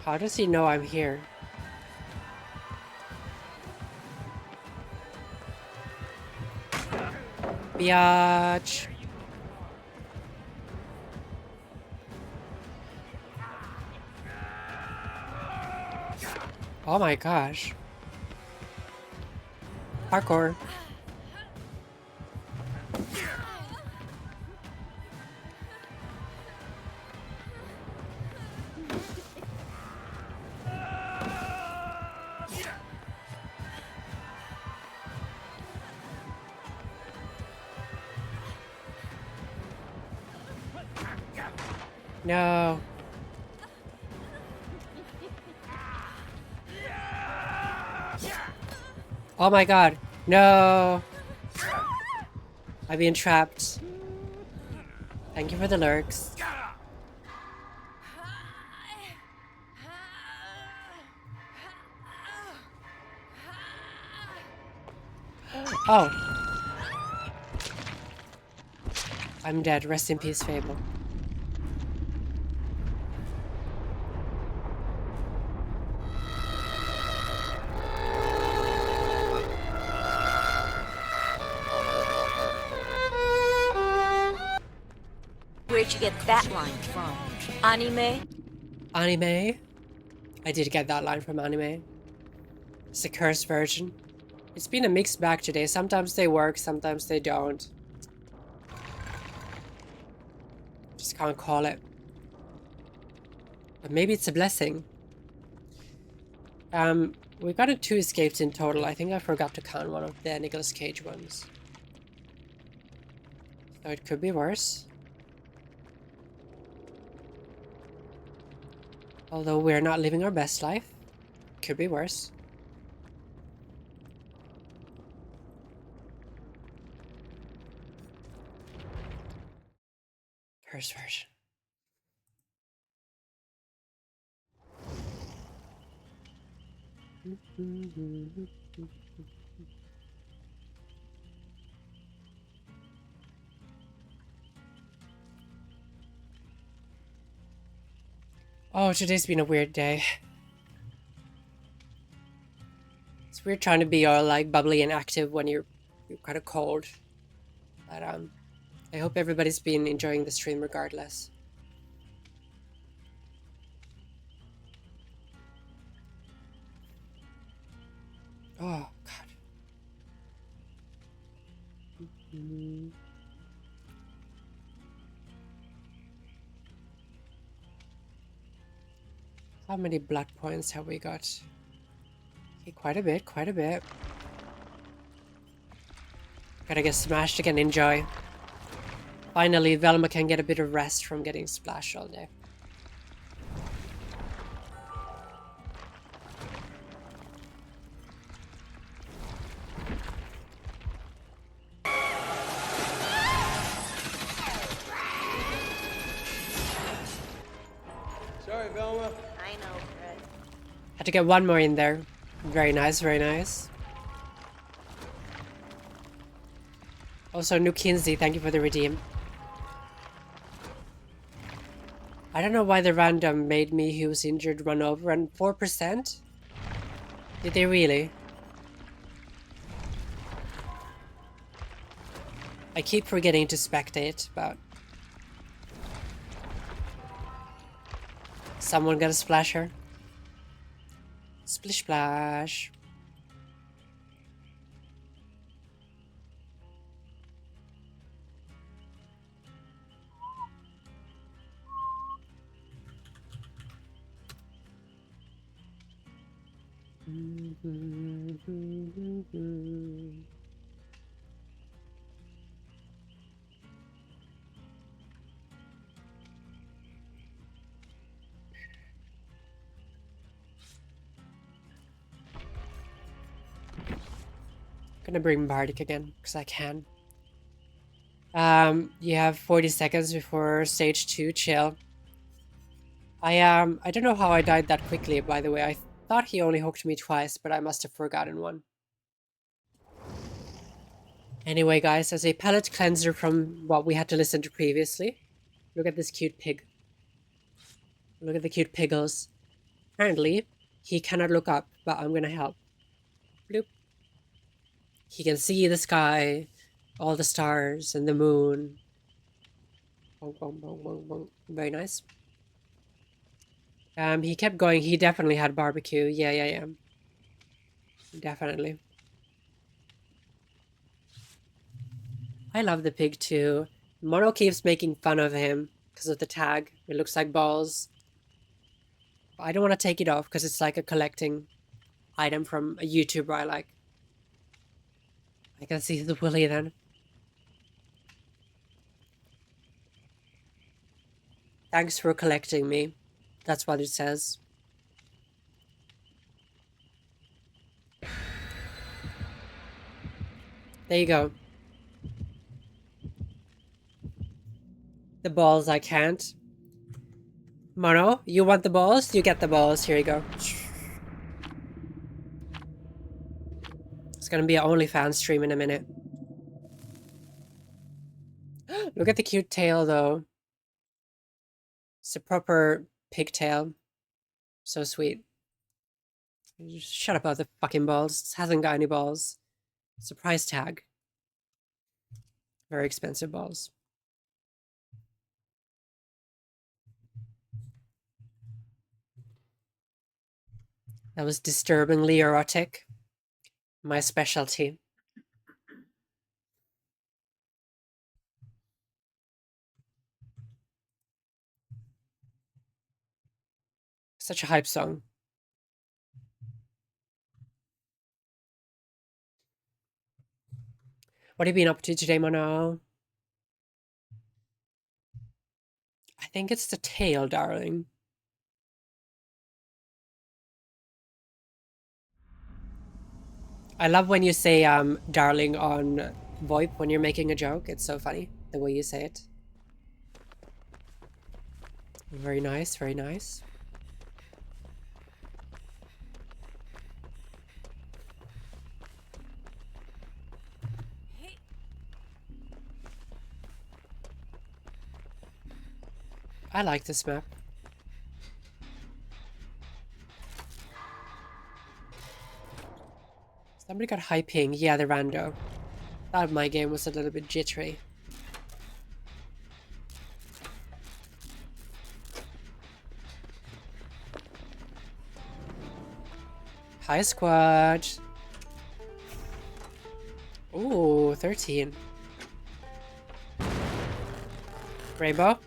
How does he know I'm here? Biatch. Oh my gosh. Parkour. No. Oh my god. No. I've been trapped. Thank you for the lurks. Oh. I'm dead. Rest in peace, Fable. Where'd you get that line from? Anime? Anime? I did get that line from anime. It's the cursed version. It's been a mixed bag today. Sometimes they work, sometimes they don't. Just can't call it. But maybe it's a blessing. We've gotten 2 escapes in total. I think I forgot to count one of the Nicolas Cage ones. So it could be worse. Although we're not living our best life. Could be worse. Cursed version. Oh, today's been a weird day. It's weird trying to be all like bubbly and active when you're kind of cold. But I hope everybody's been enjoying the stream regardless. Oh God. How many blood points have we got? Okay, quite a bit, quite a bit. Gotta get smashed again, enjoy. Finally, Velma can get a bit of rest from getting splashed all day. Sorry, Velma. I know, Fred. Had to get one more in there. Very nice, very nice. Also, New Kinsey, thank you for the redeem. I don't know why the random made me who was injured run over and 4%? Did they really? I keep forgetting to spectate, but someone got a splasher. Splish splash. Gonna bring Bardic again, because I can. You have 40 seconds before stage 2, chill. I don't know how I died that quickly, by the way. I thought he only hooked me twice, but I must have forgotten one. Anyway, guys, as a palate cleanser from what we had to listen to previously, look at this cute pig. Look at the cute piggles. Apparently, he cannot look up, but I'm gonna help. Bloop. He can see the sky, all the stars, and the moon. Bong, bong, bong, bong, bong. Very nice. He kept going. He definitely had barbecue. Yeah. Definitely. I love the pig too. Mono keeps making fun of him because of the tag. It looks like balls. I don't want to take it off because it's like a collecting item from a YouTuber I like. I can see the willy then. Thanks for collecting me. That's what it says. There you go. The balls I can't. Mono, you want the balls? You get the balls. Here you go. It's gonna be an OnlyFans stream in a minute. Look Look at the cute tail, though. It's a proper pigtail. So sweet. Just shut up about the fucking balls. It hasn't got any balls. It's a price tag. Very expensive balls. That was disturbingly erotic. My specialty. Such a hype song. What have you been up to today, Mono? I think it's the tail, darling. I love when you say darling on VoIP when you're making a joke. It's so funny, the way you say it. Very nice, very nice. I like this map. Somebody got high ping. Yeah, the rando. Thought my game was a little bit jittery. Hi, squad. Ooh, 13. Rainbow.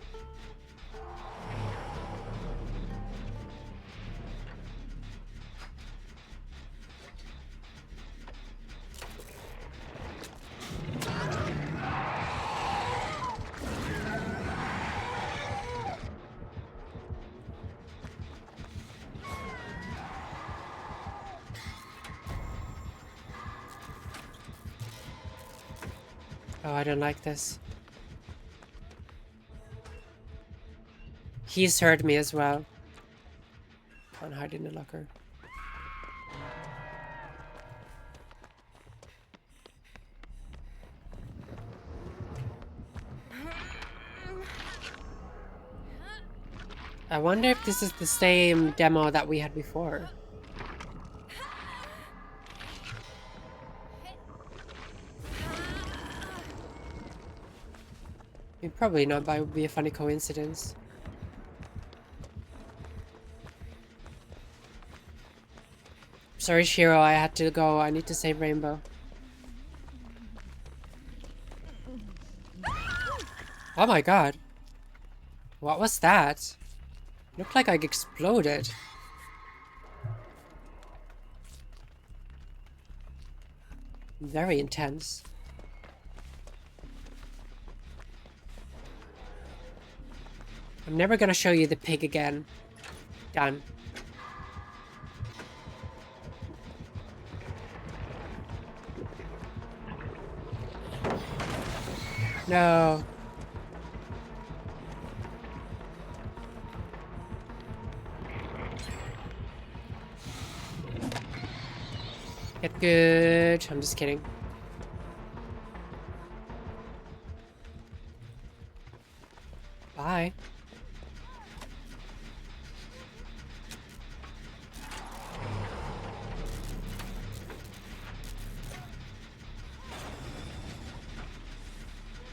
Oh, I don't like this. He's heard me as well. Can't hide in the locker. I wonder if this is the same demo that we had before. Probably not, but it would be a funny coincidence. Sorry, Shiro, I had to go. I need to save Rainbow. Oh my god. What was that? Looked like I exploded. Very intense. I'm never gonna show you the pig again. Done. No. Get good. I'm just kidding. Bye.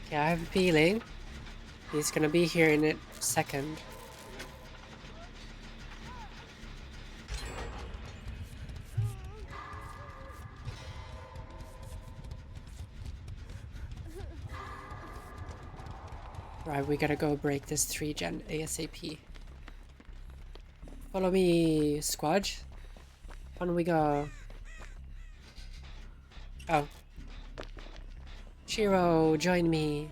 Okay, I have a feeling he's gonna be here in a second. Right, we gotta go break this 3-gen ASAP. Follow me, squad. On we go. Oh. Shiro, join me.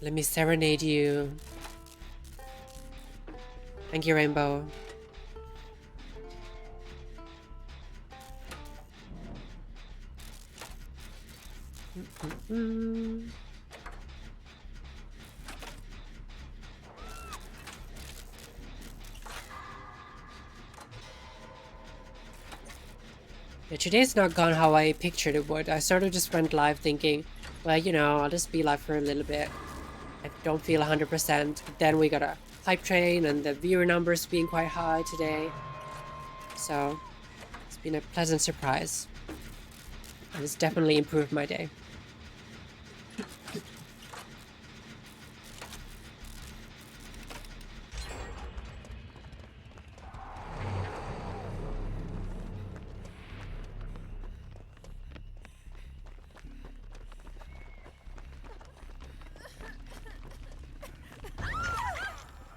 Let me serenade you. Thank you, Rainbow. Yeah, today's not gone how I pictured it would. I sort of just went live thinking, well, you know, I'll just be live for a little bit. I don't feel 100%. But then we got a hype train and the viewer numbers being quite high today. So it's been a pleasant surprise. And it's definitely improved my day.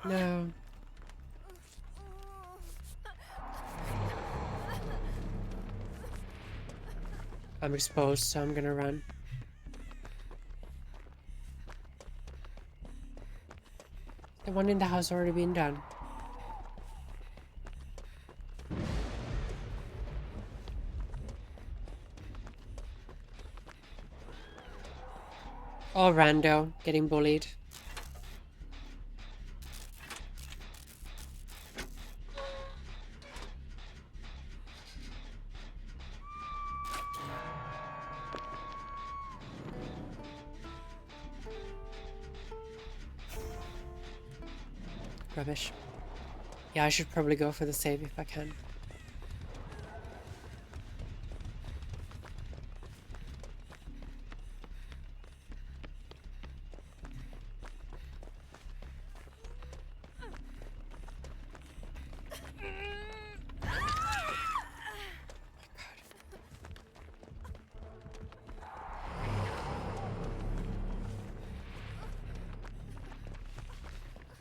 No. I'm exposed, so I'm gonna run. The one in the house already been done. Oh, rando, getting bullied. Rubbish. Yeah, I should probably go for the save if I can.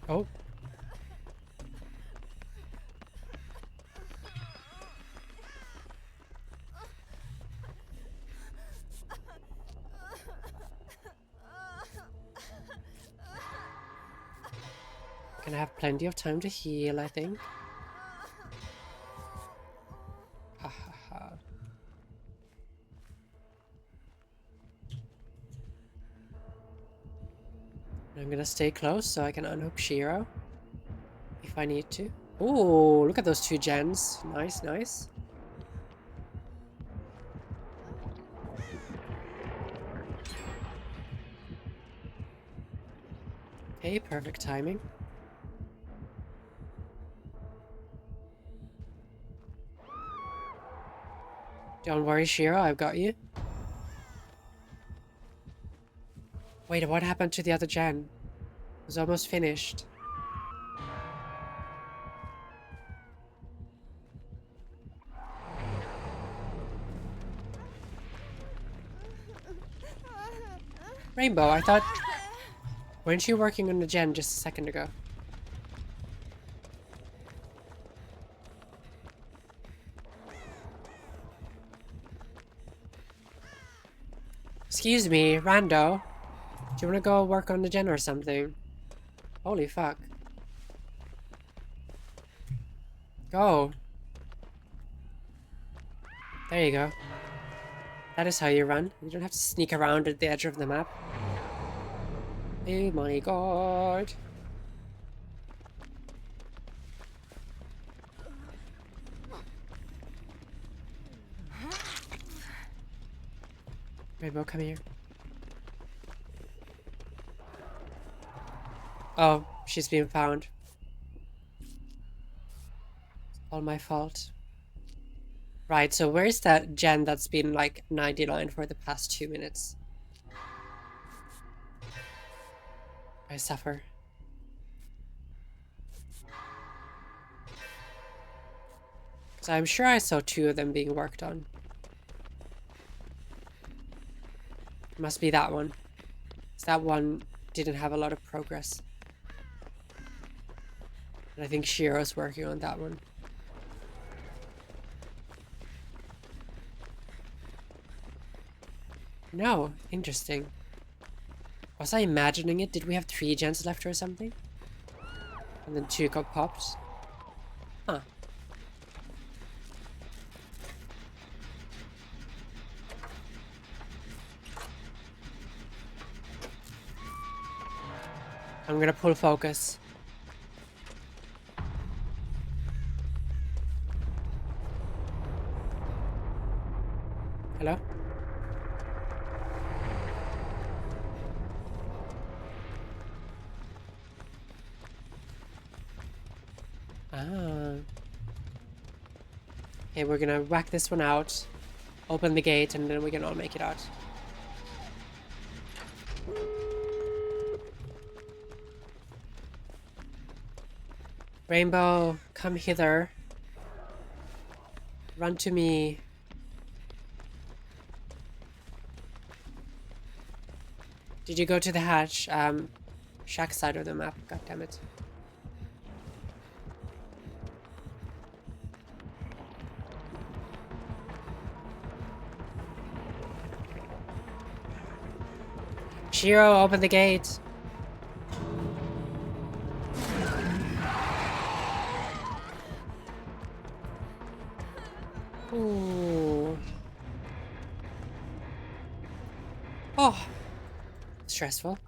Oh. Gonna have plenty of time to heal, I think. Ha ha ha. I'm gonna stay close so I can unhook Shiro if I need to. Oh, look at those two gens. Nice, nice. Okay, perfect timing. Don't worry, Shiro, I've got you. Wait, what happened to the other gen? It was almost finished. Rainbow, I thought... Weren't you working on the gen just a second ago? Excuse me, Rando. Do you want to go work on the gen or something? Holy fuck. Go. There you go. That is how you run. You don't have to sneak around at the edge of the map. Oh my god. Rainbow, come here. Oh, she's been found. All my fault. Right, so where's that gen that's been like 99 for the past 2 minutes? I suffer. Because I'm sure I saw 2 of them being worked on. Must be that one. 'Cause that one didn't have a lot of progress. And I think Shiro's working on that one. No, interesting. Was I imagining it? Did we have 3 gens left or something? And then 2 got popped? Huh. I'm gonna pull focus. Hello? Ah. Okay, we're gonna whack this one out, open the gate, and then we can all make it out. Rainbow, come hither. Run to me. Did you go to the hatch? Shack side of the map. God damn it. Shiro, open the gate. Ooh. Oh. Stressful.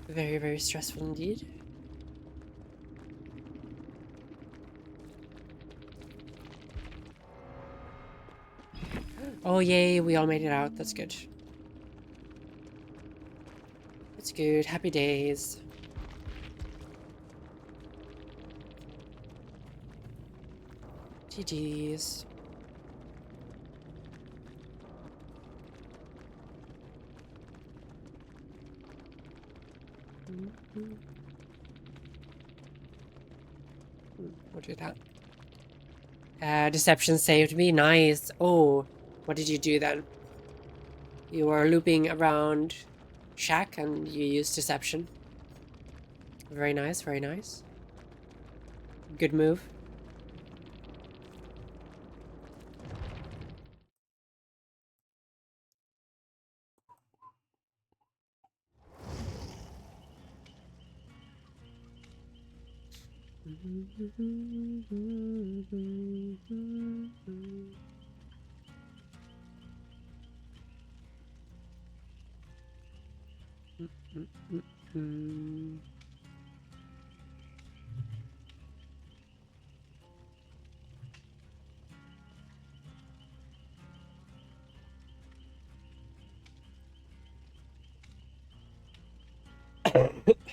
Very, very stressful indeed. Oh, yay, we all made it out. That's good. That's good. Happy days. GG's. We'll do that. Deception saved me. Nice. Oh, what did you do then? You were looping around Shack and you used deception. Very nice, very nice. Good move.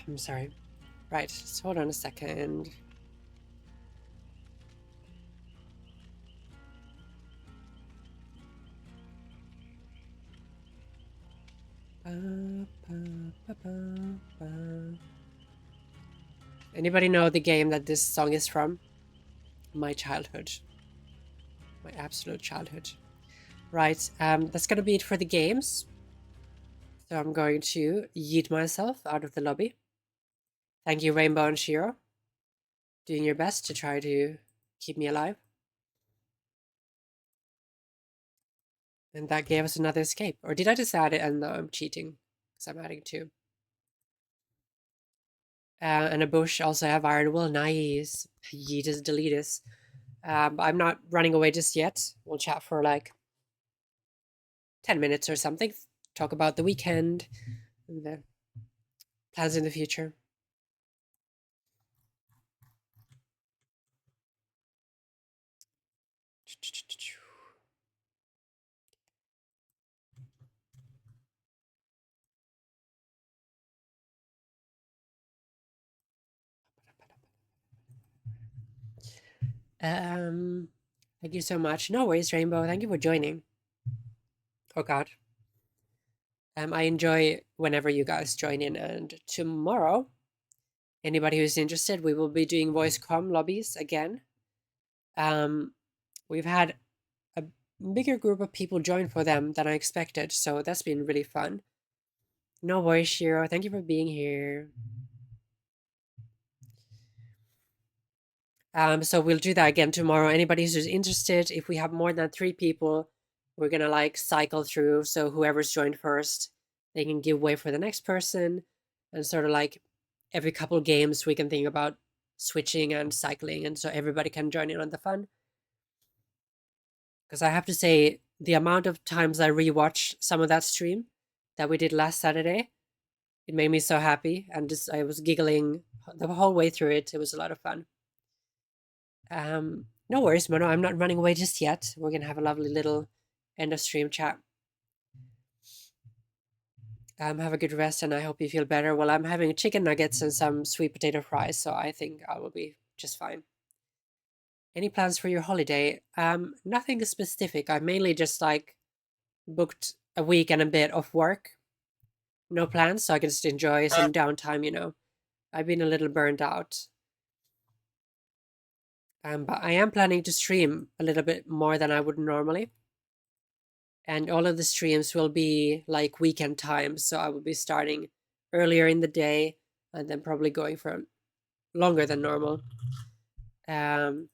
I'm sorry. Right, just hold on a second. Anybody know the game that this song is from? My childhood. My absolute childhood. Right, that's gonna be it for the games. So I'm going to yeet myself out of the lobby. Thank you, Rainbow and Shiro. Doing your best to try to keep me alive. And that gave us another escape. Or did I just add it and I'm cheating? Because I'm adding two. And a bush also have iron will. Nice. Yeetus deletus. I'm not running away just yet. We'll chat for like 10 minutes or something. Talk about the weekend and the plans in the future. Thank you so much. No worries, Rainbow. Thank you for joining. Oh God. I enjoy whenever you guys join in, and tomorrow, anybody who's interested, we will be doing voice comm lobbies again. We've had a bigger group of people join for them than I expected, so that's been really fun. No worries, Shiro. Thank you for being here. So we'll do that again tomorrow. Anybody who's interested, if we have more than 3 people, we're gonna like cycle through. So whoever's joined first, they can give way for the next person, and sort of like every couple games we can think about switching and cycling, and so everybody can join in on the fun. Because I have to say, the amount of times I rewatched some of that stream that we did last Saturday, it made me so happy, and just I was giggling the whole way through it. It was a lot of fun. No worries, Mono. I'm not running away just yet. We're gonna have a lovely little end of stream chat. Have a good rest, and I hope you feel better. Well, I'm having chicken nuggets and some sweet potato fries, so I think I will be just fine. Any plans for your holiday? Nothing specific. I mainly just like booked a week and a bit of work. No plans, so I can just enjoy some downtime, you know. I've been a little burned out. But I am planning to stream a little bit more than I would normally. And all of the streams will be like weekend times, so I will be starting earlier in the day and then probably going for longer than normal. So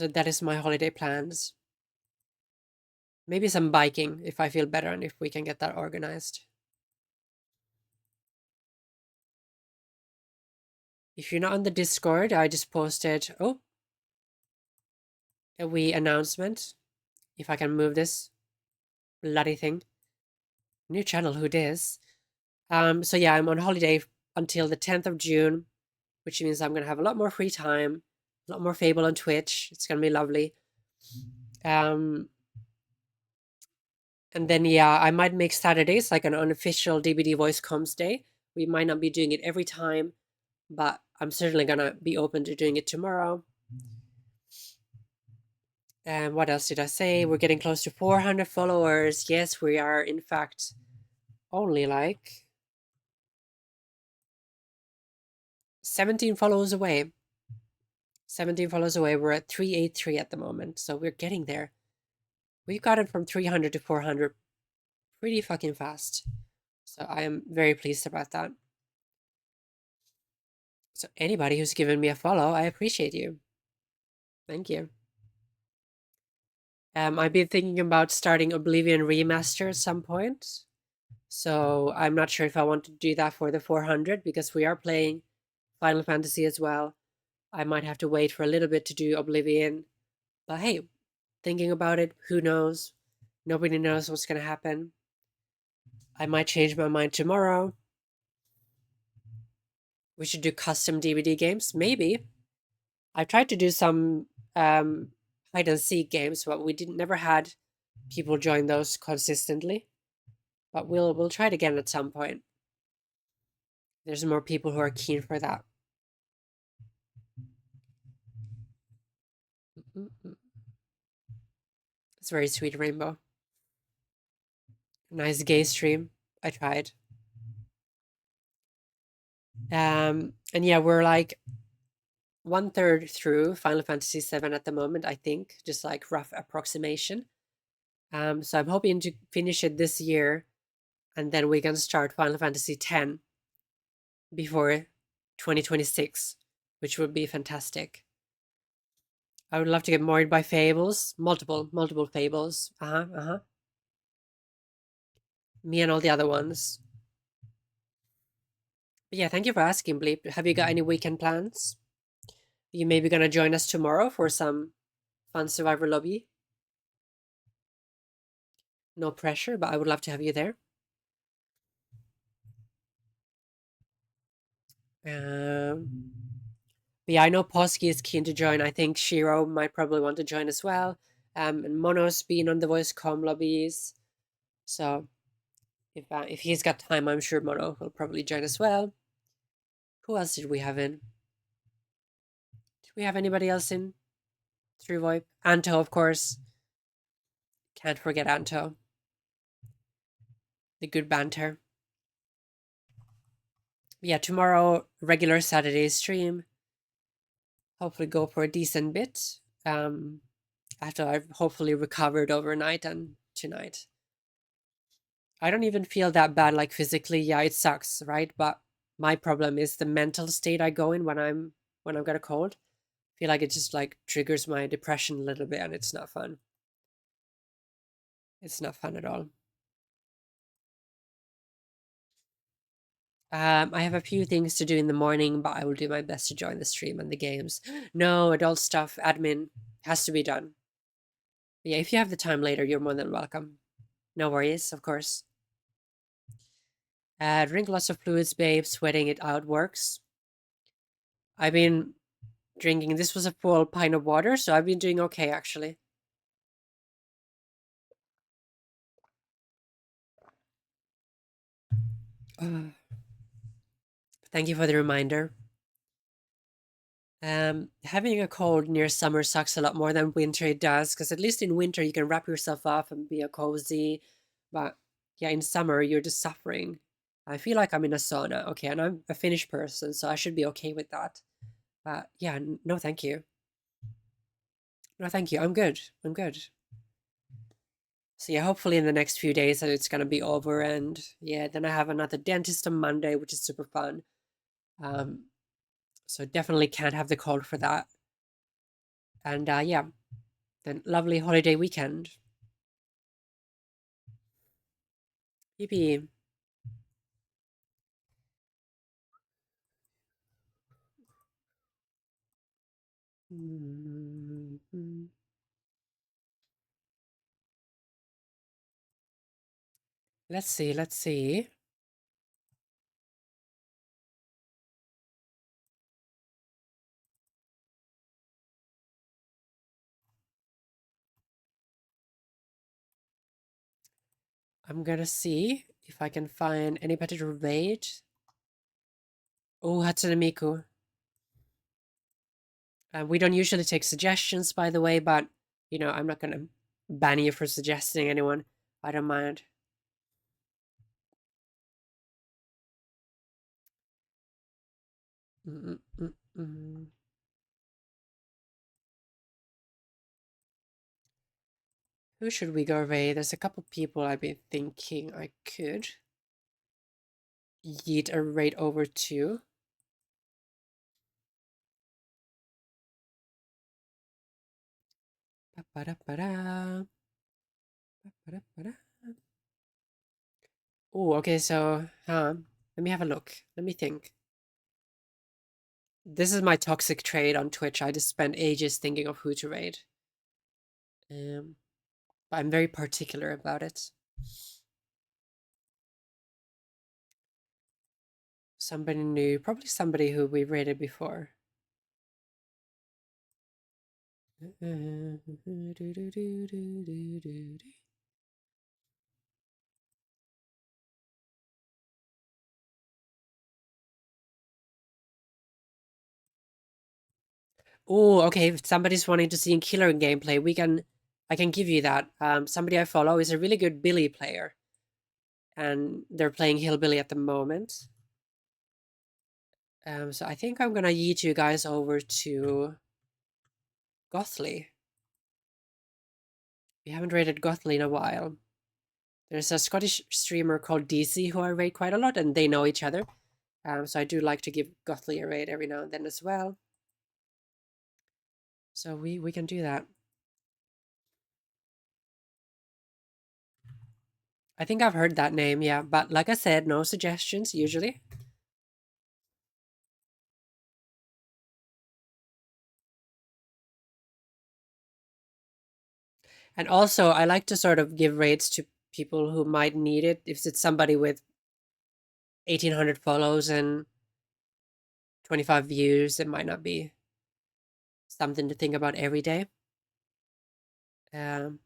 that is my holiday plans. Maybe some biking if I feel better and if we can get that organized. If you're not on the Discord, I just posted a wee announcement. If I can move this bloody thing. New channel, who dis? So yeah, I'm on holiday until the 10th of June, which means I'm gonna have a lot more free time, a lot more Fable on Twitch. It's gonna be lovely. And then yeah, I might make Saturdays like an unofficial DBD Voice Comms day. We might not be doing it every time, but I'm certainly gonna be open to doing it tomorrow. And what else did I say? We're getting close to 400 followers. Yes, we are in fact only like 17 followers away. 17 followers away. We're at 383 at the moment, so we're getting there. We've got it from 300 to 400 pretty fucking fast. So I am very pleased about that. So anybody who's given me a follow, I appreciate you. Thank you. I've been thinking about starting Oblivion Remaster at some point. So I'm not sure if I want to do that for the 400 because we are playing Final Fantasy as well. I might have to wait for a little bit to do Oblivion. But hey, thinking about it, who knows? Nobody knows what's going to happen. I might change my mind tomorrow. We should do custom DVD games? Maybe. I tried to do some hide and seek games, but we never had people join those consistently. But we'll try it again at some point. There's more people who are keen for that. It's very sweet, Rainbow. Nice gay stream. I tried. And yeah, we're like 1/3 through Final Fantasy VII at the moment, I think, just like rough approximation. So I'm hoping to finish it this year, and then we can start Final Fantasy X before 2026, which would be fantastic. I would love to get married by Fables, multiple Fables. Me and all the other ones. But yeah, thank you for asking, Bleep. Have you got any weekend plans? You maybe gonna join us tomorrow for some fun Survivor lobby? No pressure, but I would love to have you there. But yeah, I know Posky is keen to join. I think Shiro might probably want to join as well. And Mono's been on the voice comm lobbies. So if he's got time, I'm sure Mono will probably join as well. Who else did we have in? Did we have anybody else in? Through VoIP? Anto, of course. Can't forget Anto. The good banter. Yeah, tomorrow, regular Saturday stream. Hopefully go for a decent bit. After I've hopefully recovered overnight and tonight. I don't even feel that bad, like physically. Yeah, it sucks, right? But my problem is the mental state I go in when I've got a cold. I feel like it just like triggers my depression a little bit, and it's not fun. It's not fun at all. I have a few things to do in the morning, but I will do my best to join the stream and the games. No, adult stuff, admin has to be done. But yeah, if you have the time later, you're more than welcome. No worries, of course. Drink lots of fluids, babe. Sweating it out works. I've been drinking. This was a full pint of water, so I've been doing okay actually. Thank you for the reminder. Having a cold near summer sucks a lot more than winter it does, because at least in winter you can wrap yourself up and be a cozy, but yeah, in summer you're just suffering. I feel like I'm in a sauna, okay, and I'm a Finnish person, so I should be okay with that. But yeah, no thank you. No thank you, I'm good. I'm good. So yeah, hopefully in the next few days that it's gonna be over, and yeah, then I have another dentist on Monday, which is super fun. So definitely can't have the cold for that. And yeah, then lovely holiday weekend. Yippee. Let's see, let's see. I'm gonna see if I can find any particular raid. Oh, Hatsune Miku. We don't usually take suggestions, by the way, but, you know, I'm not gonna ban you for suggesting anyone. I don't mind. Who should we go raid? There's a couple people I've been thinking I could yeet a raid over to. Oh, okay, so let me have a look. Let me think. This is my toxic trait on Twitch. I just spend ages thinking of who to raid. But I'm very particular about it. Somebody new, probably somebody who we raided before. Oh, okay. If somebody's wanting to see killer gameplay, I can give you that. Somebody I follow is a really good Billy player, and they're playing Hillbilly at the moment. So I think I'm gonna yeet you guys over to Gothly. We haven't raided Gothly in a while. There's a Scottish streamer called DC who I raid quite a lot, and they know each other. So I do like to give Gothly a raid every now and then as well. So we can do that. I think I've heard that name, yeah. But like I said, no suggestions usually. And also, I like to sort of give raids to people who might need it. If it's somebody with 1,800 follows and 25 views, it might not be something to think about every day. And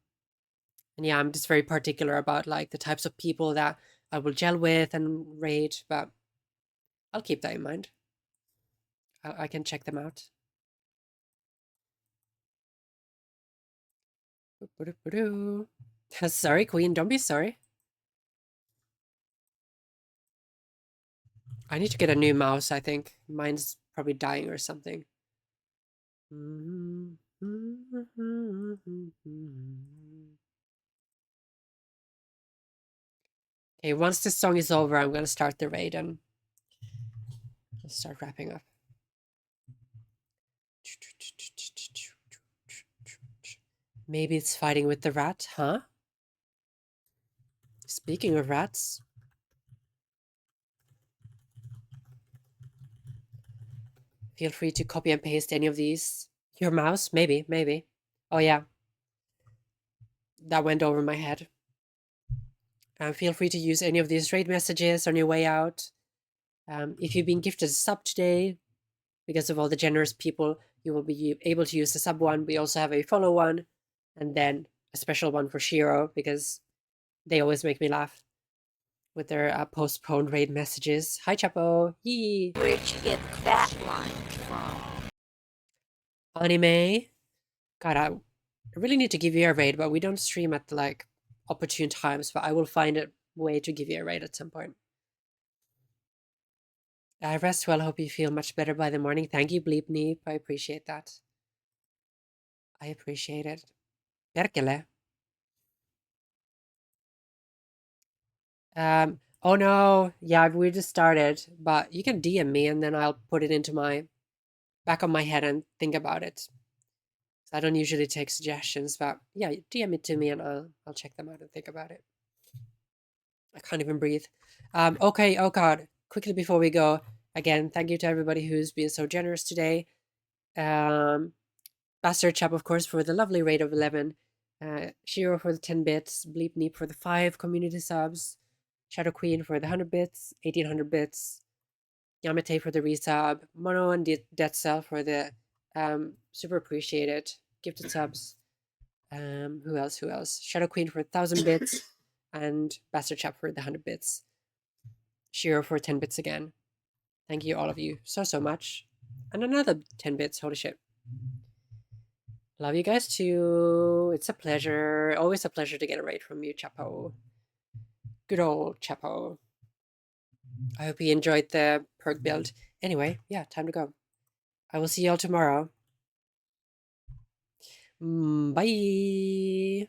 yeah, I'm just very particular about like the types of people that I will gel with and raid, but I'll keep that in mind. I can check them out. Sorry, Queen, don't be sorry. I need to get a new mouse, I think. Mine's probably dying or something. Okay, once this song is over, I'm gonna start the raid and I'll start wrapping up. Maybe it's fighting with the rat, huh? Speaking of rats. Feel free to copy and paste any of these. Your mouse? Maybe, maybe. Oh yeah. That went over my head. Feel free to use any of these raid messages on your way out. If you've been gifted a sub today, because of all the generous people you will be able to use the sub one. We also have a follow one, and then a special one for Shiro, because they always make me laugh with their postponed raid messages. Hi, Chapo. Yee. Where'd you get that line from? Anime. God, I really need to give you a raid, but we don't stream at like opportune times. But I will find a way to give you a raid at some point. I rest well. Hope you feel much better by the morning. Thank you, Bleep Neep. I appreciate that. I appreciate it. Perkele. Oh no. Yeah, we just started, but you can DM me and then I'll put it into my back of my head and think about it. I don't usually take suggestions, but yeah, DM it to me and I'll check them out and think about it. I can't even breathe. Okay, oh god. Quickly before we go, again, thank you to everybody who's been so generous today. Bastard Chap, of course, for the lovely rate of 11. Shiro for the 10 bits. Bleep Neep for the 5 community subs. Shadow Queen for the 100 bits. 1800 bits. Yamete for the resub. Mono and Dead Cell for the super appreciated gifted subs. Who else? Shadow Queen for 1000 bits. And Bastard Chap for the 100 bits. Shiro for 10 bits again. Thank you, all of you, so much. And another 10 bits, holy shit. Love you guys too. It's a pleasure. Always a pleasure to get a raid from you, Chapo. Good old Chapo. I hope you enjoyed the perk build. Anyway, yeah, time to go. I will see y'all tomorrow. Bye.